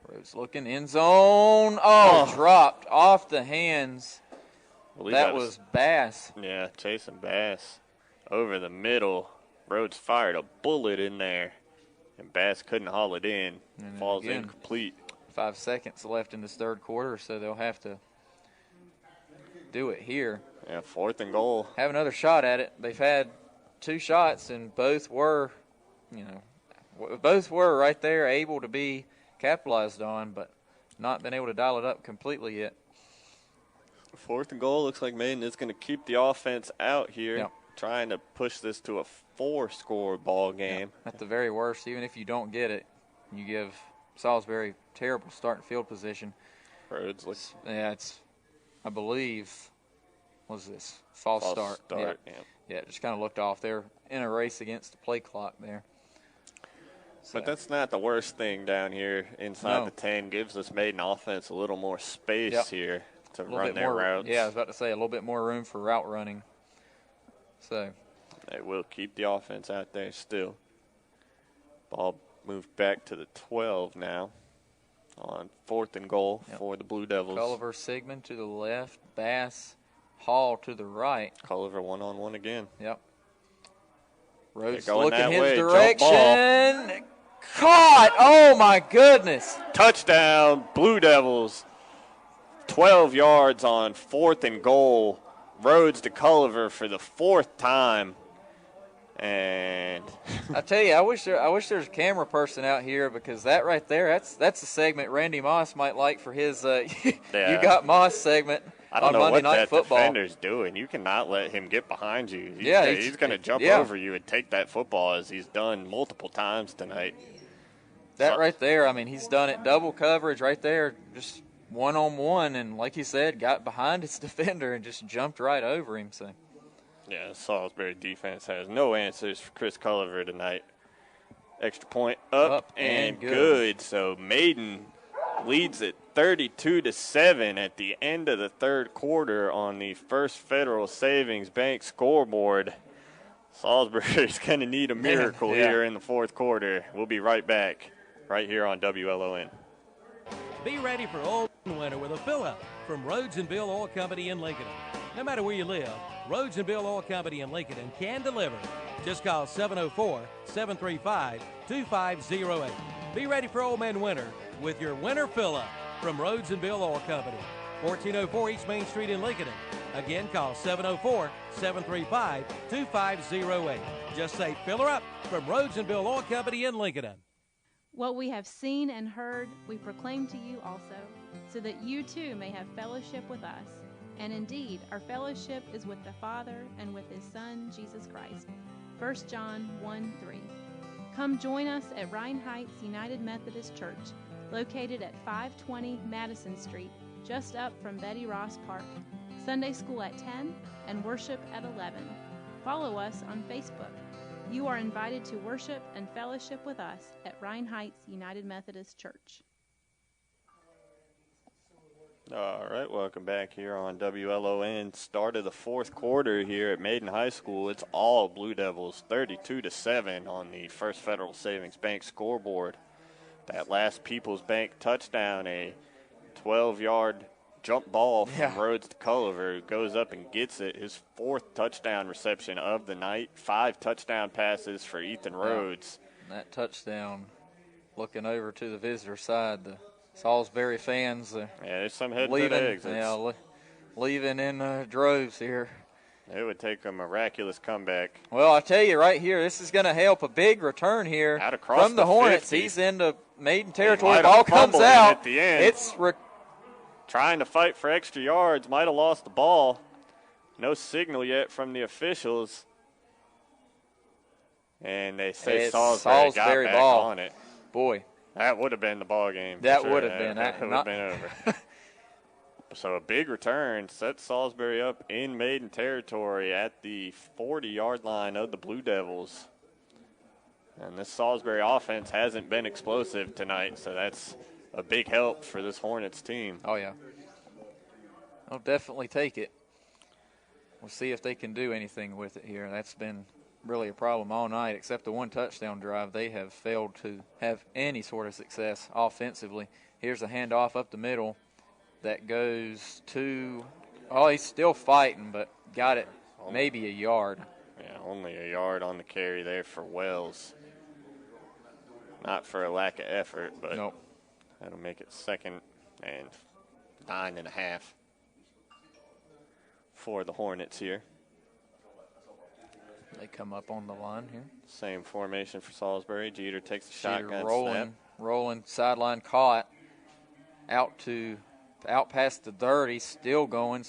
Speaker 2: Rhodes looking, end zone. Oh, dropped off the hands. That was Bass.
Speaker 1: Yeah, chasing Bass over the middle. Rhodes fired a bullet in there, and Bass couldn't haul it in. Falls incomplete.
Speaker 2: 5 seconds left in this third quarter, so they'll have to do it here.
Speaker 1: Yeah, 4th and goal.
Speaker 2: Have another shot at it. They've had 2 shots, and both were right there, able to be capitalized on, but not been able to dial it up completely yet.
Speaker 1: 4th and goal. Looks like Maiden is going to keep the offense out here, trying to push this to a 4-score ball game.
Speaker 2: At the very worst, even if you don't get it, you give Salisbury terrible starting field position.
Speaker 1: Rhodes looks.
Speaker 2: Yeah, it's I believe, was this false start?
Speaker 1: Yeah.
Speaker 2: Yeah, just kind of looked off. They're in a race against the play clock there.
Speaker 1: But that's not the worst thing down here inside the 10. Gives us Maiden offense a little more space here to run their routes.
Speaker 2: Yeah, I was about to say a little bit more room for route running. So
Speaker 1: they will keep the offense out there still. Ball moved back to the 12 now on 4th and goal for the Blue Devils.
Speaker 2: Culliver, Sigmund to the left, Bass, Hall to the right.
Speaker 1: Culliver one-on-one again.
Speaker 2: Yep. Rhodes
Speaker 1: looking
Speaker 2: in his
Speaker 1: way.
Speaker 2: direction. Caught! Oh, my goodness.
Speaker 1: Touchdown, Blue Devils. 12 yards on 4th and goal. Rhodes to Culliver for the 4th time. And
Speaker 2: I tell you, I wish there was a camera person out here, because that right there, that's a segment Randy Moss might like for his You Got Moss segment.
Speaker 1: I don't know
Speaker 2: Monday
Speaker 1: what
Speaker 2: Night
Speaker 1: that
Speaker 2: Football.
Speaker 1: defender's doing. You cannot let him get behind you. He's going to jump over you and take that football, as he's done multiple times tonight.
Speaker 2: That right there, I mean, he's done it double coverage right there, just one-on-one, and like you said, got behind his defender and just jumped right over him. So,
Speaker 1: yeah, Salisbury defense has no answers for Chris Culliver tonight. Extra point up and good. So Maiden leads it 32-7 at the end of the 3rd quarter on the First Federal Savings Bank scoreboard. Salisbury is going to need a miracle here in the 4th quarter. We'll be right back right here on WLON.
Speaker 13: Be ready for old winter with a fill-up from Rhodes and Bill Oil Company in Lincoln. No matter where you live, Rhodes and Bill Oil Company in Lincoln can deliver. Just call 704-735-2508. Be ready for Old Man Winter with your winter fill-up from Rhodes and Bill Oil Company, 1404 East Main Street in Lincoln. Again, call 704-735-2508. Just say fill her up from Rhodes and Bill Oil Company in Lincoln.
Speaker 15: What we have seen and heard, we proclaim to you also, so that you too may have fellowship with us. And indeed, our fellowship is with the Father and with His Son, Jesus Christ. 1 John 1:3. Come join us at Rhine Heights United Methodist Church, located at 520 Madison Street, just up from Betty Ross Park. Sunday school at 10 and worship at 11. Follow us on Facebook. You are invited to worship and fellowship with us at Rhine Heights United Methodist Church.
Speaker 1: All right, welcome back here on WLON. Start of the 4th quarter here at Maiden High School. It's all Blue Devils, 32-7 on the First Federal Savings Bank scoreboard. That last People's Bank touchdown, a 12-yard jump ball from Rhodes to Culliver, who goes up and gets it. His 4th touchdown reception of the night. 5 touchdown passes for Ethan Rhodes.
Speaker 2: And that touchdown, looking over to the visitor side, the Salisbury fans
Speaker 1: there's some head-to-head exits.
Speaker 2: Yeah, leaving in droves here.
Speaker 1: It would take a miraculous comeback.
Speaker 2: Well, I tell you right here, this is going to help. A big return here from the Hornets.
Speaker 1: 50.
Speaker 2: He's into Maiden territory. Ball comes out.
Speaker 1: At the end.
Speaker 2: It's
Speaker 1: trying to fight for extra yards. Might have lost the ball. No signal yet from the officials. And they say Salisbury got back on it.
Speaker 2: Boy.
Speaker 1: That would have been the ball game.
Speaker 2: That would have been.
Speaker 1: That would have been over. So a big return sets Salisbury up in Maiden territory at the 40-yard line of the Blue Devils. And this Salisbury offense hasn't been explosive tonight, so that's a big help for this Hornets team.
Speaker 2: Oh, yeah. I'll definitely take it. We'll see if they can do anything with it here. That's been really a problem all night, except the one touchdown drive. They have failed to have any sort of success offensively. Here's a handoff up the middle that goes to, he's still fighting, but got it maybe a yard.
Speaker 1: Yeah, only a yard on the carry there for Wells. Not for a lack of effort, but that'll make it 2nd and 9.5 for the Hornets here.
Speaker 2: They come up on the line here.
Speaker 1: Same formation for Salisbury. Jeter takes the shotgun snap.
Speaker 2: Rolling, sideline caught. Out past the 30, still going.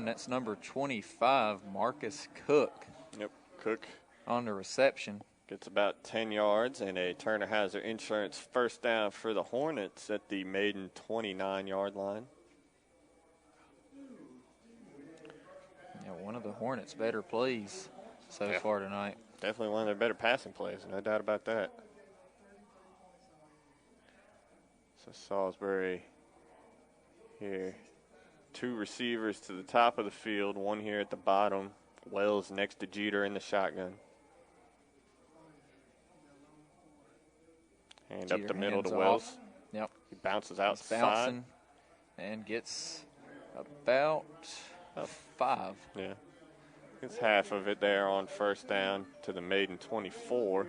Speaker 2: That's number 25, Marcus Cook.
Speaker 1: Yep, Cook
Speaker 2: on the reception.
Speaker 1: Gets about 10 yards and a Turner Hazard Insurance first down for the Hornets at the Maiden 29-yard line.
Speaker 2: Yeah, one of the Hornets' better plays so far tonight.
Speaker 1: Definitely one of their better passing plays, no doubt about that. So Salisbury here. 2 receivers to the top of the field, 1 here at the bottom. Wells next to Jeter in the shotgun. Hand
Speaker 2: Jeter
Speaker 1: up the middle to
Speaker 2: hands
Speaker 1: Wells.
Speaker 2: off. Yep.
Speaker 1: He bounces outside.
Speaker 2: Bouncing and gets about 5.
Speaker 1: Yeah. Gets half of it there on first down to the Maiden 24.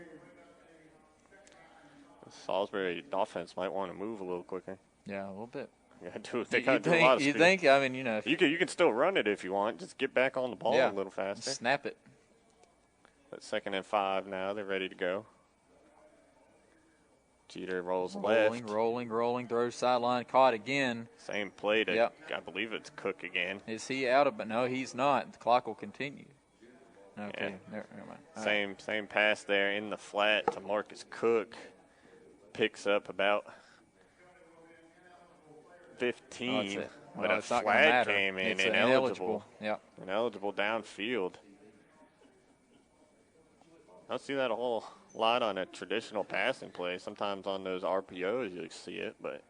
Speaker 1: Salisbury offense might want to move a little quicker.
Speaker 2: Yeah, a little bit.
Speaker 1: Yeah, they got to do a lot of speed.
Speaker 2: You think? I mean, you know.
Speaker 1: You can still run it if you want. Just get back on the ball a little faster.
Speaker 2: Snap it.
Speaker 1: But 2nd and 5 now. They're ready to go. Jeter rolls left.
Speaker 2: Rolling, throws sideline, caught again.
Speaker 1: Same play to, I believe it's Cook again.
Speaker 2: Is he out of it? No, he's not. The clock will continue. Okay, never mind.
Speaker 1: Same pass there in the flat to Marcus Cook. Picks up about 15. But a flag came in, ineligible.
Speaker 2: Yep.
Speaker 1: Ineligible downfield. I don't see that a whole lot on a traditional passing play. Sometimes on those RPOs you'll see it, but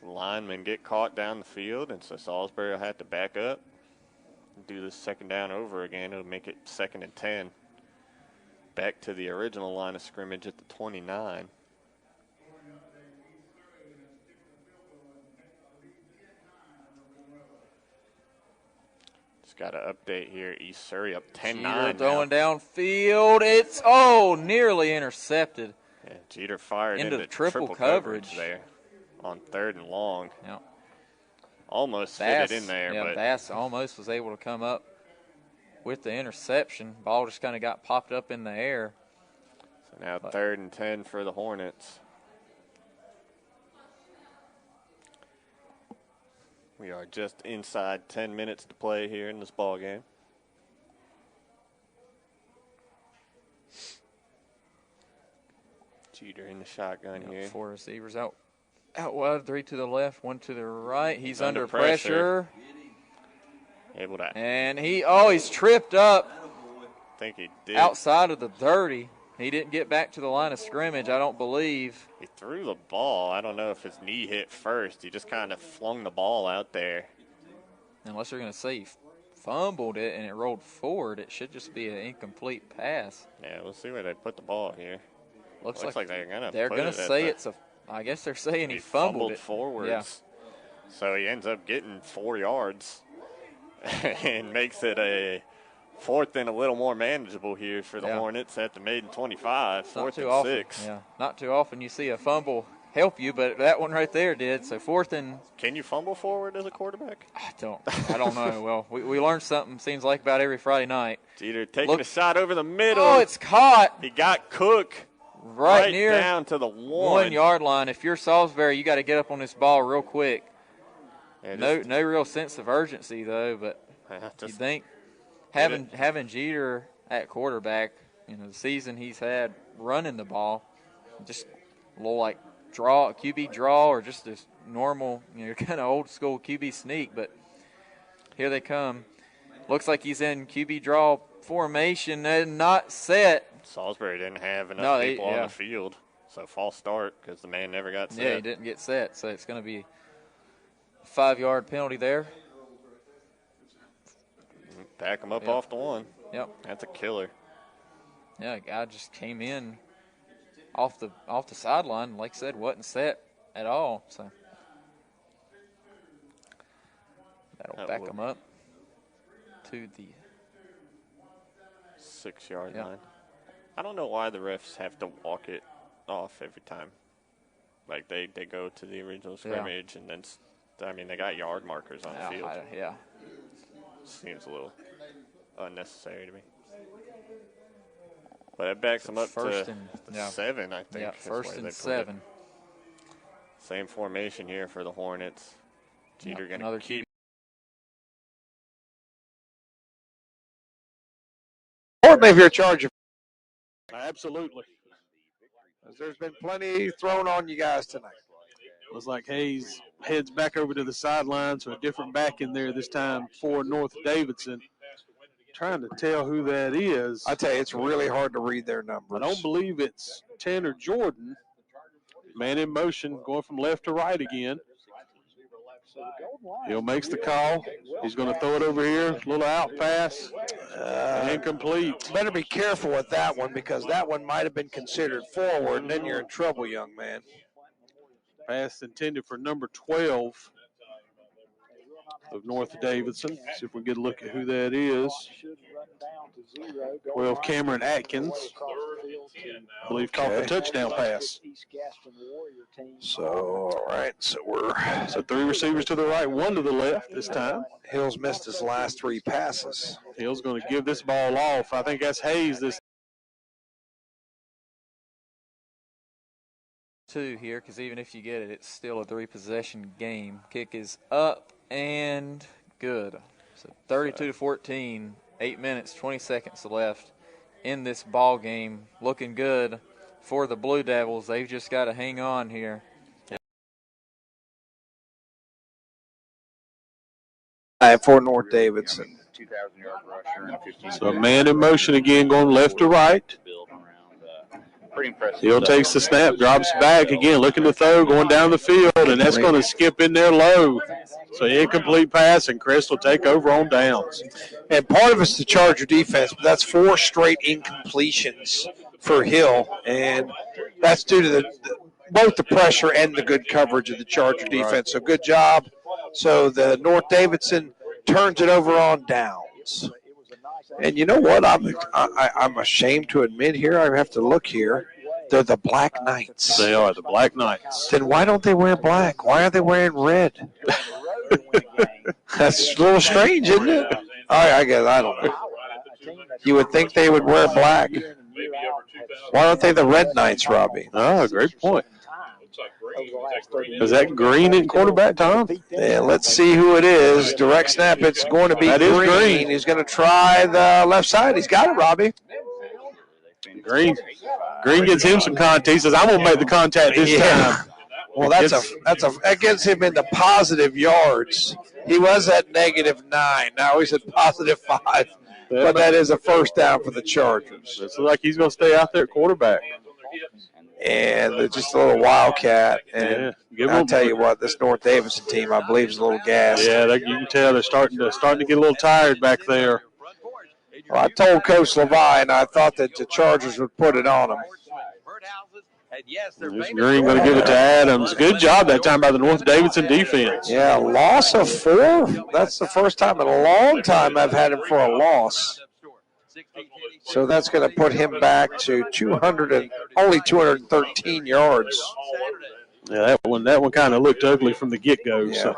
Speaker 1: the linemen get caught down the field, and so Salisbury will have to back up and do this 2nd down over again. It'll make it 2nd and 10. Back to the original line of scrimmage at the 29. Got an update here. East Surrey up 10-9.
Speaker 2: Throwing downfield. It's, nearly intercepted.
Speaker 1: Yeah, Jeter fired
Speaker 2: into triple coverage
Speaker 1: there on 3rd and long.
Speaker 2: Yep.
Speaker 1: Almost fit it in there.
Speaker 2: Yeah,
Speaker 1: but
Speaker 2: Bass almost was able to come up with the interception. Ball just kind of got popped up in the air.
Speaker 1: So now 3rd and 10 for the Hornets. We are just inside 10 minutes to play here in this ball game. Jeter in the shotgun here.
Speaker 2: 4 receivers out wide, 3 to the left, 1 to the right. He's under pressure.
Speaker 1: Able to.
Speaker 2: And he's tripped up.
Speaker 1: I think he did.
Speaker 2: Outside of the 30. He didn't get back to the line of scrimmage, I don't believe.
Speaker 1: He threw the ball. I don't know if his knee hit first. He just kind of flung the ball out there.
Speaker 2: Unless you're going to say he fumbled it and it rolled forward, it should just be an incomplete pass.
Speaker 1: Yeah, we'll see where they put the ball here.
Speaker 2: Looks
Speaker 1: like they're going to
Speaker 2: They're going to say it's a – I guess they're saying he fumbled it.
Speaker 1: Forwards.
Speaker 2: Yeah.
Speaker 1: So he ends up getting 4 yards and makes it a 4th and a little more manageable here for the Hornets at the Maiden 25, 4th and 6.
Speaker 2: Yeah, not too often you see a fumble help you, but that one right there did. So 4th and –
Speaker 1: Can you fumble forward as a quarterback?
Speaker 2: I don't know. Well, we learn something, seems like, about every Friday night.
Speaker 1: Jeter taking a shot over the middle.
Speaker 2: Oh, it's caught.
Speaker 1: He got Cook
Speaker 2: right near
Speaker 1: down to the 1
Speaker 2: yard line. If you're Salisbury, you got to get up on this ball real quick.
Speaker 1: Yeah,
Speaker 2: no real sense of urgency, though, but you think – Having Jeter at quarterback, the season he's had running the ball, just a little like QB draw, or just this normal, kind of old school QB sneak. But here they come. Looks like he's in QB draw formation and not set.
Speaker 1: Salisbury didn't have enough people on the field, so false start because the man never got set.
Speaker 2: Yeah, he didn't get set, so it's going to be a 5-yard penalty there.
Speaker 1: Back him up off the 1.
Speaker 2: Yep.
Speaker 1: That's a killer.
Speaker 2: Yeah, a guy just came in off the sideline, like I said, wasn't set at all. So that'll back him up to the
Speaker 1: 6-yard line. I don't know why the refs have to walk it off every time. Like they go to the original scrimmage and then they got yard markers on the field. Seems a little unnecessary to me. But it backs them up to 7, I think.
Speaker 2: Yeah, 1st and 7.
Speaker 1: Same formation here for the Hornets. Jeter going to keep.
Speaker 8: Importantly, if you're a Charger.
Speaker 7: Absolutely.
Speaker 8: There's been plenty thrown on you guys tonight.
Speaker 7: Looks like Hayes heads back over to the sideline, so a different back in there this time for North Davidson. Trying to tell who that is.
Speaker 8: I tell you, it's really hard to read their numbers.
Speaker 7: I don't believe it's Tanner Jordan. Man in motion, going from left to right again. Hill makes the call. He's going to throw it over here. Little out pass. Incomplete.
Speaker 8: Better be careful with that one because that one might have been considered forward, and then you're in trouble, young man.
Speaker 7: Pass intended for number 12 of North Davidson. See if we get a look at who that is. 12, Cameron Atkins. I believe caught the touchdown pass.
Speaker 8: So, all right. So
Speaker 7: 3 receivers to the right, 1 to the left this time.
Speaker 8: Hill's missed his last 3 passes.
Speaker 7: Hill's going to give this ball off. I think that's Hayes this
Speaker 2: 2 here, because even if you get it, it's still a 3-possession game. Kick is up and good. So 32-14, 8 minutes, 20 seconds left in this ball game. Looking good for the Blue Devils. They've just got to hang on here.
Speaker 8: For North Davidson.
Speaker 7: So a man in motion again, going left to right. Hill takes the snap, drops back again, looking to throw, going down the field, and that's going to skip in there low. So incomplete pass, and Crest will take over on downs.
Speaker 8: And part of it's the Charger defense, but that's 4 straight incompletions for Hill, and that's due to both the pressure and the good coverage of the Charger defense. So good job. So the North Davidson turns it over on downs. And you know what? I'm ashamed to admit here. I have to look here. They're the Black Knights.
Speaker 7: They are the Black Knights.
Speaker 8: Then why don't they wear black? Why are they wearing red? That's a little strange, isn't it? I guess I don't know. You would think they would wear black. Why aren't they the Red Knights, Robbie?
Speaker 7: Oh, great point. Is that Green in quarterback, Tom?
Speaker 8: Yeah, let's see who it is. Direct snap, it's going to be Green. He's going to try the left side. He's got it, Robbie.
Speaker 7: Green gets him some contact. He says, I'm going to make the contact this time.
Speaker 8: Well, that gets him into positive yards. He was at -9. Now he's at +5. But that is a first down for the Chargers.
Speaker 7: It looks like he's going to stay out there at quarterback.
Speaker 8: And they're just a little wildcat. And I'll tell you what, this North Davidson team, I believe, is a little gassed.
Speaker 7: Yeah, you can tell they're starting to get a little tired back there.
Speaker 8: Well, I told Coach Levi, and I thought that the Chargers would put it on them.
Speaker 7: There's Green going to give it to Adams. Good job that time by the North Davidson defense.
Speaker 8: Yeah, loss of 4. That's the first time in a long time I've had him for a loss. So that's going to put him back to only 213 yards.
Speaker 7: Yeah, that one kind of looked ugly from the get-go.
Speaker 8: Yeah.
Speaker 7: So.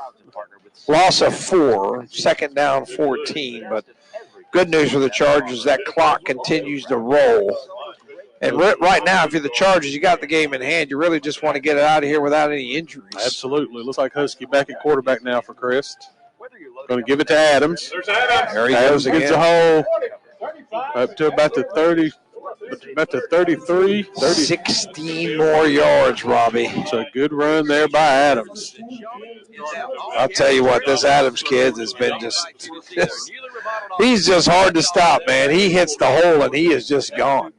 Speaker 8: Loss of 4, second down 14. But good news for the Chargers, that clock continues to roll. And right now, if you're the Chargers, you got the game in hand. You really just want to get it out of here without any injuries.
Speaker 7: Absolutely. Looks like Husky back at quarterback now for Crest. Going to give it to Adams.
Speaker 8: There he
Speaker 7: Adams
Speaker 8: goes again.
Speaker 7: gets a hole up to about the 30, about the 33.
Speaker 8: 16 more yards, Robbie.
Speaker 7: It's a good run there by Adams.
Speaker 8: I'll tell you what, this Adams kid has been he's just hard to stop, man. He hits the hole, and he is just gone.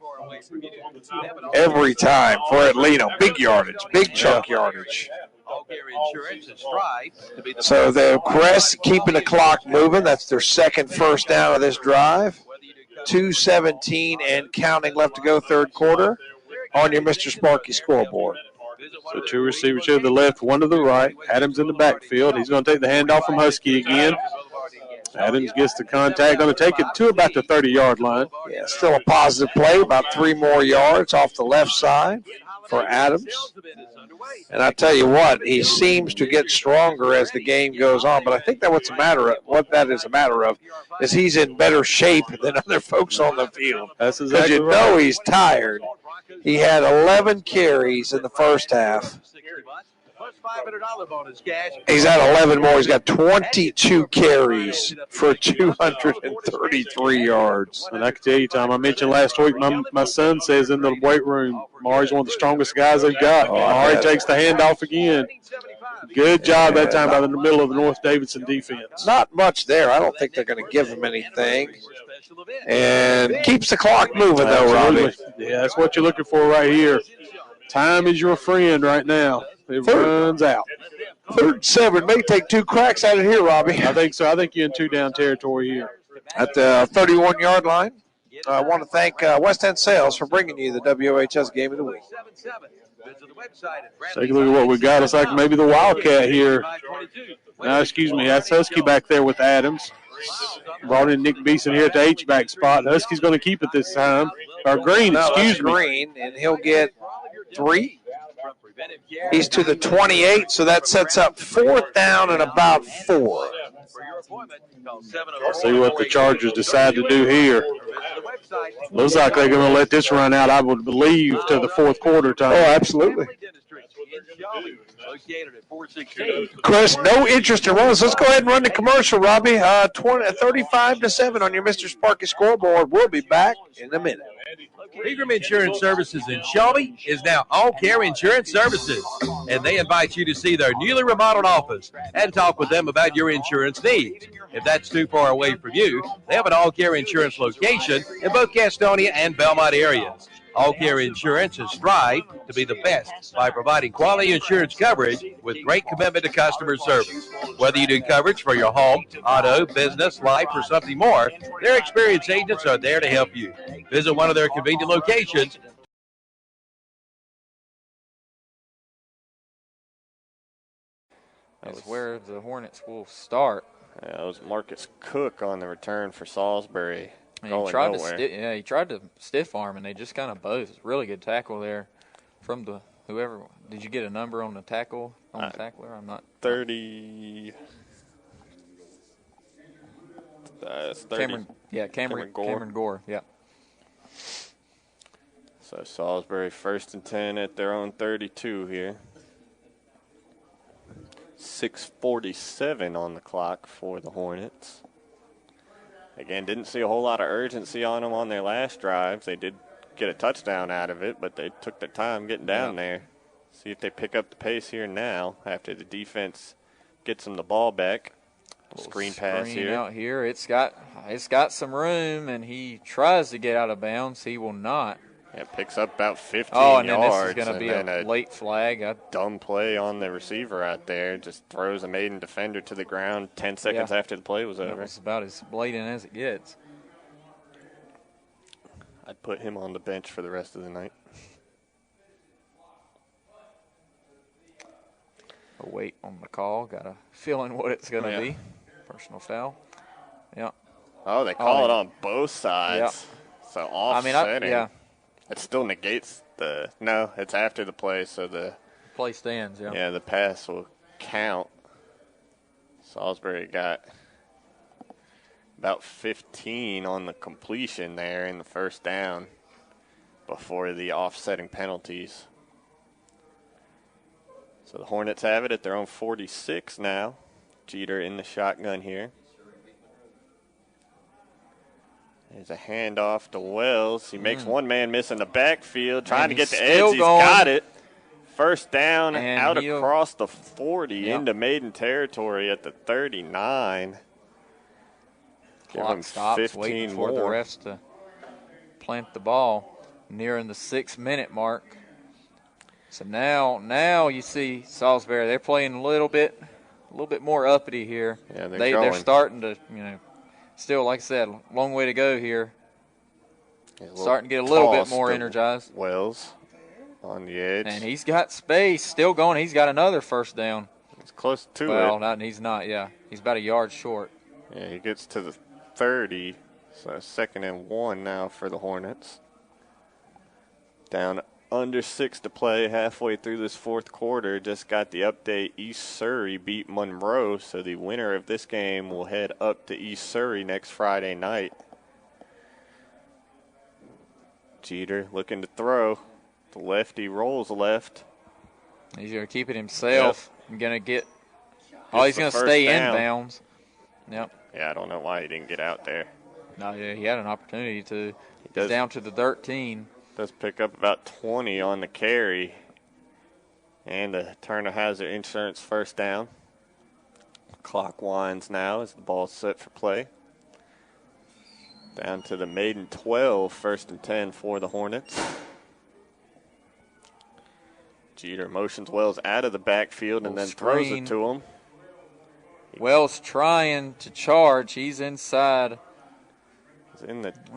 Speaker 8: Every time for Atlino. Big yardage, big chunk yardage. So the Crest keeping the clock moving. That's their second first down of this drive. 2:17 and counting left to go, third quarter. On your Mr. Sparky scoreboard.
Speaker 7: So 2 receivers to the left, 1 to the right. Adams in the backfield. He's going to take the handoff from Husky again. Adams gets the contact, going to take it to about the 30-yard line.
Speaker 8: Yeah, still a positive play, about 3 more yards off the left side for Adams. And I tell you what, he seems to get stronger as the game goes on. But I think that what that is a matter of is he's in better shape than other folks on the field.
Speaker 7: That's exactly
Speaker 8: right. Because he's tired. He had 11 carries in the first half. He's at 11 more. He's got 22 carries for 233 yards.
Speaker 7: And I can tell you, Tom, I mentioned last week, my son says in the weight room, Mari's one of the strongest guys they've got. Mari takes the handoff again. Good job that time by the middle of the North Davidson defense.
Speaker 8: Not much there. I don't think they're going to give him anything. And keeps the clock moving, though, Robbie.
Speaker 7: Yeah, that's what you're looking for right here. Time is your friend right now. It runs out.
Speaker 8: 3rd and 7. May take 2 cracks at it here, Robbie.
Speaker 7: I think so. I think you're in 2-down territory here.
Speaker 8: At the 31-yard line. I want to thank West End Sales for bringing you the WHS Game of the Week.
Speaker 7: Take a look at what we got. It's like maybe the Wildcat here. No, excuse me. That's Husky back there with Adams. Brought in Nick Beeson here at the H-back spot. Husky's going to keep it this time. Or Green, excuse me.
Speaker 8: Green, and he'll get 3. He's to the 28, so that sets up 4th down and about 4.
Speaker 7: Let's see what the Chargers decide to do here. Looks like they're going to let this run out, I would believe, to the 4th quarter time.
Speaker 8: Oh, absolutely. Chris, no interest in runs. Let's go ahead and run the commercial, Robbie. 35-7 on your Mr. Sparky scoreboard. We'll be back in a minute.
Speaker 13: Pegram Insurance Services in Shelby is now All Care Insurance Services, and they invite you to see their newly remodeled office and talk with them about your insurance needs. If that's too far away from you, they have an All Care Insurance location in both Gastonia and Belmont areas. All Care Insurance has strived to be the best by providing quality insurance coverage with great commitment to customer service. Whether you do coverage for your home, auto, business, life, or something more, their experienced agents are there to help you. Visit one of their convenient locations.
Speaker 2: That's where the Hornets will start.
Speaker 1: Yeah, it was Marcus Cook on the return for Salisbury.
Speaker 2: He tried to stiff arm, and they just kind of both. It's a really good tackle there from the whoever. Did you get a number on the tackle on the tackler? I'm not
Speaker 1: 30. It's 30.
Speaker 2: Cameron Gore. Yeah.
Speaker 1: So Salisbury 1st and 10 at their own 32 here. 6:47 on the clock for the Hornets. Again, didn't see a whole lot of urgency on them on their last drives. They did get a touchdown out of it, but they took their time getting down there. See if they pick up the pace here now after the defense gets them the ball back. Screen pass here.
Speaker 2: Out here. It's got some room, and he tries to get out of bounds. He will not.
Speaker 1: Yeah, picks up about 15
Speaker 2: and
Speaker 1: yards.
Speaker 2: Then this is going to be a late flag.
Speaker 1: Dumb play on the receiver out there. Just throws a Maiden defender to the ground 10 seconds after the play was over.
Speaker 2: It's about as blatant as it gets.
Speaker 1: I'd put him on the bench for the rest of the night.
Speaker 2: A wait on the call. Got a feeling what it's going to be. Personal foul. Yeah.
Speaker 1: Oh, they call it on both sides. Yeah. So offsetting. It still negates the – no, it's after the play, so the –
Speaker 2: play stands,
Speaker 1: Yeah, the pass will count. Salisbury got about 15 on the completion there in the 1st down before the offsetting penalties. So the Hornets have it at their own 46 now. Jeter in the shotgun here. There's a handoff to Wells. He makes one man miss in the backfield, trying to get the edge. He's got it. 1st down and out across the 40 into Maiden territory at the 39.
Speaker 2: Clock stops, waiting for the refs to plant the ball, nearing the 6-minute mark. So now you see Salisbury. They're playing a little bit more uppity here.
Speaker 1: Yeah,
Speaker 2: they're starting to, still, like I said, long way to go here. Starting to get a little bit more energized.
Speaker 1: Wells on the edge.
Speaker 2: And he's got space, still going. He's got another 1st down.
Speaker 1: He's close to it.
Speaker 2: Well, he's not, He's about a yard short.
Speaker 1: Yeah, he gets to the 30. So 2nd and 1 now for the Hornets. Down under 6 to play halfway through this 4th quarter. Just got the update. East Surrey beat Monroe, so the winner of this game will head up to East Surrey next Friday night. Jeter looking to throw. The lefty rolls left.
Speaker 2: He's going to keep it himself. Yep. He's going to stay inbounds. Yep.
Speaker 1: Yeah, I don't know why he didn't get out there.
Speaker 2: No, he had an opportunity to. He's down to the 13.
Speaker 1: Does pick up about 20 on the carry. And the Turner Hazard Insurance first down. Clock winds now as the ball's set for play. Down to the Maiden 12, 1st and 10 for the Hornets. Jeter motions Wells out of the backfield and then throws it to him.
Speaker 2: Wells trying to charge. He's inside.
Speaker 1: He's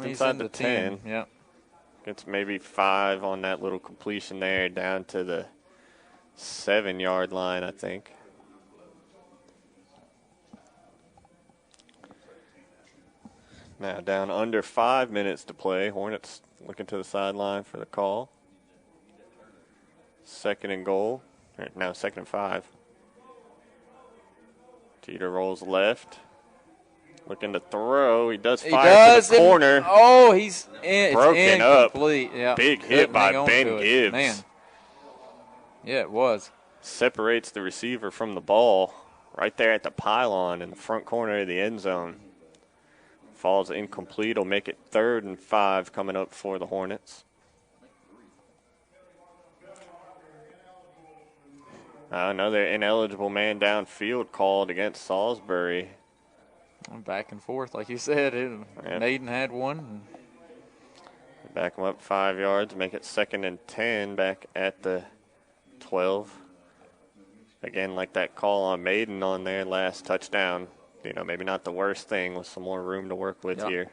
Speaker 1: inside the 10.
Speaker 2: Yep.
Speaker 1: Gets maybe 5 on that little completion there down to the 7-yard line, I think. Now down under 5 minutes to play. Hornets looking to the sideline for the call. 2nd and goal. Now 2nd and 5. Jeter rolls left. Looking to throw. He does fire to the corner.
Speaker 2: Oh, he's
Speaker 1: broken up.
Speaker 2: Yeah.
Speaker 1: Big hit by Ben Gibbs.
Speaker 2: Man. Yeah, it was.
Speaker 1: Separates the receiver from the ball right there at the pylon in the front corner of the end zone. Falls incomplete. Will make it 3rd and 5 coming up for the Hornets. Another ineligible man downfield called against Salisbury.
Speaker 2: Back and forth, like you said. Maiden had one.
Speaker 1: Back him up 5 yards. Make it 2nd and 10 back at the 12. Again, like that call on Maiden on their last touchdown. Maybe not the worst thing with some more room to work with here.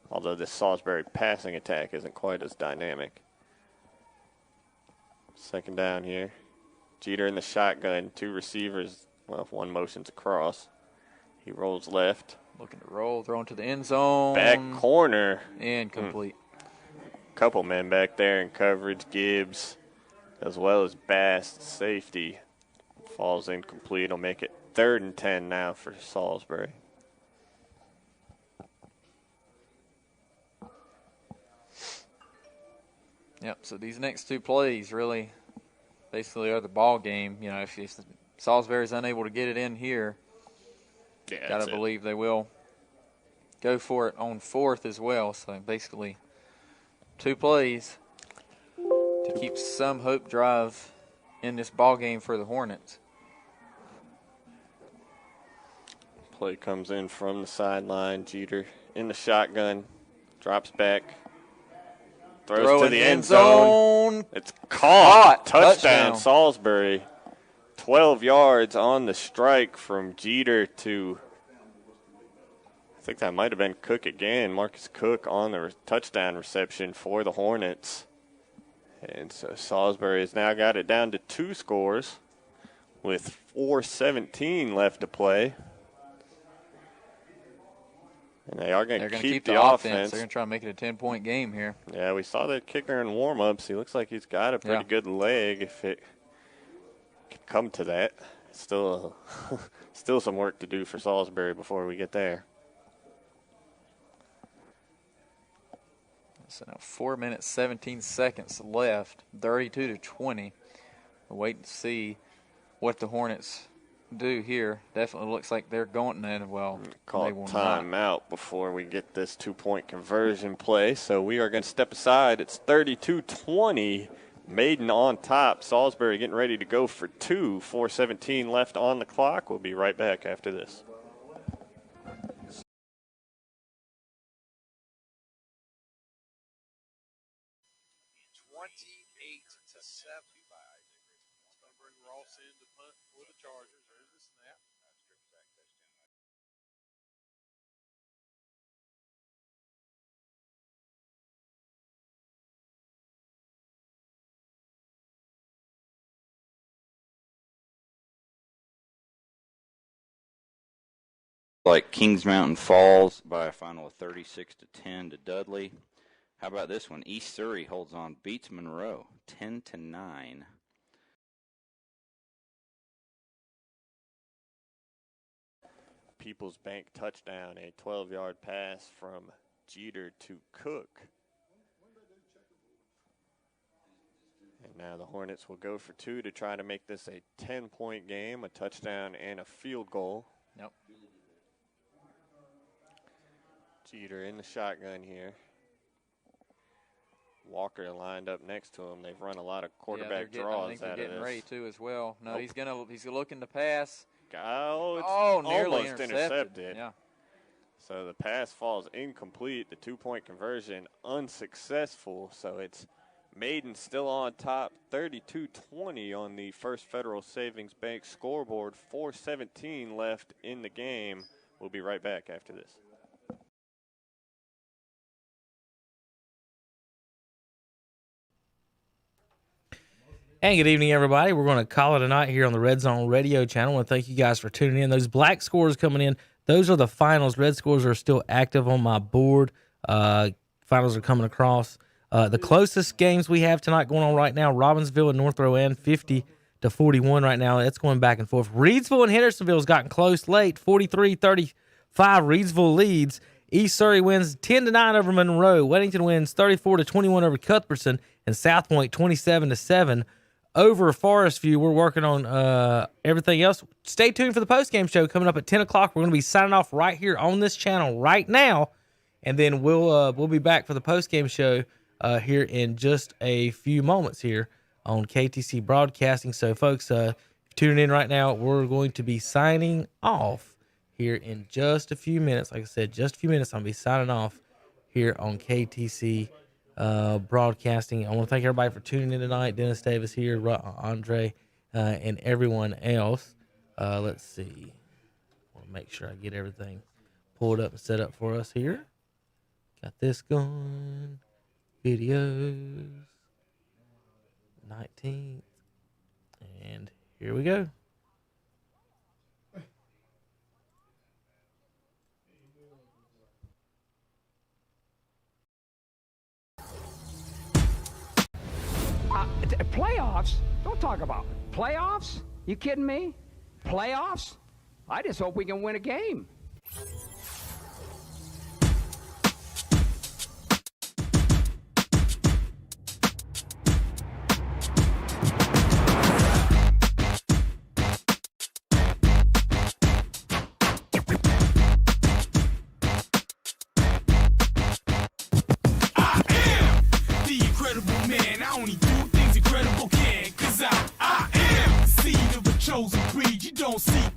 Speaker 1: Although this Salisbury passing attack isn't quite as dynamic. 2nd down here. Jeter in the shotgun. 2 receivers. Well, if one motions across. He rolls left.
Speaker 2: Looking to roll. Throwing to the end zone.
Speaker 1: Back corner.
Speaker 2: Incomplete.
Speaker 1: Couple men back there in coverage. Gibbs as well as Bass, safety. Falls incomplete. Will make it 3rd and 10 now for Salisbury.
Speaker 2: Yep, so these next 2 plays really basically are the ball game. If Salisbury's unable to get it in here, got to believe they will go for it on 4th as well. So basically 2 plays to keep some hope drive in this ball game for the Hornets.
Speaker 1: Play comes in from the sideline. Jeter in the shotgun. Drops back. Throws to the end zone. It's caught. Touchdown, Salisbury. 12 yards on the strike from Jeter to, I think that might have been Cook again. Marcus Cook on the touchdown reception for the Hornets. And so Salisbury has now got it down to 2 scores with 4:17 left to play. And they are going to keep the offense.
Speaker 2: They're going to try to make it a 10-point game here.
Speaker 1: Yeah, we saw that kicker in warm-ups. He looks like he's got a pretty good leg if it can come to that. Still some work to do for Salisbury before we get there.
Speaker 2: So now 4 minutes, 17 seconds left, 32-20. We're waiting to see what the Hornets do here. Definitely looks like they're going to,
Speaker 1: call timeout before we get this 2-point conversion play. So we are going to step aside. It's 32-20. Maiden on top. Salisbury getting ready to go for 2. 4:17 left on the clock. We'll be right back after this.
Speaker 4: Like Kings Mountain falls by a final of 36-10 to Dudley. How about this one? East Surrey holds on, beats Monroe 10-9.
Speaker 1: People's Bank touchdown, a 12-yard pass from Jeter to Cook. And now the Hornets will go for 2 to try to make this a 10-point game, a touchdown and a field goal.
Speaker 2: Yep.
Speaker 1: Jeter in the shotgun here. Walker lined up next to him. They've run a lot of quarterback draws
Speaker 2: I think
Speaker 1: out
Speaker 2: they're
Speaker 1: of
Speaker 2: getting
Speaker 1: this.
Speaker 2: ready to as well. No, he's looking to pass.
Speaker 1: Oh, it's
Speaker 2: nearly
Speaker 1: almost intercepted.
Speaker 2: Yeah.
Speaker 1: So the pass falls incomplete. The 2-point conversion unsuccessful. So it's Maiden still on top, 32-20 on the First Federal Savings Bank scoreboard. 4:17 left in the game. We'll be right back after this.
Speaker 12: And good evening, everybody. We're going to call it a night here on the Redzone radio channel. I want to thank you guys for tuning in. Those black scores coming in, those are the finals. Red scores are still active on my board. Finals are coming across. The closest games we have tonight going on right now, Robbinsville and North Rowan, 50-41 right now. It's going back and forth. Reedsville and Hendersonville's gotten close late, 43-35. Reedsville leads. East Surrey wins 10-9 over Monroe. Weddington wins 34-21 over Cuthbertson, and South Point 27-7 over Forest View. We're working on everything else. Stay tuned for the postgame show coming up at 10 o'clock. We're going to be signing off right here on this channel right now, and then we'll be back for the postgame show here in just a few moments here on KTC Broadcasting. So, folks, tuning in right now, we're going to be signing off here in just a few minutes. Like I said, just a few minutes, I'll be signing off here on KTC Broadcasting. I want to thank everybody for tuning in tonight. Dennis Davis here, Andre, and everyone else. Let's see. I want to make sure I get everything pulled up and set up for us here. Got this going. Videos. 19th. And here we go.
Speaker 16: Playoffs? Don't talk about it. Playoffs? You kidding me? Playoffs? I just hope we can win a game.
Speaker 17: Chosen breed, you don't see